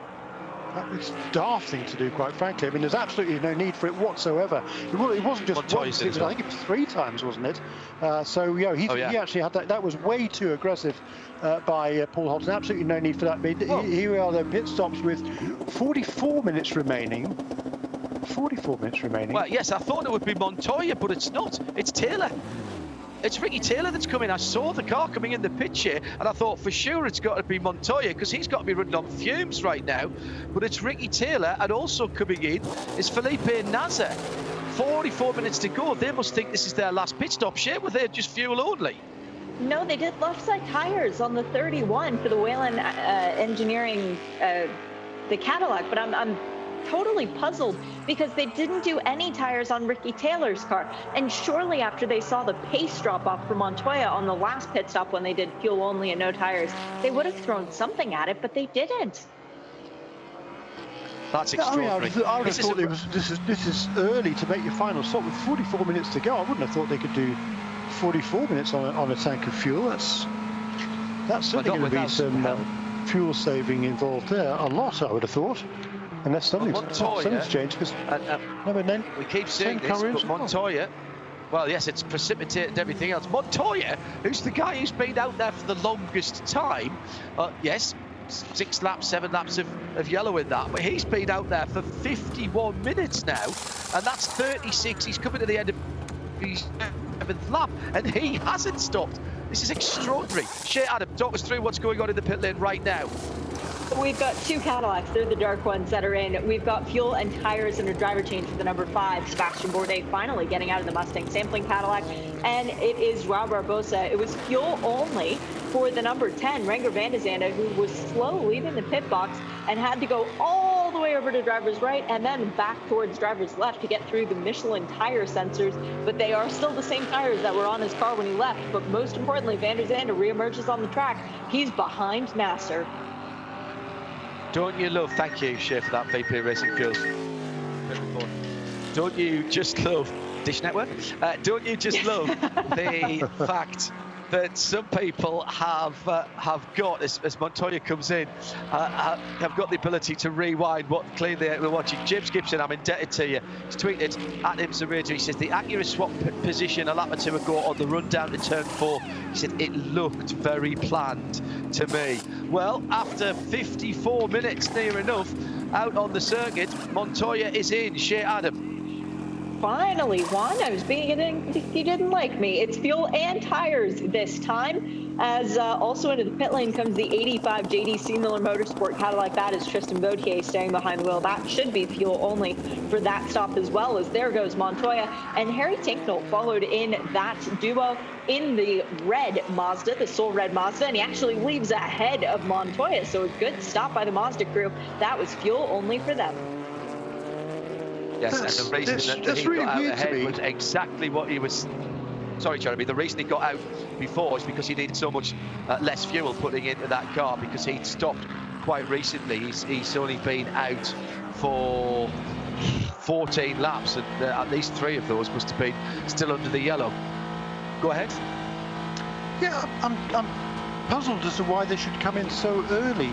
It's a daft thing to do, quite frankly. I mean, there's absolutely no need for it whatsoever. It wasn't just once, I think it was 3 times, wasn't it? He actually had that. That was way too aggressive by Paul Holton. Absolutely no need for that. Here we are, the pit stops with 44 minutes remaining. 44 minutes remaining.
Well, yes, I thought it would be Montoya, but it's not. It's Taylor. It's Ricky Taylor that's coming. I saw the car coming in the pit here, and I thought for sure it's got to be Montoya, because he's got to be running on fumes right now. But it's Ricky Taylor, and also coming in is Felipe Nasr. 44 minutes to go. They must think this is their last pit stop. Share were they just fuel only?
No, they did left side tires on the 31 for the Whelen Engineering, the Cadillac. But I'm totally puzzled because they didn't do any tires on Ricky Taylor's car. And surely after they saw the pace drop off for Montoya on the last pit stop when they did fuel only and no tires, they would have thrown something at it, but they didn't.
That's extraordinary.
I would have thought this is early to make your final stop with 44 minutes to go. I wouldn't have thought they could do 44 minutes on a tank of fuel. That's certainly going to be some fuel saving involved there. A lot, I would have thought. Unless something's changed.
We keep saying this, but Montoya, well, yes, it's precipitated everything else. Montoya, who's the guy who's been out there for the longest time, yes, 6 laps, 7 laps of yellow in that, but he's been out there for 51 minutes now, and that's 36. He's coming to the end of his 7th lap, and he hasn't stopped. This is extraordinary. Shea Adam, talk us through what's going on in the pit lane right now.
We've got 2 Cadillacs. They're the dark ones that are in. We've got fuel and tires and a driver change for the number 5, Sebastian Bourdais, finally getting out of the Mustang sampling Cadillac. And it is João Barbosa. It was fuel only for the number 10, Renger van de Zande, who was slow leaving the pit box and had to go all the way over to driver's right and then back towards driver's left to get through the Michelin tire sensors. But they are still the same tires that were on his car when he left. But most importantly, van der Zande reemerges on the track. He's behind Nasser.
Don't you love, thank you, Shea, for that VP Racing Fuels. Don't you just love Dish Network? Don't you just love the fact that some people have got, as Montoya comes in, have got the ability to rewind what clearly they were watching. James Gibson, I'm indebted to you. He's tweeted at IMSA Radio. He says the Acura swapped position a lap or 2 ago on the run down to turn 4. He said it looked very planned to me. Well, after 54 minutes, near enough, out on the circuit, Montoya is in. Shea Adam.
finally, Juan, I was beginning, he didn't like me. It's fuel and tires this time, as also into the pit lane comes the 85 JDC Miller Motorsport Cadillac. That is Tristan Vautier staying behind the wheel. That should be fuel only for that stop, as well as there goes Montoya. And Harry Tinknell followed in that duo in the red Mazda, the Soul Red Mazda, and he actually leaves ahead of Montoya. So a good stop by the Mazda crew. That was fuel only for them.
Yes, and the reason that he
really
got out
weird
ahead
to me.
was exactly what he was... Sorry, Jeremy, the reason he got out before is because he needed so much less fuel putting into that car, because he'd stopped quite recently. He's only been out for 14 laps, and at least 3 of those must have been still under the yellow. Go ahead.
Yeah, I'm puzzled as to why they should come in so early.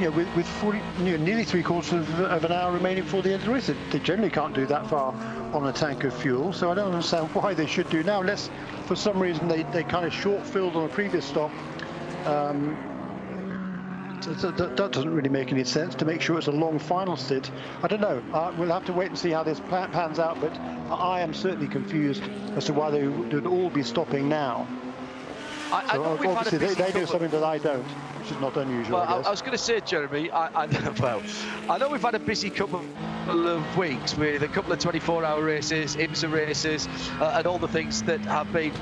With 40, nearly 3/4 of an hour remaining before the end of the race. They generally can't do that far on a tank of fuel, so I don't understand why they should do now, unless for some reason they kind of short-filled on a previous stop. That doesn't really make any sense, to make sure it's a long final stint. I don't know. We'll have to wait and see how this pans out, but I am certainly confused as to why they would all be stopping now. So obviously they do something that I don't, which is not unusual.
Well, I was going to say, Jeremy, I know we've had a busy couple of weeks with a couple of 24-hour races, IMSA races, and all the things that have been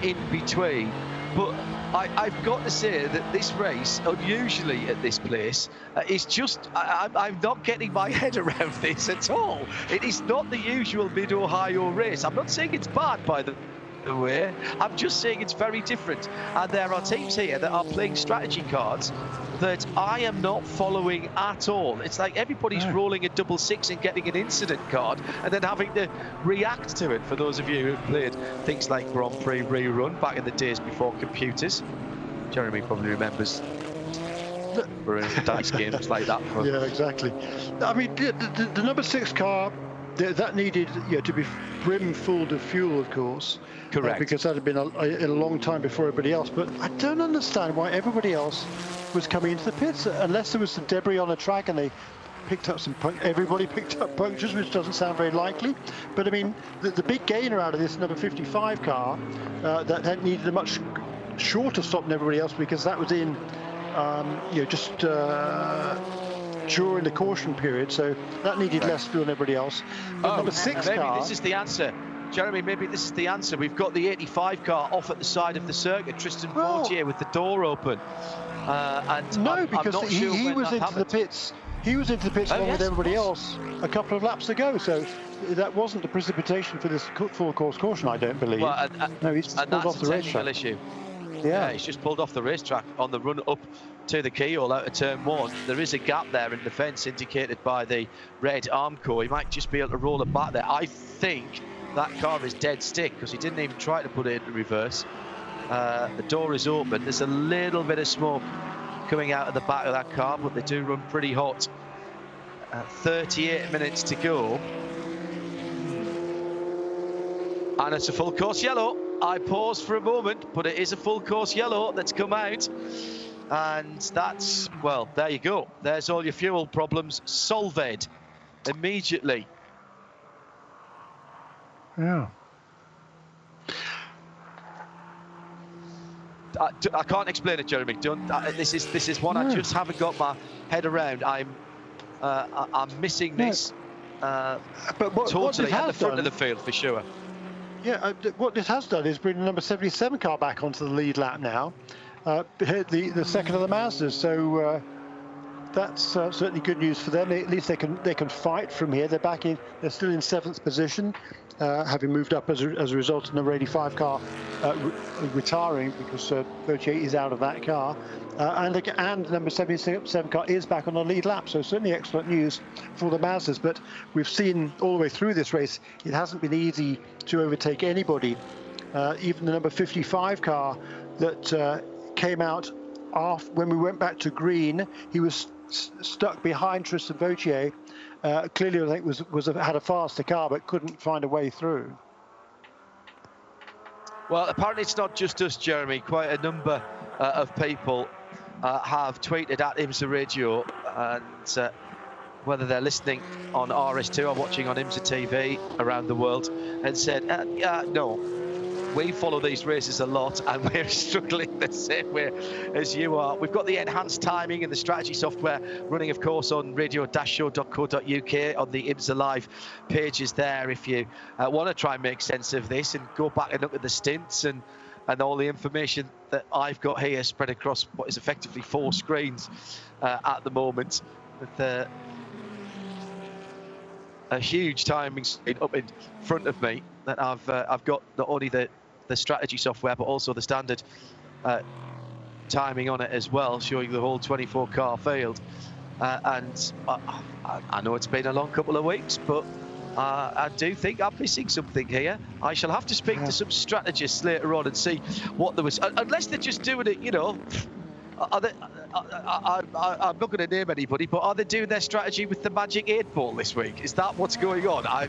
in between. But I've got to say that this race, unusually at this place, is just... I'm not getting my head around this at all. It is not the usual mid-Ohio race. I'm not saying it's bad, by the way. I'm just saying it's very different, and there are teams here that are playing strategy cards that I am not following at all. It's like everybody's rolling a 6 and getting an incident card and then having to react to it. For those of you who've played things like Grand Prix Rerun back in the days before computers, Jeremy probably remembers we're in dice games like that.
Yeah, exactly. I mean, the number 6 car, that needed to be brim full of fuel, of course.
Correct.
Because that had been a long time before everybody else. But I don't understand why everybody else was coming into the pits, unless there was some debris on the track and they picked up everybody picked up punctures, which doesn't sound very likely. But I mean, the big gainer out of this number 55 car that needed a much shorter stop than everybody else, because that was in just during the caution period, so that needed less fuel than everybody else. But number 6
maybe
car,
this is the answer, Jeremy. Maybe this is the answer. We've got the 85 car off at the side of the circuit, Tristan Vautier with the door open.
Because
I'm not
he
sure
was into the pits. He was into the pits along with everybody else a couple of laps ago, so that wasn't the precipitation for this full course caution, I don't believe.
Well,
no, he's just pulled off the racetrack.
Issue.
Yeah,
he's just pulled off the racetrack on the run up to the keyhole out of turn 1. There is a gap there in the fence indicated by the red Armco. He might just be able to roll it back there. I think that car is dead stick, because he didn't even try to put it into reverse. The door is open. There's a little bit of smoke coming out of the back of that car, but they do run pretty hot. 38 minutes to go. And it's a full course yellow. I paused for a moment, but it is a full course yellow that's come out. And that's, well, there you go. There's all your fuel problems solved immediately.
Yeah.
I can't explain it, Jeremy. This is one I just haven't got my head around. I'm missing this totally at the front of the field for sure.
Yeah, what this has done is bring the number 77 car back onto the lead lap now, the second of the Mazdas. So that's certainly good news for them. At least they can fight from here. They're back in. They're still in 7th position, having moved up as a result of the number 85 car retiring, because 38 is out of that car, and number 77 car is back on the lead lap. So certainly excellent news for the Mazdas. But we've seen all the way through this race, it hasn't been easy to overtake anybody. Even the number 55 car that came out when we went back to green, he was stuck behind Tristan Vautier. Clearly, I think had a faster car, but couldn't find a way through.
Well, apparently it's not just us, Jeremy. Quite a number of people have tweeted at IMSA Radio and whether they're listening on RS2 or watching on IMSA TV around the world, and said, no, we follow these races a lot and we're struggling the same way as you are. We've got the enhanced timing and the strategy software running, of course, on radio-show.co.uk on the IMSA Live pages there if you want to try and make sense of this and go back and look at the stints and all the information that I've got here spread across what is effectively 4 screens at the moment, with a huge timing screen up in front of me that I've got not only the strategy software but also the standard timing on it as well, showing the whole 24 car field. And I know it's been a long couple of weeks, but I do think I'm missing something here. I shall have to speak to some strategists later on and see what there was, unless they're just doing it, you know. I'm not going to name anybody, but are they doing their strategy with the Magic 8 Ball this week? Is that what's going on? I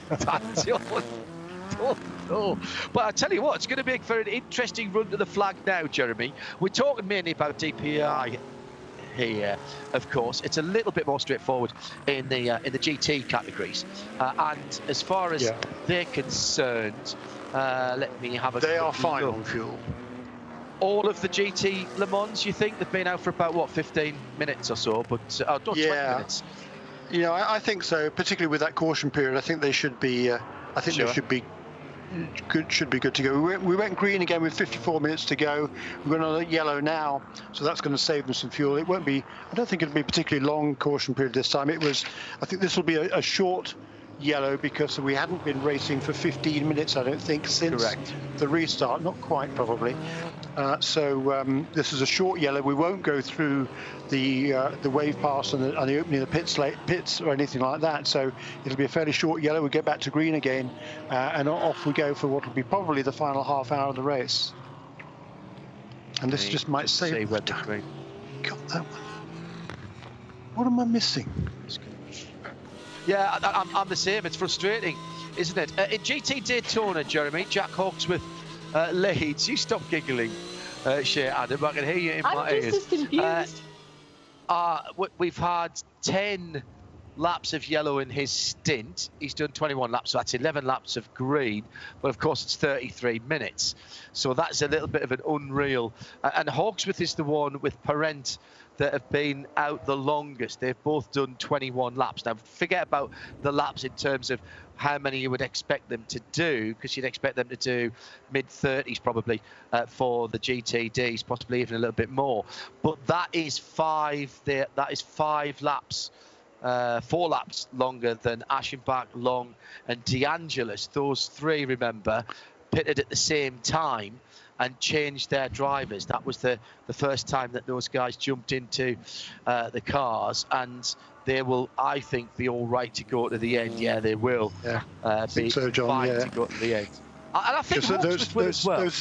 don't know. But I tell you what, it's going to make for an interesting run to the flag now, Jeremy. We're talking mainly about DPI here, of course. It's a little bit more straightforward in the GT categories. And as far as they're concerned, let me have a
They are fine
look.
on fuel.
All of the GT Le Mans, you think? They've been out for about, what, 15 minutes or so, but 20 minutes.
You know, I think so, particularly with that caution period. I think they should be, they should be good to go. We went green again with 54 minutes to go. We're going on yellow now, so that's going to save them some fuel. It won't be, I don't think it'll be a particularly long caution period this time. I think this will be a short yellow because we hadn't been racing for 15 minutes, I don't think, since the restart. Not quite, probably. So this is a short yellow. We won't go through the wave pass and the opening of the pits or anything like that. So it'll be a fairly short yellow. We'll get back to green again, and off we go for what will be probably the final half hour of the race. And this just might save the time. Got that one. What am I missing?
Yeah, I'm the same. It's frustrating, isn't it? In GT Daytona, Jeremy, Jack Hawksworth leads. You stop giggling, Shea Adam. I can hear you in my ears.
I'm just as confused.
We've had 10 laps of yellow in his stint. He's done 21 laps, so that's 11 laps of green. But of course, it's 33 minutes. So that's a little bit of an unreal. And Hawksworth is the one with Parent that have been out the longest. They've both done 21 laps. Now, forget about the laps in terms of how many you would expect them to do, because you'd expect them to do mid-30s probably for the GTDs, possibly even a little bit more. But that is 5 laps, 4 laps longer than Aschenbach, Long and De Angelis. Those 3, remember, pitted at the same time and changed their drivers. That was the first time that those guys jumped into the cars, and they will, I think, be all right to go to the end. Yeah, they will be
so, John,
fine to go to the end. And I think Hawksworth will as well.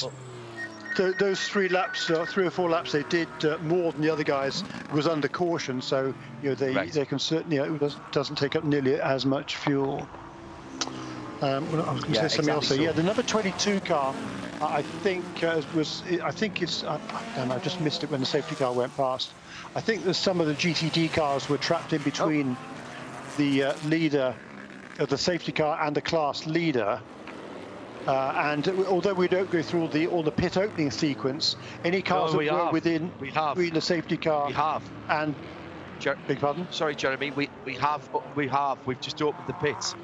Those 3 laps, 3 or 4 laps, they did more than the other guys. It was under caution, so you know they can certainly, it doesn't take up nearly as much fuel. I was going to say something else. So. Yeah, the number 22 car, I think I just missed it when the safety car went past. I think that some of the GTD cars were trapped in between the leader of the safety car and the class leader. And although we don't go through all the pit opening sequence, any cars that were within the safety car and beg pardon?
Sorry, Jeremy, we have. We've just opened the pits.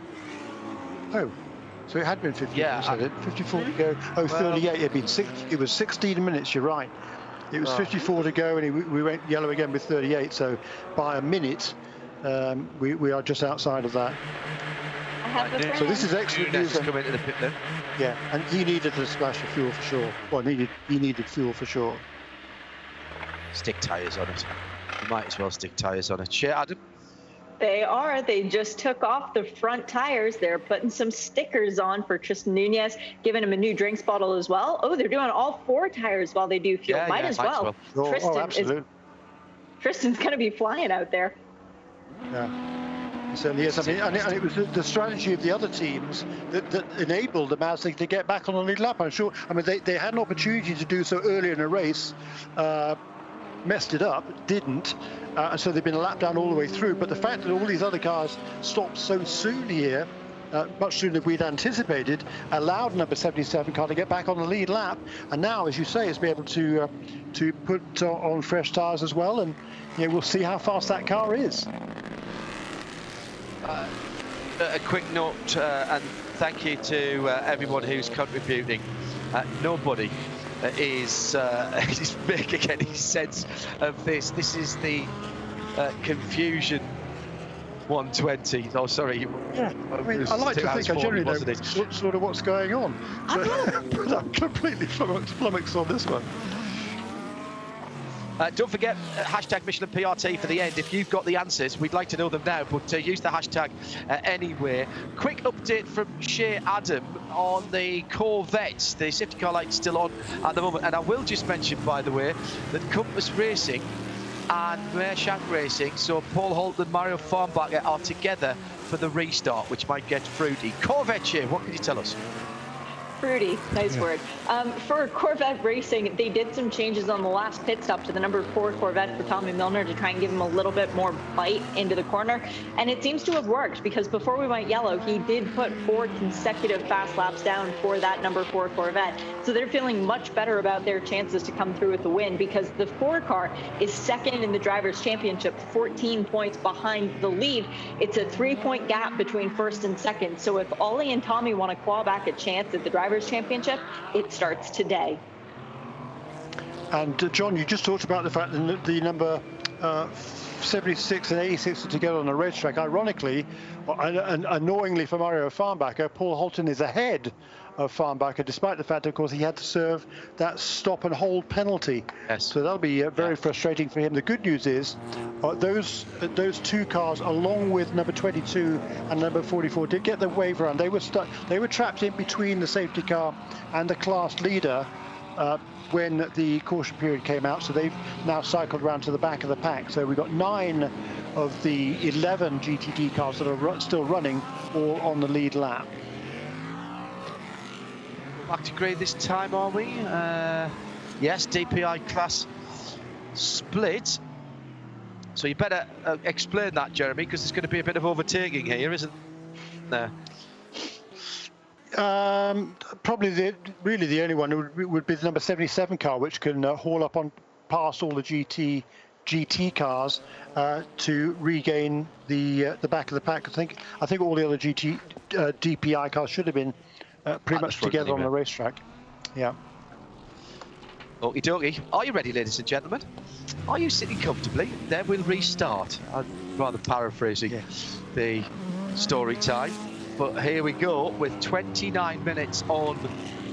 Oh, so it had been 50 minutes, had it? 54 to go. Oh, 38. It was 16 minutes. You're right. It was 54 to go, and we went yellow again with 38. So by a minute, we are just outside of that. So this is excellent news.
Come into the pit then.
Yeah, and he needed a splash of fuel for sure. Well, he needed fuel for sure.
Stick tyres on it. You might as well stick tyres on it. Shea Adam?
They are. They just took off the front tires. They're putting some stickers on for Tristan Nunez, giving him a new drinks bottle as well. Oh, they're doing all 4 tires while they do fuel. Might as well.
Absolutely.
Tristan's going to be flying out there.
Yeah. It certainly is. I mean, and it was the strategy of the other teams that enabled the Mazda to get back on the lead lap. I'm sure. I mean, they had an opportunity to do so earlier in a race. messed it up, didn't, and so they've been a lap down all the way through. But the fact that all these other cars stopped so soon here, much sooner than we'd anticipated, allowed number 77 car to get back on the lead lap, and now, as you say, is be able to put on fresh tyres as well, and we'll see how fast that car is.
A quick note, and thank you to everyone who's contributing. Nobody is making any sense of this. This is the Confusion 120. Oh, sorry.
Yeah, I mean, I like to think I generally know sort of what's going on. But I'm completely flummoxed on this one.
Don't forget hashtag Michelin PRT for the end. If you've got the answers, we'd like to know them now, but use the hashtag anyway. Quick update from Shea Adam on the Corvette. The safety car light's still on at the moment, and I will just mention, by the way, that Compass Racing and Mershank Racing, so Paul Holt and Mario Farnbacher, are together for the restart, which might get fruity. Corvette, Shea, what can you tell us?
Fruity, nice word. For Corvette Racing, they did some changes on the last pit stop to the number 4 Corvette for Tommy Milner to try and give him a little bit more bite into the corner. And it seems to have worked, because before we went yellow, he did put 4 consecutive fast laps down for that number 4 Corvette. So they're feeling much better about their chances to come through with the win, because the 4 car is second in the Drivers' Championship, 14 points behind the lead. It's a 3-point gap between first and second. So if Ollie and Tommy want to claw back a chance at the Drivers' Championship, it starts today.
And John, you just talked about the fact that the number 76 and 86 are together on the racetrack. Ironically, and annoyingly for Mario Farnbacher, Paul Holton is ahead of Farnbacher, despite the fact, of course, he had to serve that stop and hold penalty.
Yes.
So that'll be very frustrating for him. The good news is those 2 cars, along with number 22 and number 44, did get the wave around. They were trapped in between the safety car and the class leader when the caution period came out, so they've now cycled around to the back of the pack. So we've got 9 of the 11 GTD cars that are still running, all on the lead lap.
Back to grade this time, are we? Yes, DPI class split. So you better explain that, Jeremy, because there's going to be a bit of overtaking here, isn't there?
Probably really the only one would be the number 77 car, which can haul up on past all the GT cars to regain the back of the pack. I think all the other DPI cars should have been pretty much together on the racetrack. Yeah.
Okie dokie. Are you ready, ladies and gentlemen? Are you sitting comfortably? Then we'll restart. I'm rather paraphrasing the story time. But here we go with 29 minutes on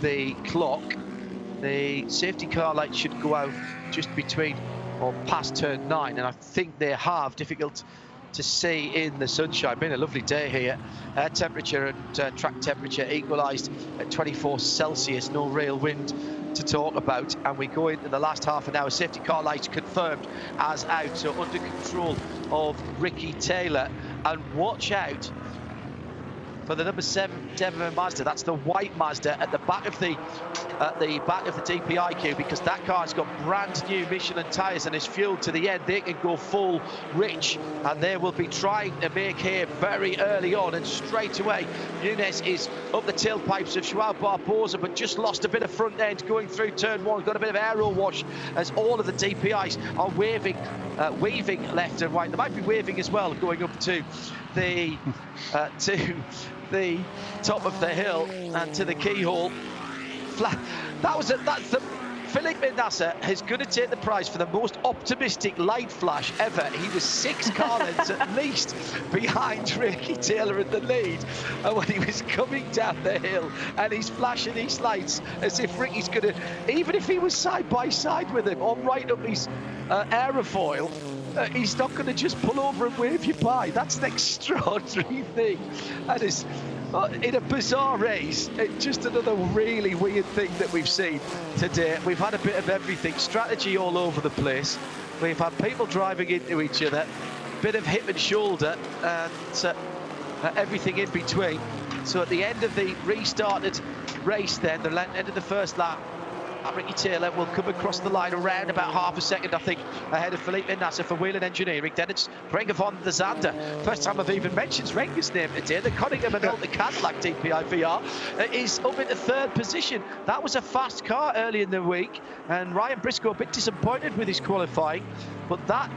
the clock. The safety car light should go out just between or past turn 9, and I think they have. Difficult to see in the sunshine. Been a lovely day here. Air temperature and track temperature equalised at 24 Celsius. No real wind to talk about, and we go into the last half an hour. Safety car lights confirmed as out, so under control of Ricky Taylor. And watch out for the number 7 Mazda. That's the white Mazda at the back of the DPI queue, because that car's got brand new Michelin tyres and is fueled to the end. They can go full rich, and they will be trying to make hay very early on. And straight away, Nunes is up the tailpipes of Joao Barbosa, but just lost a bit of front end going through turn 1. Got a bit of aero wash as all of the DPIs are weaving left and right. They might be waving as well going up to the top of the hill and to the keyhole. That's the Felipe Nasser is going to take the prize for the most optimistic light flash ever. He was 6 car lengths at least behind Ricky Taylor in the lead, and when he was coming down the hill and he's flashing his lights as if Ricky's going to, even if he was side by side with him or right up his aerofoil, he's not going to just pull over and wave you by. That's an extraordinary thing. That is, in a bizarre race, just another really weird thing that we've seen today. We've had a bit of everything, strategy all over the place. We've had people driving into each other, bit of hip and shoulder, and everything in between. So at the end of the restarted race then, the end of the first lap, Ricky Taylor will come across the line around about half a second, I think, ahead of Felipe Nasser for Whelen Engineering. Then it's Renger von der Zande. First time I've even mentioned Renger's name today. The Cunningham and Alton Cadillac DPI VR is up into third position. That was a fast car early in the week, and Ryan Briscoe a bit disappointed with his qualifying, but that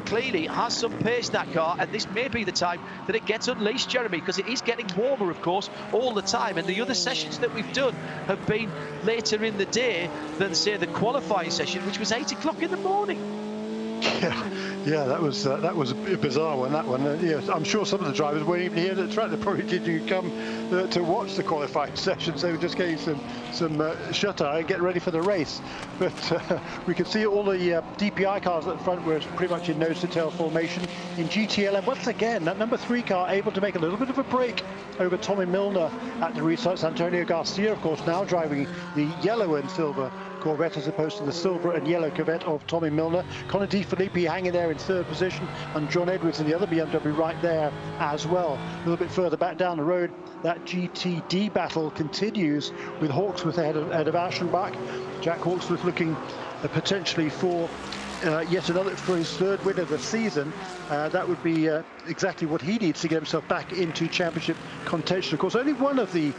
clearly has some pace, that car, and this may be the time that it gets unleashed, Jeremy, because it is getting warmer, of course, all the time, and the other sessions that we've done have been later in the day than, say, the qualifying session, which was 8 o'clock in the morning.
Yeah, that was a bizarre one. That one. Yeah, I'm sure some of the drivers weren't even here at the track. They probably didn't come to watch the qualifying sessions. They were just getting some shut-eye and getting ready for the race. But we could see all the DPI cars at the front were pretty much in nose-to-tail formation in GTL. And once again, that number 3 car able to make a little bit of a break over Tommy Milner at the restarts. Antonio Garcia, of course, now driving the yellow and silver Corvette as opposed to the silver and yellow Corvette of Tommy Milner. Connor De Filippi hanging there in third position, and John Edwards in the other BMW right there as well. A little bit further back down the road, that GTD battle continues with Hawksworth ahead of Aschenbach. Jack Hawksworth looking potentially for yet another, for his third win of the season. That would be exactly what he needs to get himself back into championship contention. Of course, only one of the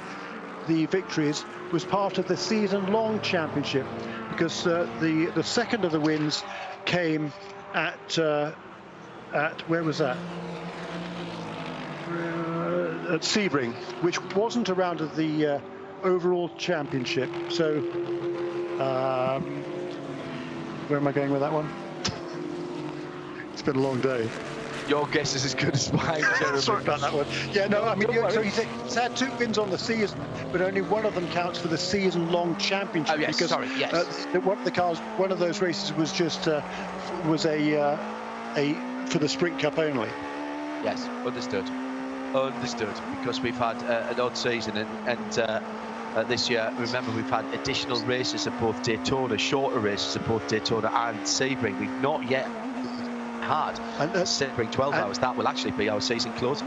victories was part of the season-long championship, because the second of the wins came at where was that? At Sebring, which wasn't a round of the overall championship. So where am I going with that one? It's been a long day.
Your guess is as good as mine, Jeremy.
Sorry about that one. Yeah, no, I mean, so he's had 2 wins on the season, but only one of them counts for the season-long championship.
Oh, yes,
because,
sorry, yes.
One of those races was just a for the Sprint Cup only.
Yes, understood, because we've had an odd season, and this year, remember, we've had additional races at both Daytona, shorter races at both Daytona and Sebring. We've not yet had Sebring 12 hours. That will actually be our season closer.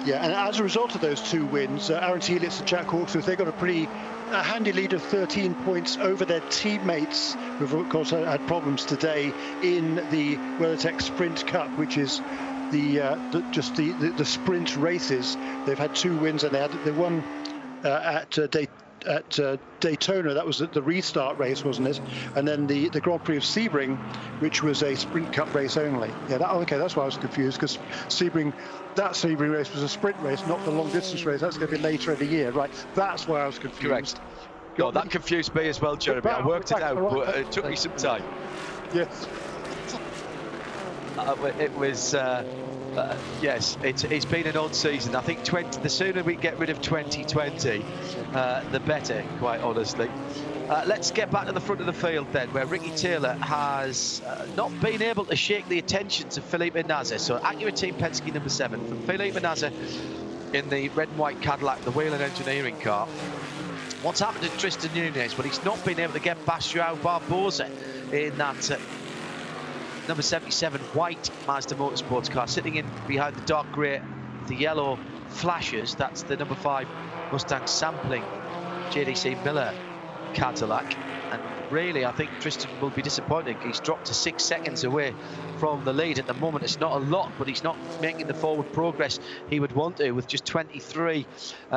Yeah, and as a result of those 2 wins, Aaron Telitz and Jack Hawksworth, they got a handy lead of 13 points over their teammates, who've of course had problems today in the WeatherTech Sprint Cup, which is the sprint races. They've had 2 wins, and they won at Daytona. That was the restart race, wasn't it? And then the Grand Prix of Sebring, which was a Sprint Cup race only. Yeah, that's why I was confused, because that Sebring race was a sprint race, not the long distance race. That's going to be later in the year, right? That's why I was confused.
Correct. No, that confused me as well, Jeremy. I worked it out, but it took me some time.
Yes.
It was. Yes, it's been an odd season. I think the sooner we get rid of 2020, the better, quite honestly. Let's get back to the front of the field then, where Ricky Taylor has not been able to shake the attention to Felipe Nasser. So Acura Team Penske number 7 from Felipe Nasser in the red and white Cadillac, the Whelen Engineering car. What's happened to Tristan Nunez? Well, he's not been able to get past Joao Barbosa in that number 77 white Mazda Motorsports car, sitting in behind the dark grey, the yellow flashes. That's the number 5 Mustang sampling JDC Miller Cadillac. And really, I think Tristan will be disappointed. He's dropped to 6 seconds away from the lead at the moment. It's not a lot, but he's not making the forward progress he would want to with just 23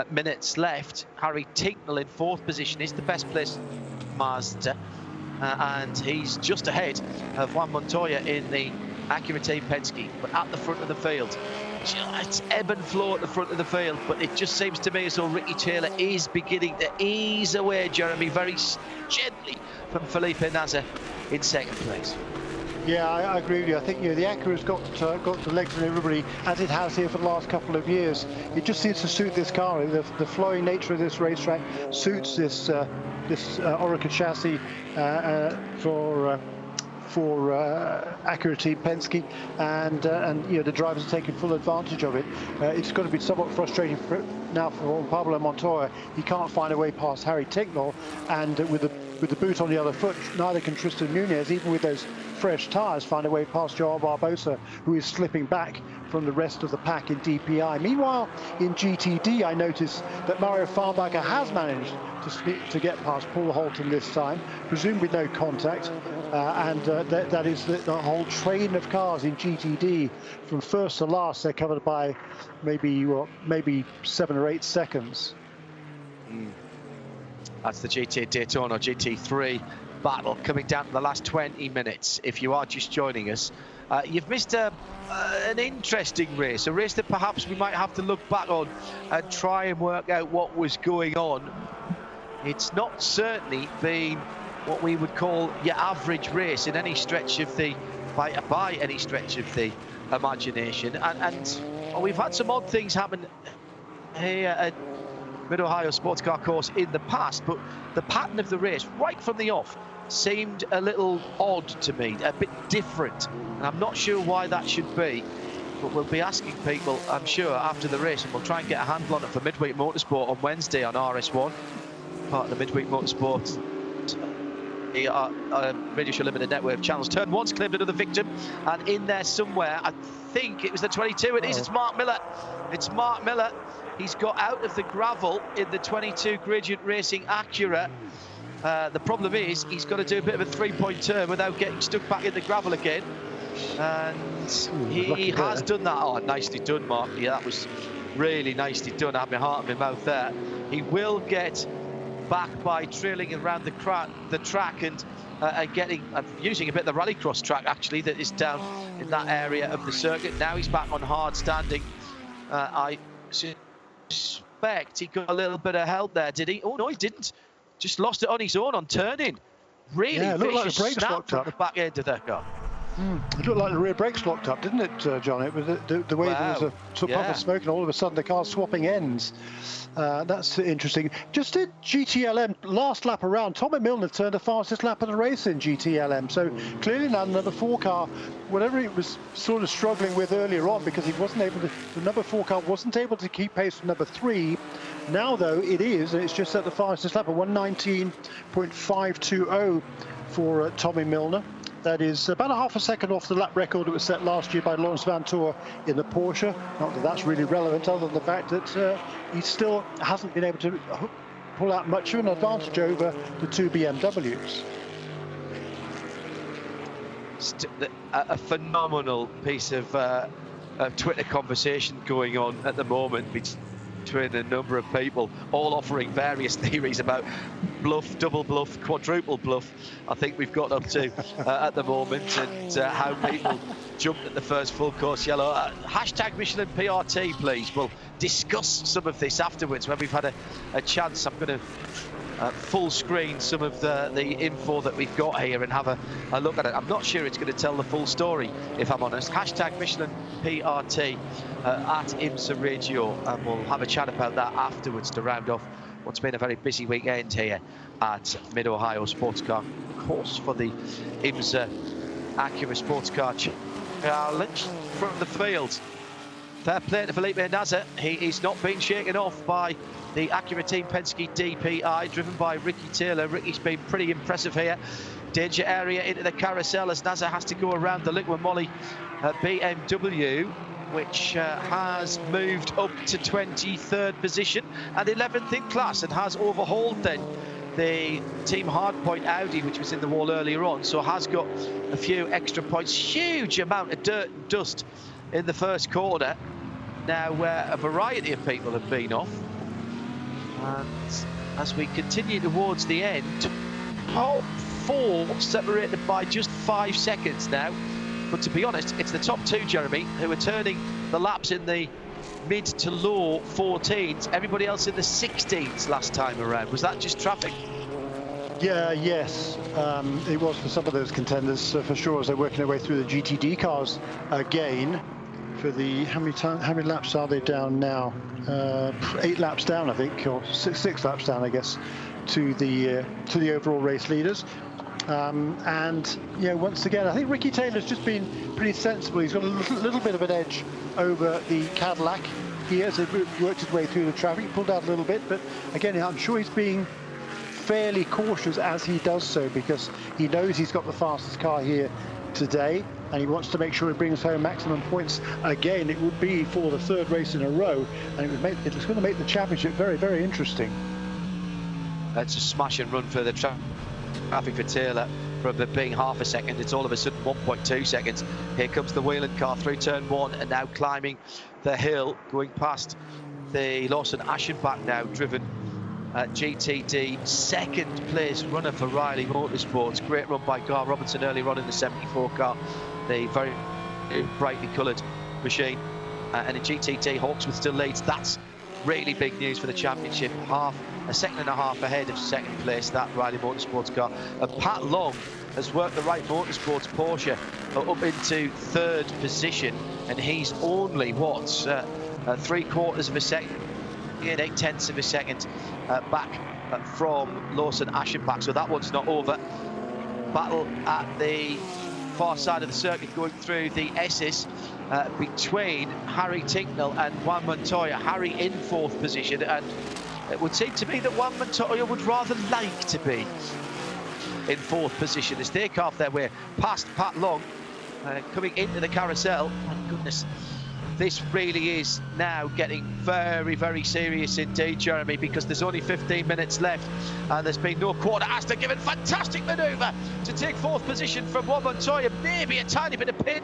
minutes left. Harry Tinknell in 4th position is the best placed Mazda. And he's just ahead of Juan Montoya in the Acura Team Penske, but at the front of the field. It's ebb and flow at the front of the field, but it just seems to me as though Ricky Taylor is beginning to ease away, Jeremy, very gently from Felipe Nasser in 2nd place.
Yeah, I agree with you. I think the Acura's got the legs in everybody, as it has here for the last couple of years. It just seems to suit this car. The flowing nature of this racetrack suits this Orica chassis for Acura Team Penske, and the drivers are taking full advantage of it. It's going to be somewhat frustrating now for Pablo Montoya. He can't find a way past Harry Tinknell, and with the boot on the other foot, neither can Tristan Nunez, even with those fresh tyres, find a way past Joao Barbosa, who is slipping back from the rest of the pack in DPI. Meanwhile, in GTD, I noticed that Mario Farnbacher has managed to get past Paul Holton this time, presumably no contact, that is the whole train of cars in GTD from first to last. They're covered by maybe 7 or 8 seconds.
That's the GT Daytona GT3 battle coming down to the last 20 minutes. If you are just joining us, you've missed an interesting race, a race that perhaps we might have to look back on and try and work out what was going on. It's not certainly been what we would call your average race in any stretch of the by any stretch of the imagination, and we've had some odd things happen here at Mid-Ohio Sports Car Course in the past, but the pattern of the race right from the off seemed a little odd to me, a bit different, and I'm not sure why that should be, but we'll be asking people, I'm sure, after the race, and we'll try and get a handle on it for Midweek Motorsport on Wednesday on RS1, part of the Midweek Motorsport Radio Show Limited network of channels. Turn 1's claimed another victim, and in there somewhere, I think it was the 22, it is, it's Mark Miller. It's Mark Miller. He's got out of the gravel in the 22 Gradient Racing Acura. The problem is he's got to do a bit of a 3-point turn without getting stuck back in the gravel again. And he has done that. Oh, nicely done, Mark. Yeah, that was really nicely done. I had my heart in my mouth there. He will get back by trailing around the track and using a bit of the rallycross track, actually, that is down in that area of the circuit. Now he's back on hard standing. I suspect he got a little bit of help there, did he? Oh, no, he didn't. Just lost it on his own on turning. Really vicious
like
snap from the back end of that car.
It looked like the rear brakes locked up, didn't it, John? It was the way there was a puff of smoke, and all of a sudden the car's swapping ends. That's interesting. Just at GTLM, last lap around, Tommy Milner turned the fastest lap of the race in GTLM. So clearly now the number 4 car, whatever it was sort of struggling with earlier on, because he wasn't able to, the number 4 car wasn't able to keep pace with number 3. Now though it is, and it's just at the fastest lap of 1:19.520 for Tommy Milner. That is about a half a second off the lap record that was set last year by Lawrence Van Toor in the Porsche. Not that that's really relevant, other than the fact that he still hasn't been able to pull out much of an advantage over the 2 BMWs.
A phenomenal piece of Twitter conversation going on at the moment between a number of people, all offering various theories about bluff, double bluff, quadruple bluff. I think we've got up to at the moment, and how people jumped at the first full course yellow. Hashtag Michelin PRT, please. We'll discuss some of this afterwards when we've had a chance. I'm going to full screen some of the info that we've got here and have a look at it. I'm not sure it's going to tell the full story, if I'm honest. Hashtag Michelin PRT at IMSA Radio, and we'll have a chat about that afterwards to round off what's been a very busy weekend here at Mid-Ohio Sports Car Course for the IMSA Acura Sports Car Challenge from the field. Fair play to Felipe Nasr. He is not being shaken off by the Acura Team Penske DPI, driven by Ricky Taylor. Ricky's been pretty impressive here. Danger area into the carousel as Nasr has to go around the Liqui Moly BMW, which has moved up to 23rd position and 11th in class, and has overhauled then the Team Hardpoint Audi, which was in the wall earlier on, so has got a few extra points. Huge amount of dirt and dust in the first corner now, where a variety of people have been off. And as we continue towards the end, top 4 separated by just 5 seconds now. But to be honest, it's the top 2, Jeremy, who are turning the laps in the mid to low 14s. Everybody else in the 16s last time around. Was that just traffic?
Yes, it was for some of those contenders for sure, as they're working their way through the GTD cars again. For the how many laps are they down now? 8 laps down, I think, or 6 laps down, I guess, to the overall race leaders. And once again, I think Ricky Taylor's just been pretty sensible. He's got a little bit of an edge over the Cadillac. He has worked his way through the traffic, pulled out a little bit, but again, I'm sure he's being fairly cautious as he does so, because he knows he's got the fastest car here today, and he wants to make sure he brings home maximum points again. It would be for the third race in a row, and it's going to make the championship very, very interesting.
That's a smash and run for the traffic for Taylor. From being half a second, it's all of a sudden 1.2 seconds. Here comes the Whelan car through turn 1 and now climbing the hill, going past the Lawson Aschenbach now, driven GTD, second place runner for Riley Motorsports. Great run by Gar Robinson earlier on in the 74 car, the very brightly coloured machine. And in GTD, Hawksworth still leads. That's really big news for the championship. A second and a half ahead of second place, that Riley Motorsports car. And Pat Long has worked the Wright Motorsports Porsche up into third position, and he's only, what, 3/4 of a second, 8/10 of a second back from Lawson Aschenbach. So that one's not over. Battle at the far side of the circuit going through the S's between Harry Tinknell and Juan Montoya. Harry in fourth position, and it would seem to me that Juan Montoya would rather like to be in fourth position as they carve their way past Pat Long, coming into the carousel. My goodness, this really is now getting very, very serious indeed, Jeremy, because there's only 15 minutes left and there's been no quarter. Astor given fantastic manoeuvre to take fourth position from Juan Montoya. Maybe a tiny bit of pin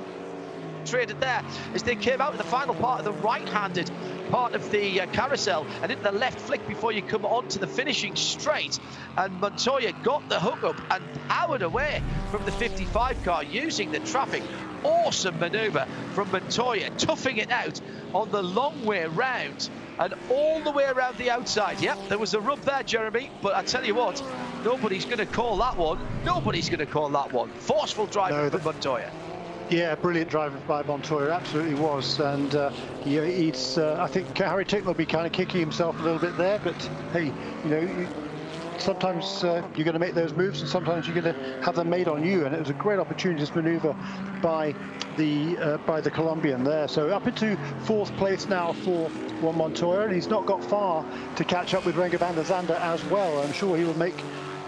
traded there as they came out in the final part of the right-handed part of the carousel and into the left flick before you come onto the finishing straight, and Montoya got the hook up and powered away from the 55 car using the traffic. Awesome manoeuvre from Montoya, toughing it out on the long way round and all the way around the outside. Yep, there was a rub there, Jeremy, but I tell you what, nobody's going to call that one. Nobody's going to call that one. Forceful driving from Montoya.
Yeah, brilliant driving by Montoya, absolutely was. And he's, I think Harry Tinknell will be kind of kicking himself a little bit there, but hey, you know, sometimes you're going to make those moves and sometimes you're going to have them made on you, and it was a great opportunity to manoeuvre by the Colombian there. So up into fourth place now for Juan Montoya, and he's not got far to catch up with Renger van der Zande as well. I'm sure he will make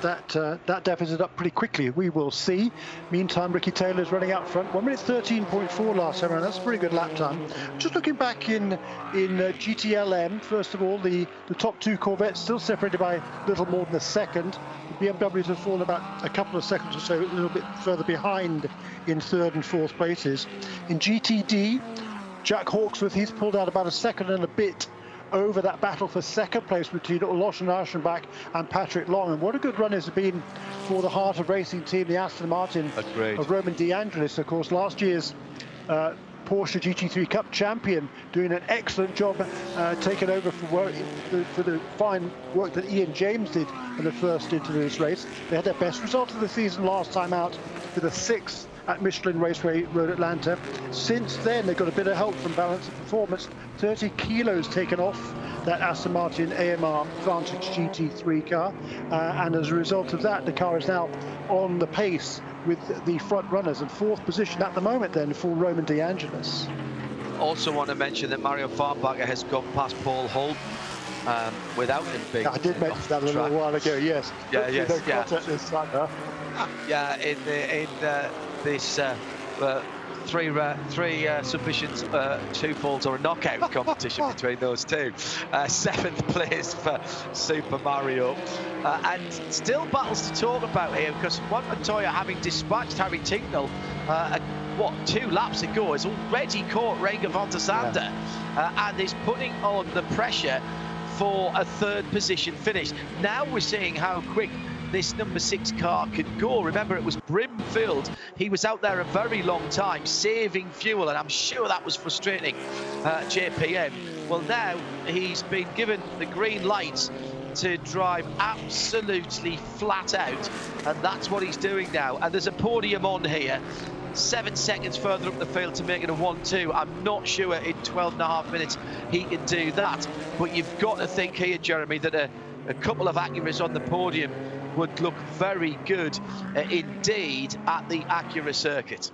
that deficit up pretty quickly. We will see. Meantime, Ricky Taylor's running out front. 1 minute 13.4 last time around. That's a pretty good lap time. Just looking back in GTLM, first of all, the top two Corvettes still separated by little more than a second. The BMWs have fallen about a couple of seconds or so, a little bit further behind in third and fourth places. In GTD, Jack Hawksworth, he's pulled out about a second and a bit over that battle for second place between Lawson Aschenbach and Patrick Long. And what a good run it's been for the Heart of Racing team, the Aston Martin of Roman De Angelis, of course, last year's Porsche GT3 Cup champion, doing an excellent job taking over for the fine work that Ian James did in the first into this race. They had their best result of the season last time out with a 6th at Michelin Raceway Road Atlanta. Since then, they've got a bit of help from Balance of Performance. 30 kilos taken off that Aston Martin AMR Vantage GT3 car. And as a result of that, the car is now on the pace with the front runners, and fourth position at the moment then for Roman De Angelis.
Also want to mention that Mario Farnbacher has gone past Paul Hull without him being
I did mention that a little while ago, yes.
Yeah, yes, yeah.
This time, huh?
Yeah, in this three submissions, 2 falls or a knockout competition between those two. 7th place for Super Mario. And still battles to talk about here, because Juan Montoya, having dispatched Harry Tinknell 2 laps ago, has already caught Renger van der Zande and is putting on the pressure for a third position finish. Now we're seeing how quick this number 6 car could go. Remember, it was brim-filled. He was out there a very long time, saving fuel, and I'm sure that was frustrating JPM. Well, now he's been given the green light to drive absolutely flat out, and that's what he's doing now. And there's a podium on here, 7 seconds further up the field to make it a 1-2. I'm not sure in 12.5 minutes he can do that, but you've got to think here, Jeremy, that a couple of Acuras on the podium would look very good indeed at the Acura circuit.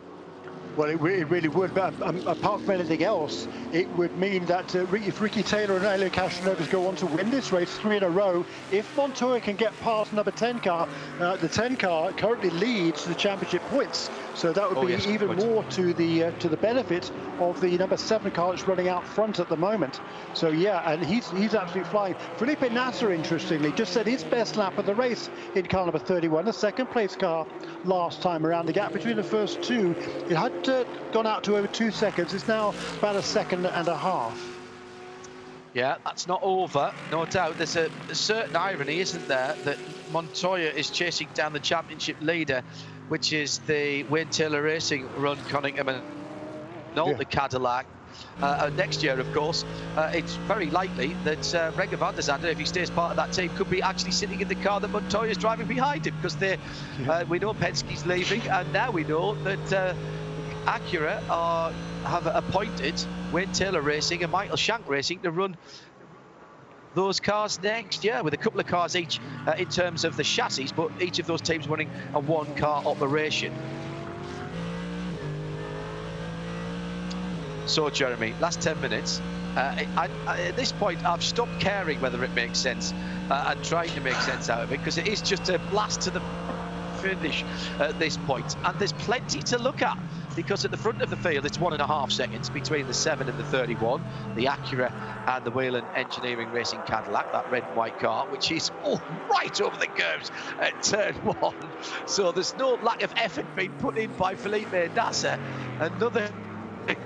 Well, it really would, but apart from anything else, it would mean that if Ricky Taylor and Elio Castroneves go on to win this race 3 in a row, if Montoya can get past number 10 car, the 10 car currently leads the championship points. So that would be
yes,
even more to the benefit of the number 7 car that's running out front at the moment. So yeah, and he's absolutely flying. Felipe Nasser, interestingly, just said his best lap of the race in car number 31, the second place car last time around. The gap between the first two, it had gone out to over 2 seconds. It's now about a second and a half.
Yeah, that's not over, no doubt. There's a certain irony, isn't there, that Montoya is chasing down the championship leader, which is the Wayne Taylor Racing run Connington and the Cadillac. Next year, of course, it's very likely that Renger van der Zande, if he stays part of that team, could be actually sitting in the car that Montoya is driving behind him, because we know Penske's leaving, and now we know that Acura have appointed Wayne Taylor Racing and Michael Shank Racing to run those cars next year, with a couple of cars each in terms of the chassis, but each of those teams running a one-car operation. So, Jeremy, last 10 minutes. At this point, I've stopped caring whether it makes sense and trying to make sense out of it, because it is just a blast to the finish at this point, and there's plenty to look at, because at the front of the field it's 1.5 seconds between the 7 and the 31, the Acura and the Whelen Engineering Racing Cadillac, that red and white car, which is right over the curbs at turn 1. So there's no lack of effort being put in by Felipe Nasser. Another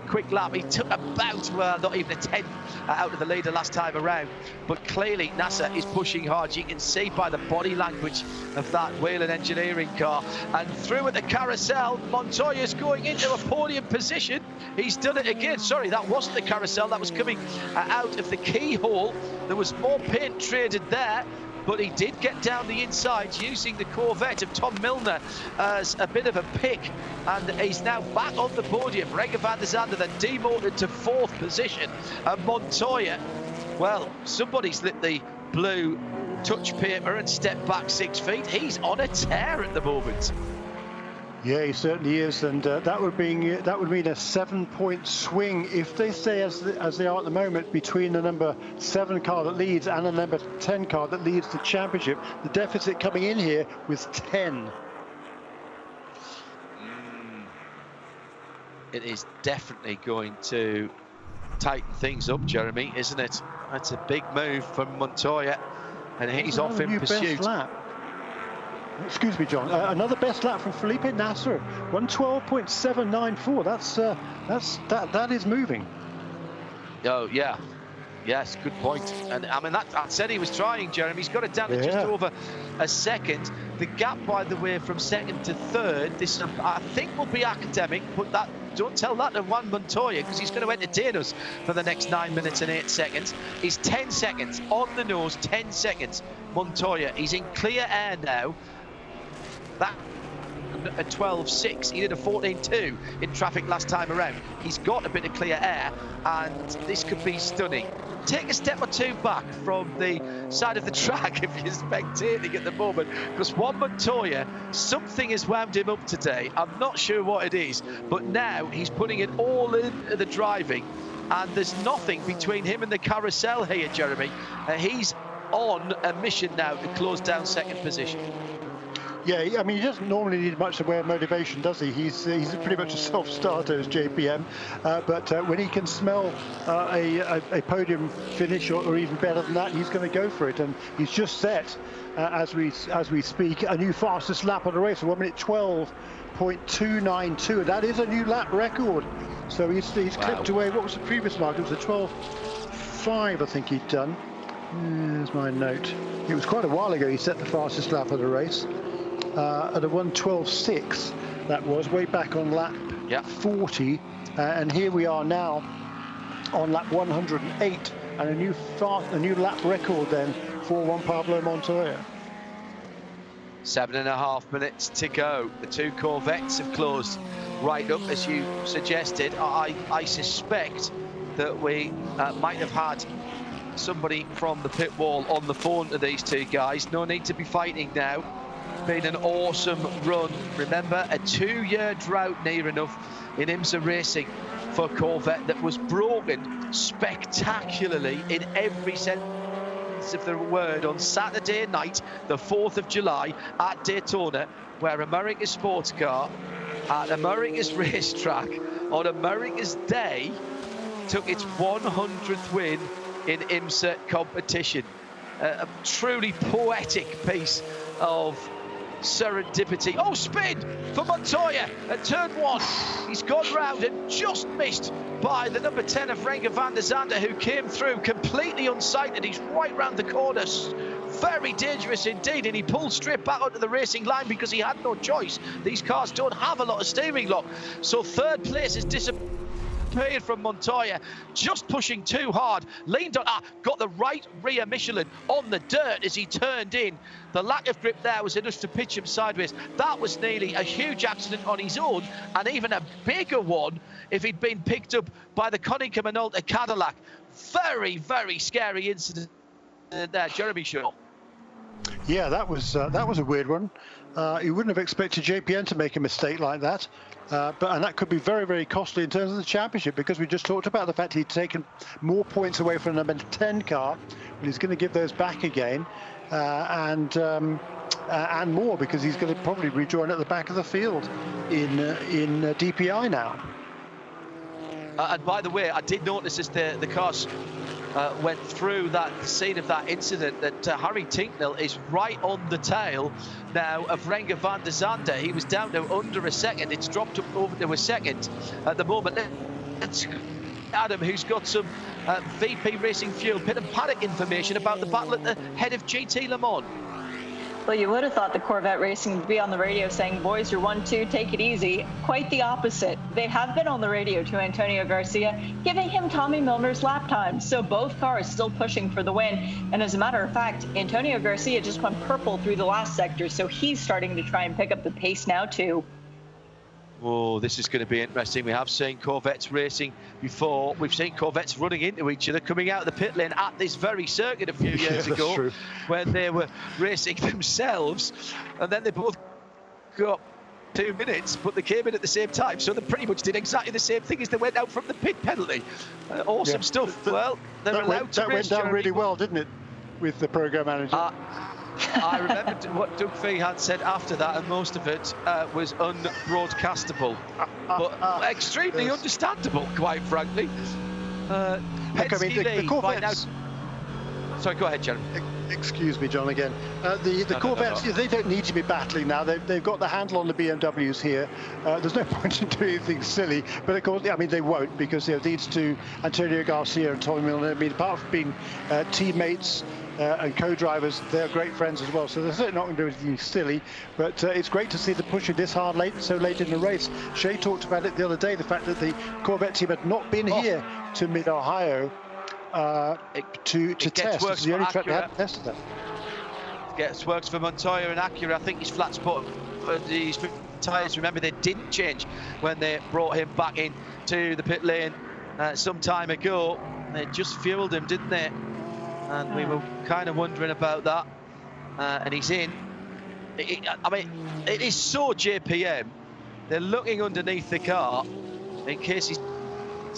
quick lap. He took about not even a tenth out of the leader last time around, but clearly Nasser is pushing hard. You can see by the body language of that Whelen Engineering car. And through at the carousel, Montoya's going into a podium position. He's done it again. Sorry, that wasn't the carousel, that was coming out of the keyhole. There was more paint traded there, but he did get down the inside using the Corvette of Tom Milner as a bit of a pick, and he's now back on the podium. Renger van der Zande then demoted to 4th position, and Montoya, well, somebody's lit the blue touch paper and stepped back 6 feet. He's on a tear at the moment.
Yeah, he certainly is, and that would mean a 7-point swing if they stay as they are at the moment between the number 7 car that leads and the number 10 car that leads the championship. The deficit coming in here was 10.
It is definitely going to tighten things up, Jeremy, isn't it? That's a big move from Montoya, and he's off in pursuit.
Best lap. Excuse me, John. Another best lap from Felipe Nasser, 112.794. That is moving.
Oh yeah, yes, good point. And I mean, that said he was trying, Jeremy. He's got it down to just over a second. The gap, by the way, from 2nd to 3rd, this I think will be academic, but don't tell that to Juan Montoya, because he's going to entertain us for the next 9 minutes and 8 seconds. He's 10 seconds on the nose, 10 seconds. Montoya, he's in clear air now. That a 12.6, he did a 14.2 in traffic last time around. He's got a bit of clear air, and this could be stunning. Take a step or two back from the side of the track if you're spectating at the moment, because Juan Montoya, something has wound him up today. I'm not sure what it is, but now he's putting it all into the driving, and there's nothing between him and the carousel here, Jeremy. He's on a mission now to close down 2nd position.
Yeah, I mean, he doesn't normally need much in the way of motivation, does he? He's pretty much a self-starter as JPM, but when he can smell a podium finish or even better than that, he's going to go for it. And he's just set, as we speak, a new fastest lap of the race, 1 minute 12.292. That is a new lap record. So he's clipped away. What was the previous mark? It was a 12.5, I think he'd done. There's my note. It was quite a while ago he set the fastest lap of the race. At a 1:12.6, that was way back on lap 40, and here we are now on lap 108, and a new lap record then for Juan Pablo Montoya.
7.5 minutes to go. The 2 Corvettes have closed right up, as you suggested. I suspect that we might have had somebody from the pit wall on the phone to these 2 guys. No need to be fighting now. Been an awesome run. Remember, a 2-year drought near enough in IMSA racing for Corvette that was broken spectacularly in every sense of the word on Saturday night, the 4th of July at Daytona, where America Sports Car at America's racetrack on America's Day took its 100th win in IMSA competition. A truly poetic piece of serendipity. Oh, spin for Montoya at turn 1. He's gone round and just missed by the number 10 of Renger van der Zande, who came through completely unsighted. He's right round the corner. Very dangerous indeed, and he pulled straight back onto the racing line because he had no choice. These cars don't have a lot of steering lock. So third place is disappointing from Montoya, just pushing too hard, leaned on, got the right rear Michelin on the dirt as he turned in. The lack of grip there was enough to pitch him sideways. That was nearly a huge accident on his own, and even a bigger one if he'd been picked up by the Konica Minolta Cadillac. Very, very scary incident there, Jeremy Shaw.
Yeah, that was a weird one. You wouldn't have expected JPN to make a mistake like that. And that could be very, very costly in terms of the championship, because we just talked about the fact he'd taken more points away from the number 10 car, but he's going to give those back again, and more, because he's going to probably rejoin at the back of the field in DPI now.
And by the way, I did notice as the cars went through that scene of that incident that Harry Tincknell is right on the tail now of Renger van der Zande. He was down to under a second. It's dropped up over to a second at the moment. It's Adam, who's got some VP Racing Fuel pit and paddock information about the battle at the head of GT Le Mans.
Well, you would have thought the Corvette Racing would be on the radio saying, boys, you're 1-2, take it easy. Quite the opposite. They have been on the radio to Antonio Garcia, giving him Tommy Milner's lap time. So both cars still pushing for the win. And as a matter of fact, Antonio Garcia just went purple through the last sector, so he's starting to try and pick up the pace now, too.
Oh, this is going to be interesting. We have seen Corvettes racing before. We've seen Corvettes running into each other, coming out of the pit lane at this very circuit a few years ago, when they were racing themselves, and then they both got 2 minutes, but they came in at the same time, so they pretty much did exactly the same thing as they went out from the pit penalty. Awesome stuff. Well, they're allowed to race.
That went down really well, didn't it, with the program manager?
I remember what Doug Fee had said after that, and most of it was unbroadcastable, but extremely understandable, quite frankly.
The Corvettes...
Sorry, go ahead, Jeremy.
Excuse me, John, again. The Corvettes, they don't need to be battling now. They've got the handle on the BMWs here. There's no point in doing anything silly. But of course, I mean, they won't, because these two, Antonio Garcia and Tommy Milner, I mean, apart from being teammates and co-drivers, they're great friends as well. So they're certainly not going to do anything silly. But it's great to see them pushing this hard so late in the race. Shay talked about it the other day, the fact that the Corvette team had not been here to Mid-Ohio to test. It's the only track they haven't tested that.
Gets works for Montoya and Acura. I think he's flat spot for these tyres. Remember, they didn't change when they brought him back in to the pit lane some time ago. They just fueled him, didn't they? And we were kind of wondering about that. And he's in. I mean, it is so JPM. They're looking underneath the car in case he's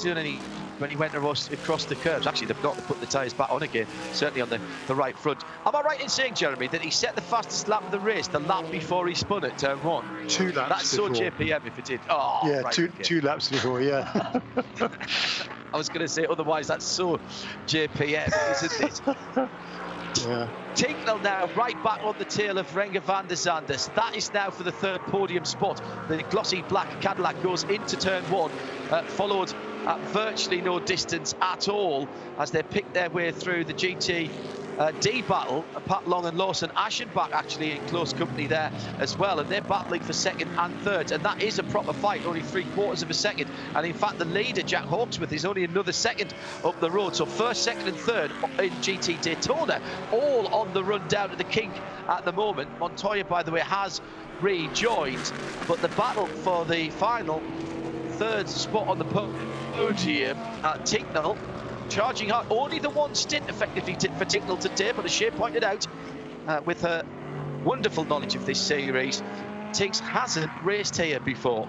doing any. When he went across the curves, actually they've got to put the tyres back on again, certainly on the right front. Am I right in saying, Jeremy, that he set the fastest lap of the race the lap before he spun at turn 1?
2 laps
That's
before.
So JPM if it did. Oh,
yeah,
right,
two laps before, yeah.
I was going to say, otherwise that's so JPM, isn't it?
Yeah.
Tincknell now right back on the tail of Renger van der Zande. That is now for the third podium spot. The glossy black Cadillac goes into turn 1, followed at virtually no distance at all as they pick their way through the GT D battle. Pat Long and Lawson Aschenbach actually in close company there as well, and they're battling for second and third, and that is a proper fight, only 3/4 of a second. And in fact, the leader, Jack Hawksworth, is only another second up the road. So first, second and third in GT Daytona, all on the run down to the kink at the moment. Montoya, by the way, has rejoined, but the battle for the final third spot on the podium at Tincknell, charging hard. Only the one stint effectively for Tincknell today, but as Shay pointed out, with her wonderful knowledge of this series, Tinks hasn't raced here before.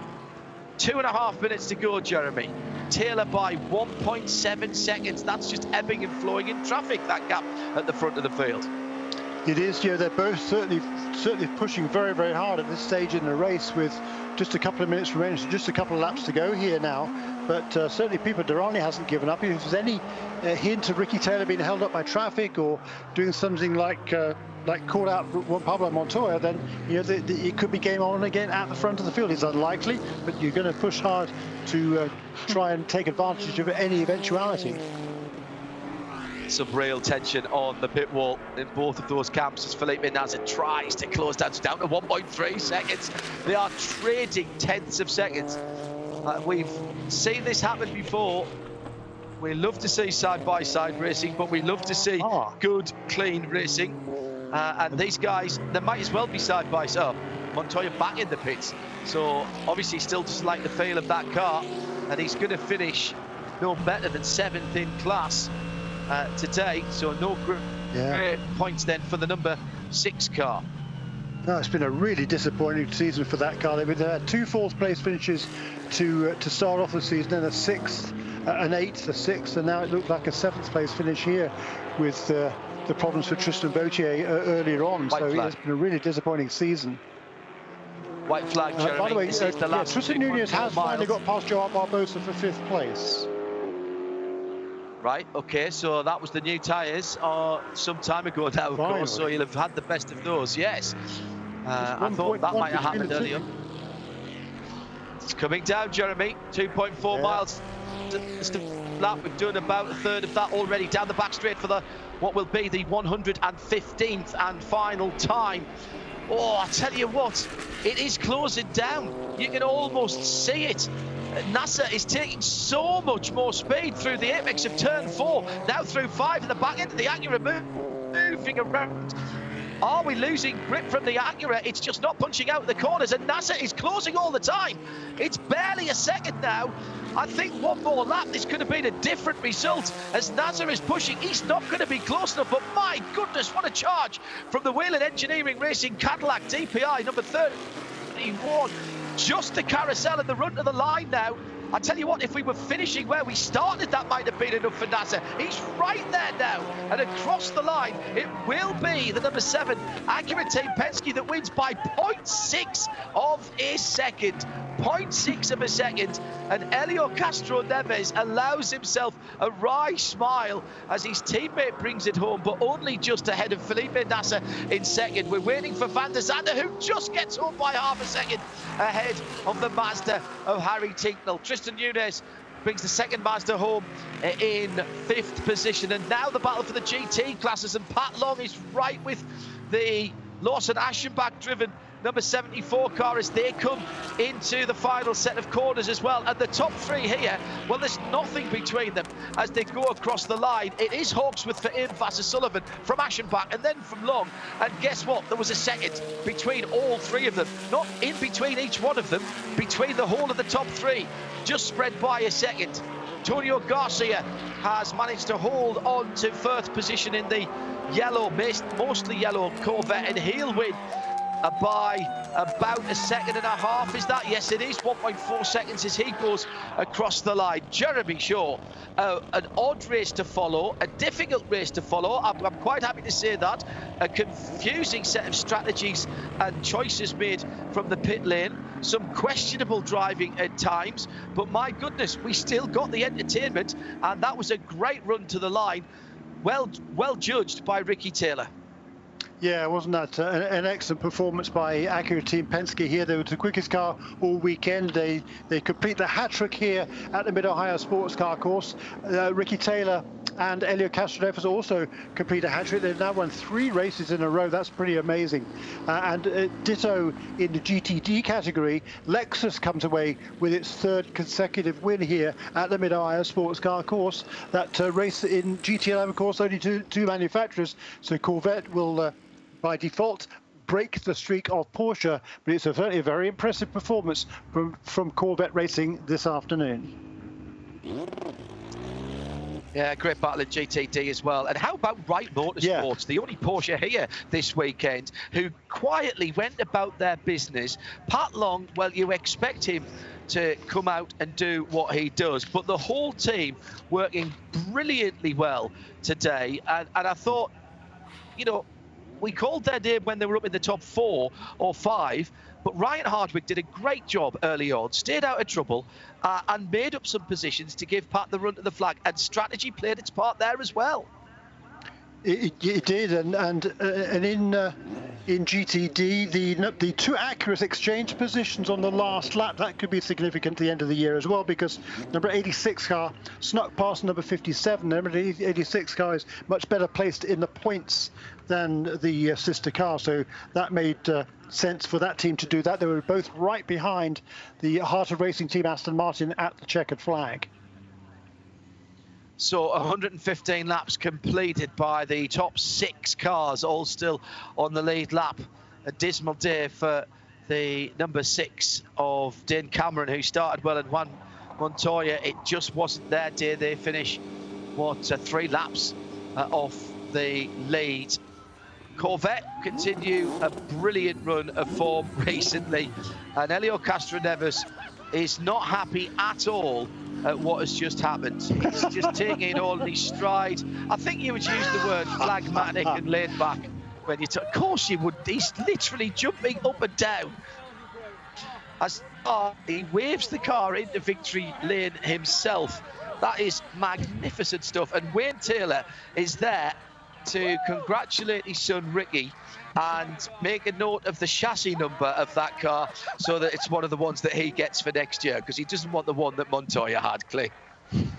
2.5 minutes to go, Jeremy. Taylor by 1.7 seconds. That's just ebbing and flowing in traffic, that gap at the front of the field.
It is, they're both certainly certainly pushing very, very hard at this stage in the race with just a couple of minutes remaining, so just a couple of laps to go here now. But certainly Pipo Derani hasn't given up. If there's any hint of Ricky Taylor being held up by traffic or doing something like call out Juan Pablo Montoya, then it could be game on again at the front of the field. It's unlikely, but you're going to push hard to try and take advantage of any eventuality.
Some real tension on the pit wall in both of those camps as Felipe Nasr tries to close down to 1.3 seconds. They are trading tenths of seconds. We've seen this happen before. We love to see side-by-side racing, but we love to see good, clean racing. And these guys, they might as well be side-by-side. Montoya back in the pits. So obviously still doesn't like the feel of that car. And he's going to finish no better than 7th in class today, so no great points then for the number 6 car.
No, it's been a really disappointing season for that car. They've had 2 fourth place finishes to start off the season, and a 6th, an 8th, a 6th, and now it looked like a 7th place finish here with the problems for Tristan Vautier earlier on. So it's been a really disappointing season.
White flag, Jeremy.
By the way,
this is the last
Tristan Nunez has finally got past Joao Barbosa for 5th place.
Right, okay, so that was the new tyres some time ago now, of course, so you'll have had the best of those, yes. I thought that might have happened earlier. It's coming down, Jeremy, 2.4 miles to lap. We've done about a third of that already down the back straight for what will be the 115th and final time. Oh, I tell you what, it is closing down. You can almost see it. Nasr is taking so much more speed through the apex of turn 4, now through 5 in the back end of the Acura, moving around. Are we losing grip from the Acura? It's just not punching out the corners, and Nasr is closing all the time. It's barely a second now. I think one more lap, this could have been a different result as Nasr is pushing. He's not going to be close enough, but my goodness, what a charge from the Whelen Engineering Racing Cadillac DPI number 31. Just the carousel and the run to the line now. I tell you what, if we were finishing where we started, that might have been enough for Nasr. He's right there now, and across the line, it will be the number 7 Acura Team Penske that wins by 0.6 of a second. 0.6 of a second, and Elio Castroneves allows himself a wry smile as his teammate brings it home, but only just ahead of Felipe Nasr in second. We're waiting for Van der Zande, who just gets home by half a second ahead of the Mazda of Harry Tincknell. Tristan Nunez brings the second Mazda home in 5th position, and now the battle for the GT classes, and Pat Long is right with the Lawson Aschenbach driven number 74 car as they come into the final set of corners as well. And the top 3 here, well, there's nothing between them as they go across the line. It is Hawksworth for Ian Vassar-Sullivan from Aschenbach, and then from Long. And guess what? There was a second between all 3 of them. Not in between each one of them, between the whole of the top 3. Just spread by a second. Antonio Garcia has managed to hold on to 1st position in the yellow, mostly yellow Corvette, and he'll win by about a second and a half. Is that? Yes, it is. 1.4 seconds as he goes across the line. Jeremy Shaw, an odd race to follow, a difficult race to follow. I'm quite happy to say that. A confusing set of strategies and choices made from the pit lane. Some questionable driving at times, but my goodness, we still got the entertainment, and that was a great run to the line. Well judged by Ricky Taylor.
Yeah, wasn't that an excellent performance by Acura Team Penske here? They were the quickest car all weekend. They complete the hat-trick here at the Mid-Ohio Sports Car course. Ricky Taylor and Elio Castroneves also complete a hat-trick. They've now won 3 races in a row. That's pretty amazing. And ditto in the GTD category, Lexus comes away with its 3rd consecutive win here at the Mid-Ohio Sports Car course. That race in GT11, of course, only two manufacturers. So Corvette will by default break the streak of Porsche, but it's certainly a very impressive performance from Corvette Racing this afternoon.
Yeah, great battle in GTD as well. And how about Wright Motorsports, the only Porsche here this weekend, who quietly went about their business. Pat Long, well, you expect him to come out and do what he does, but the whole team working brilliantly well today. And I thought, we called their name when they were up in the top 4 or 5, but Ryan Hardwick did a great job early on, stayed out of trouble, and made up some positions to give Pat the run to the flag, and strategy played its part there as well.
It did, and in GTD, the two Acuras exchange positions on the last lap, that could be significant at the end of the year as well, because number 86 car snuck past number 57. Number 86 car is much better placed in the points than the sister car, so that made sense for that team to do that. They were both right behind the Heart of Racing team Aston Martin at the checkered flag.
So 115 laps completed by the top 6 cars, all still on the lead lap. A dismal day for the number 6 of Dane Cameron, who started well and won Montoya. It just wasn't their day. They finish, 3 laps off the lead. Corvette continue a brilliant run of form recently, and Elio Castroneves is not happy at all at what has just happened. He's just taking it all in his stride. I think you would use the word phlegmatic and laid back when you talk. Of course you would. He's literally jumping up and down as he waves the car into victory lane himself. That is magnificent stuff. And Wayne Taylor is there to congratulate his son Ricky and make a note of the chassis number of that car so that it's one of the ones that he gets for next year, because he doesn't want the one that Montoya had, Clay. And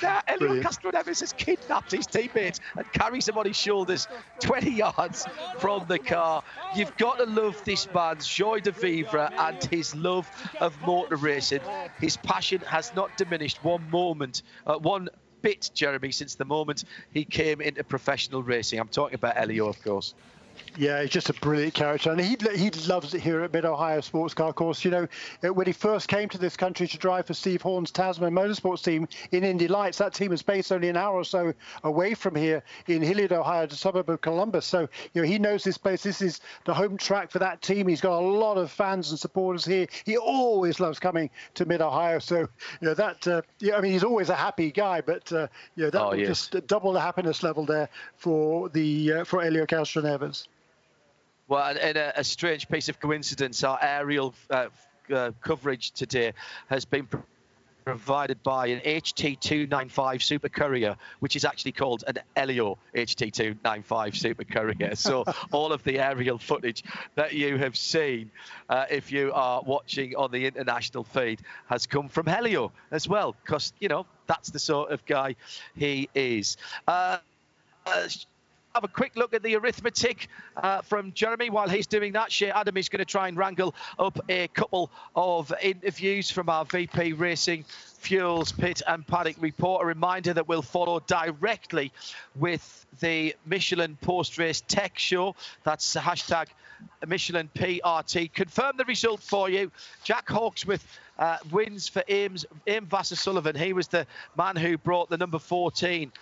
now Elio Castroneves has kidnapped his teammate and carries him on his shoulders 20 yards from the car. You've got to love this man's joie de vivre and his love of motor racing. His passion has not diminished one bit, Jeremy, since the moment he came into professional racing. I'm talking about Elio, of course.
Yeah, he's just a brilliant character, and he loves it here at Mid-Ohio Sports Car Course. You know, when he first came to this country to drive for Steve Horn's Tasman Motorsports team in Indy Lights, that team is based only an hour or so away from here in Hilliard, Ohio, the suburb of Columbus. So, you know, he knows this place. This is the home track for that team. He's got a lot of fans and supporters here. He always loves coming to Mid-Ohio. So, you know, that, I mean, he's always a happy guy, but, you know, that will just double the happiness level there for Elio Castroneves.
Well, and a strange piece of coincidence, our aerial coverage today has been provided by an HT295 Super Courier, which is actually called an Elio HT295 Super Courier. So all of the aerial footage that you have seen, if you are watching on the international feed, has come from Elio as well, because, you know, that's the sort of guy he is. Have a quick look at the arithmetic from Jeremy. While he's doing that, Shea Adam is going to try and wrangle up a couple of interviews from our VP Racing Fuels Pit and Paddock report. A reminder that we'll follow directly with the Michelin post-race tech show. That's the hashtag Michelin PRT. Confirm the result for you. Jack Hawksworth wins for Ames Vassar-Sullivan. He was the man who brought the number 14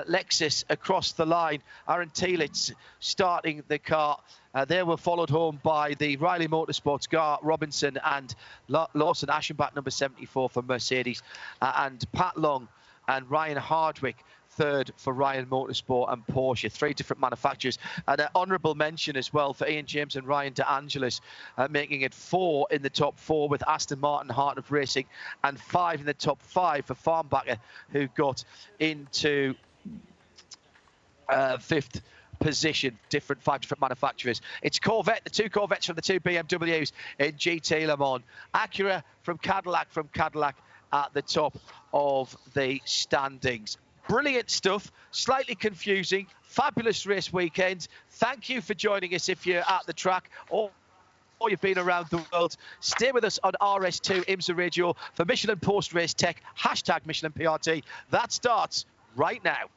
Lexus across the line. Aaron Thielitz starting the car. They were followed home by the Riley Motorsports Gar Robinson and Lawson Aschenbach, number 74 for Mercedes, and Pat Long and Ryan Hardwick, third for Ryan Motorsport and Porsche. 3 different manufacturers. And an honourable mention as well for Ian James and Ryan De Angelis, making it 4 in the top 4 with Aston Martin Heart of Racing, and 5 in the top 5 for Farnbacher, who got into 5th position. 5 different manufacturers. It's Corvette, the 2 Corvettes from the 2 BMWs in GT Le Mans. Acura from Cadillac at the top of the standings. Brilliant stuff, slightly confusing, fabulous race weekend. Thank you for joining us if you're at the track or you've been around the world. Stay with us on RS2 IMSA Radio for Michelin Post Race Tech, hashtag Michelin PRT. That starts right now.